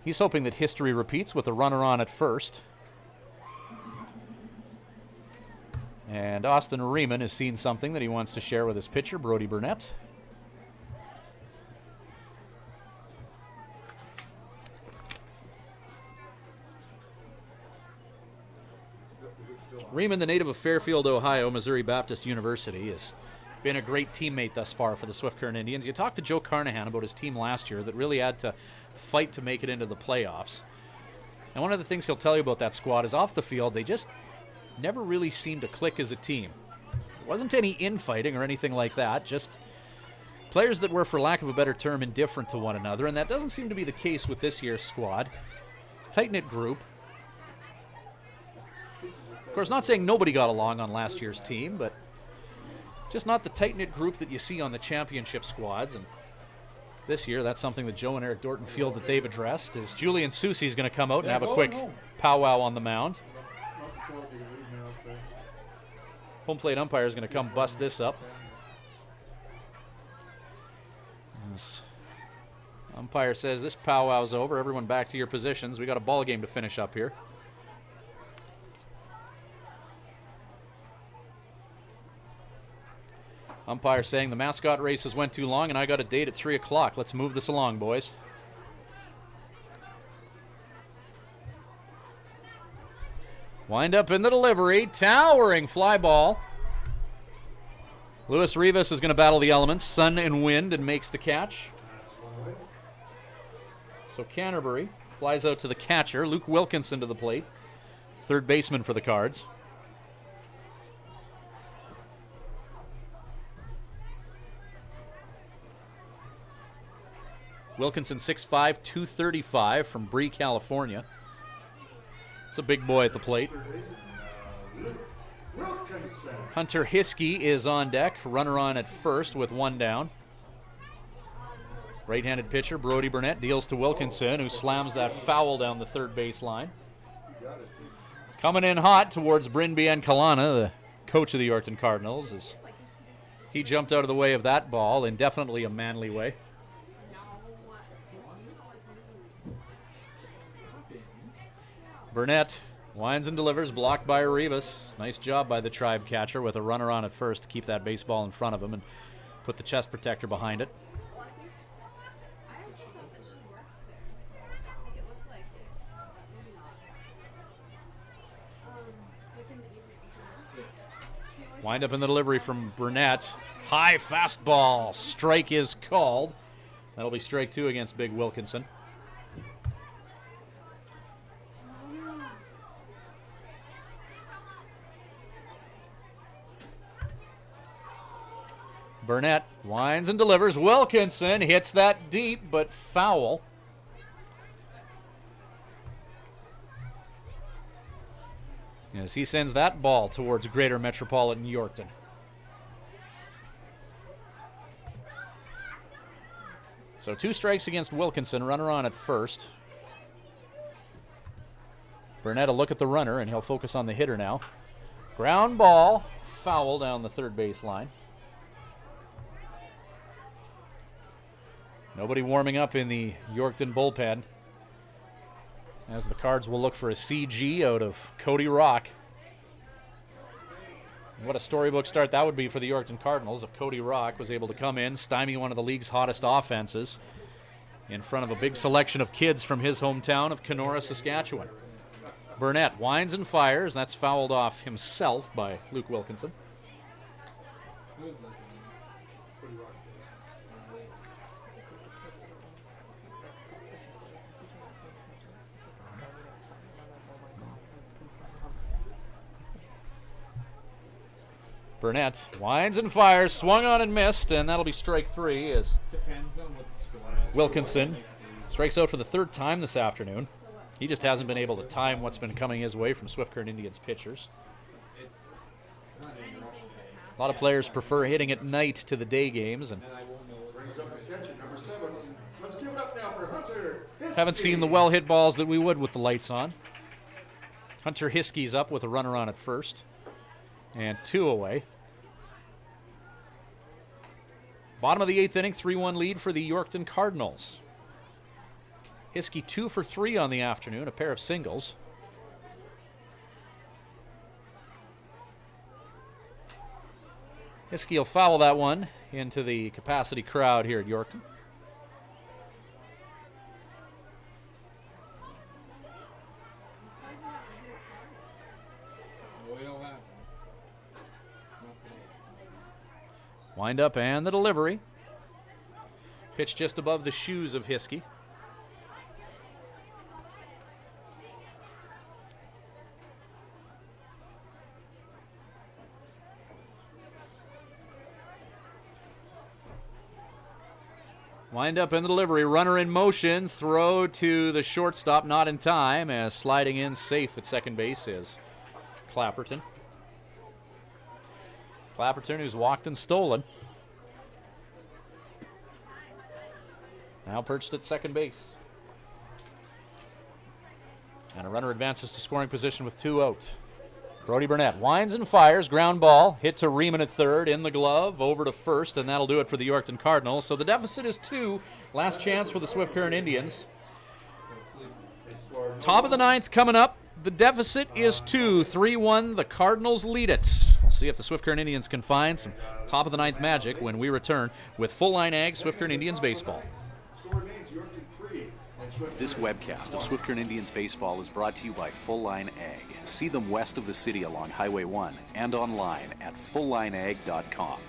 Speaker 4: He's hoping that history repeats with a runner on at first. And Austin Riemann has seen something that he wants to share with his pitcher, Brody Burnett. Riemann, the native of Fairfield, Ohio, Missouri Baptist University, has been a great teammate thus far for the Swift Current Indians. You talked to Joe Carnahan about his team last year that really had to fight to make it into the playoffs. And one of the things he'll tell you about that squad is off the field, they just never really seemed to click as a team. There wasn't any infighting or anything like that, just players that were, for lack of a better term, indifferent to one another, and that doesn't seem to be the case with this year's squad. Tight-knit group. Of course, not saying nobody got along on last year's team, but just not the tight-knit group that you see on the championship squads. And this year, that's something that Joe and Eric Dorton feel that they've addressed, is Julian Soucy is going to come out and have a quick powwow on the mound. Home plate umpire is going to come bust this up. As umpire says this powwow's over. Everyone back to your positions. We got a ball game to finish up here. Umpire saying the Mascot races went too long and I got a date at 3 o'clock. Let's move this along, boys. Wind up in the delivery. Towering fly ball. Luis Rivas is going to battle the elements, sun and wind, and makes the catch. So Canterbury flies out to the catcher. Luke Wilkinson to the plate. Third baseman for the Cards. Wilkinson 6'5", 235 from Bree, California. It's a big boy at the plate. Hunter Hiskey is on deck. Runner on at first with 1 down. Right-handed pitcher Brody Burnett deals to Wilkinson, who slams that foul down the third base line. Coming in hot towards Bryn Biancalana, the coach of the Yorkton Cardinals, as he jumped out of the way of that ball in definitely a manly way. Burnett Winds and delivers, blocked by Arribas. Nice job by the tribe catcher with a runner on at first to keep that baseball in front of him and put the chest protector behind it. Wind up in the delivery from Burnett. High fastball. Strike is called. That'll be strike 2 against Big Wilkinson. Burnett winds and delivers. Wilkinson hits that deep, but foul. As he sends that ball towards Greater Metropolitan Yorkton. So 2 strikes against Wilkinson, runner on at first. Burnett will look at the runner, and he'll focus on the hitter now. Ground ball, foul down the third base line. Nobody warming up in the Yorkton bullpen, as the Cards will look for a CG out of Cody Rock. What a storybook start that would be for the Yorkton Cardinals if Cody Rock was able to come in, stymie one of the league's hottest offenses in front of a big selection of kids from his hometown of Kenora, Saskatchewan. Burnett winds and fires. That's fouled off himself by Luke Wilkinson. Burnett winds and fires, swung on and missed, and that'll be strike 3 as Wilkinson strikes out for the 3rd time this afternoon. He just hasn't been able to time what's been coming his way from Swift Current Indians pitchers. A lot of players prefer hitting at night to the day games, and haven't seen the well-hit balls that we would with the lights on. Hunter Hiskey's up with a runner on at first. And 2 away. Bottom of the 8th inning, 3-1 lead for the Yorkton Cardinals. Hiskey 2 for 3 on the afternoon, a pair of singles. Hiskey will foul that one into the capacity crowd here at Yorkton. Wind up and the delivery. Pitch just above the shoes of Hiskey. Wind up in the delivery. Runner in motion. Throw to the shortstop, not in time, as sliding in safe at second base is Clapperton. Clapperton, who's walked and stolen. Now perched at second base. And a runner advances to scoring position with 2 out. Brody Burnett winds and fires. Ground ball. Hit to Riemann at third. In the glove. Over to first. And that'll do it for the Yorkton Cardinals. So the deficit is 2. Last chance for the Swift Current Indians. Top of the 9th coming up. The deficit is 2. 3-1. The Cardinals lead it. We'll see if the Swift Current Indians can find some top of the 9th magic when we return with Full Line Ag Swift Current Indians baseball.
Speaker 5: This webcast of Swift Current Indians baseball is brought to you by Full Line Ag. See them west of the city along Highway 1 and online at fulllineag.com.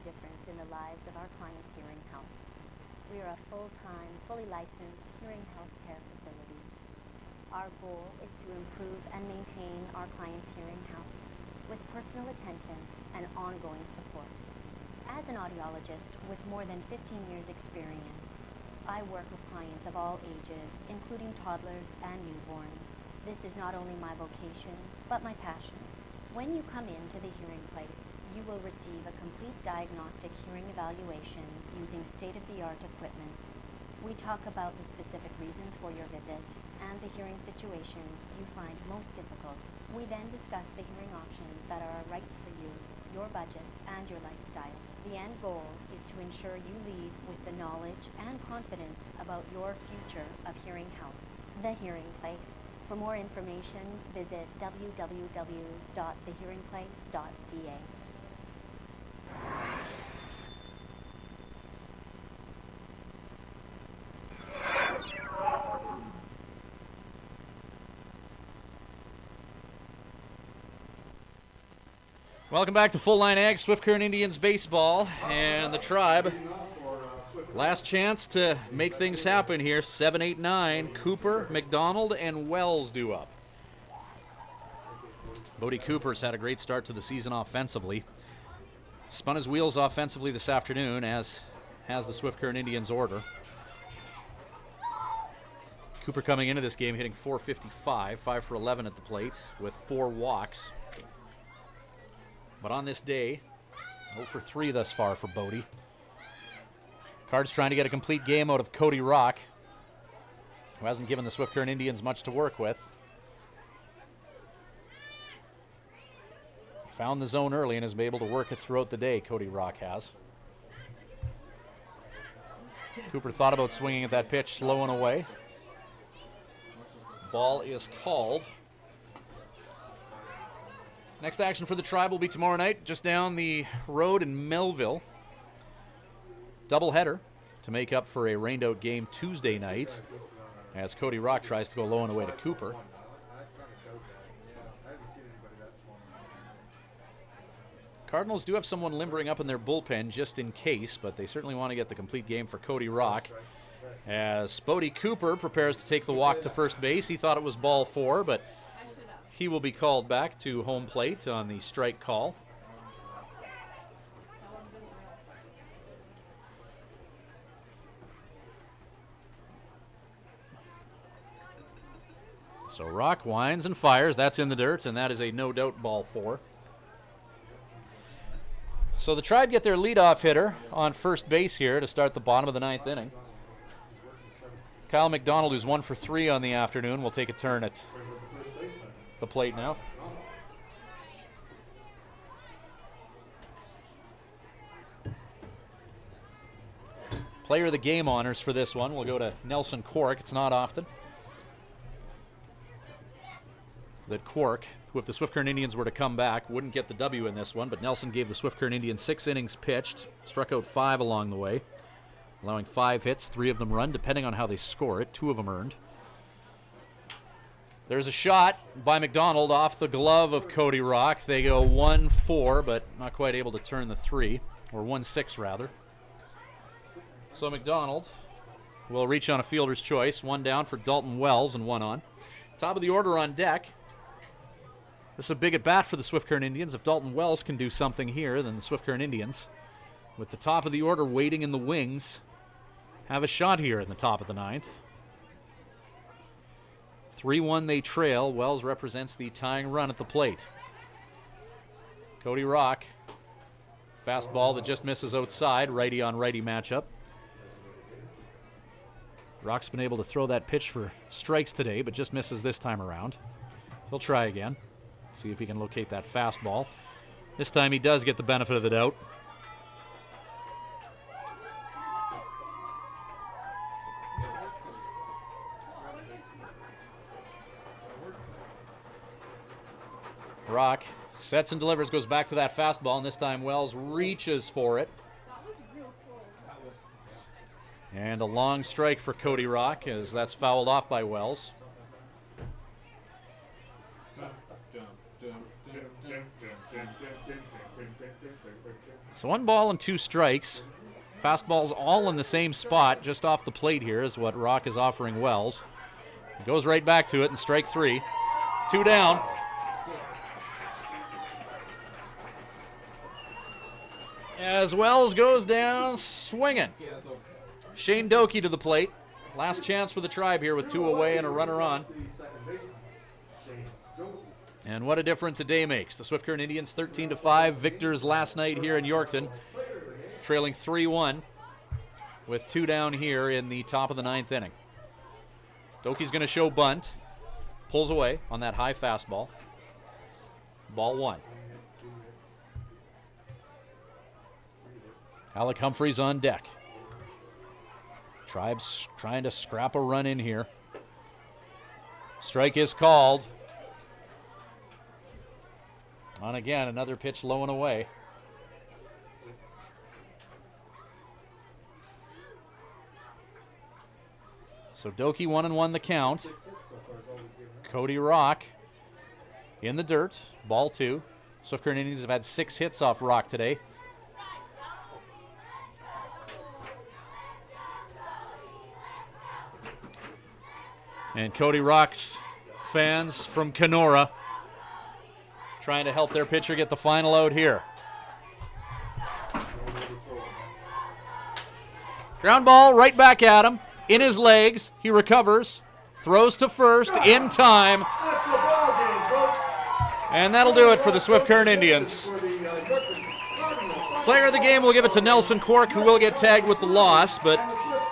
Speaker 7: difference in the lives of our clients' hearing health. We are a full-time, fully licensed hearing health care facility. Our goal is to improve and maintain our clients' hearing health with personal attention and ongoing support. As an audiologist with more than 15 years' experience, I work with clients of all ages, including toddlers and newborns. This is not only my vocation, but my passion. When you come into the hearing place, you will receive a complete diagnostic hearing evaluation using state-of-the-art equipment. We talk about the specific reasons for your visit and the hearing situations you find most difficult. We then discuss the hearing options that are right for you, your budget, and your lifestyle. The end goal is to ensure you leave with the knowledge and confidence about your future of hearing health. The Hearing Place. For more information, visit www.thehearingplace.ca.
Speaker 4: Welcome back to Full Line Ag, Swift Current Indians baseball, and the Tribe. Last chance to make things happen here. 7, 8, 9. Cooper, McDonald, and Wells due up. Bodie Cooper's had a great start to the season offensively. Spun his wheels offensively this afternoon, as has the Swift Current Indians order. Cooper coming into this game hitting .455, 5 for 11 at the plate with 4 walks. But on this day, 0 for 3 thus far for Bodie. Cards trying to get a complete game out of Cody Rock, who hasn't given the Swift Current Indians much to work with. Found the zone early and has been able to work it throughout the day, Cody Rock has. Cooper thought about swinging at that pitch, slow and away. Ball is called. Next action for the Tribe will be tomorrow night, just down the road in Melville. Doubleheader to make up for a rained-out game Tuesday night, as Cody Rock tries to go low and away to Cooper. Cardinals do have someone limbering up in their bullpen just in case, but they certainly want to get the complete game for Cody Rock. As Bodie Cooper prepares to take the walk to first base, he thought it was ball 4, but he will be called back to home plate on the strike call. So Rock winds and fires. That's in the dirt, and that is a no-doubt ball 4. So the Tribe get their leadoff hitter on first base here to start the bottom of the 9th inning. Kyle McDonald, who's 1 for 3 on the afternoon, will take a turn at the plate now. Player of the game honors for this one will go to Nelson Cork. It's not often that Cork, who if the Swift Current Indians were to come back, wouldn't get the W in this one, but Nelson gave the Swift Current Indians 6 innings pitched, struck out 5 along the way, allowing 5 hits, 3 of them run, depending on how they score it, 2 of them earned. There's a shot by McDonald off the glove of Cody Rock. They go 1-4, but not quite able to turn the 3, or 1-6 rather. So McDonald will reach on a fielder's choice. 1 down for Dalton Wells and 1 on. Top of the order on deck. This is a big at bat for the Swift Current Indians. If Dalton Wells can do something here, then the Swift Current Indians, with the top of the order waiting in the wings, have a shot here in the top of the 9th. 3-1 they trail. Wells represents the tying run at the plate. Cody Rock, fastball that just misses outside, righty on righty matchup. Rock's been able to throw that pitch for strikes today, but just misses this time around. He'll try again, see if he can locate that fastball. This time he does get the benefit of the doubt. Rock sets and delivers, goes back to that fastball, and this time Wells reaches for it. And a long strike for Cody Rock, as that's fouled off by Wells. So 1 ball and 2 strikes. Fastballs all in the same spot, just off the plate here is what Rock is offering Wells. He goes right back to it in strike 3. 2 down. As Wells goes down swinging. Shane Doki to the plate. Last chance for the Tribe here with 2 away and a runner on. And what a difference a day makes. The Swift Current Indians 13-5 victors last night here in Yorkton, trailing 3-1 with 2 down here in the top of the 9th inning. Doki's going to show bunt. pulls away on that high fastball. Ball 1. Alec Humphreys on deck. Tribe's trying to scrap a run in here. Strike is called. On again, another pitch low and away. So Doki 1-1 the count. Cody Rock in the dirt. Ball 2. Swift Current Indians have had 6 hits off Rock today. And Cody Rock's fans from Kenora trying to help their pitcher get the final out here. Ground ball right back at him. In his legs. He recovers. Throws to first in time.
Speaker 2: That's a ball game, folks.
Speaker 4: And that'll do it for the Swift Current Indians. Player of the game will give it to Nelson Cork, who will get tagged with the loss, but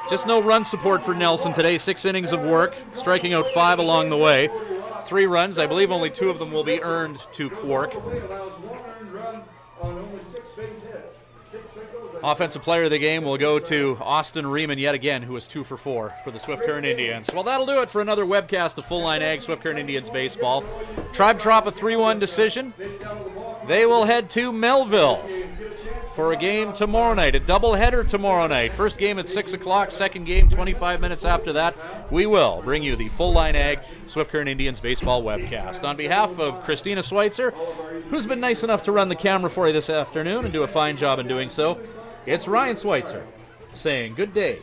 Speaker 4: just no run support for Nelson today. 6 innings of work, striking out 5 along the way. 3 runs. I believe only 2 of them will be earned to Cork. Offensive player of the game will go to Austin Riemann yet again, who is 2 for 4 for the Swift Current Indians. Well, that'll do it for another webcast of Full Line Ag Swift Current Indians baseball. Tribe Trop a 3-1 decision. They will head to Melville for a game tomorrow night, a doubleheader tomorrow night. First game at 6 o'clock, second game 25 minutes after that. We will bring you the Full Line Ag Swift Current Indians baseball webcast. On behalf of Christina Schweitzer, who's been nice enough to run the camera for you this afternoon and do a fine job in doing so, it's Ryan Schweitzer saying good day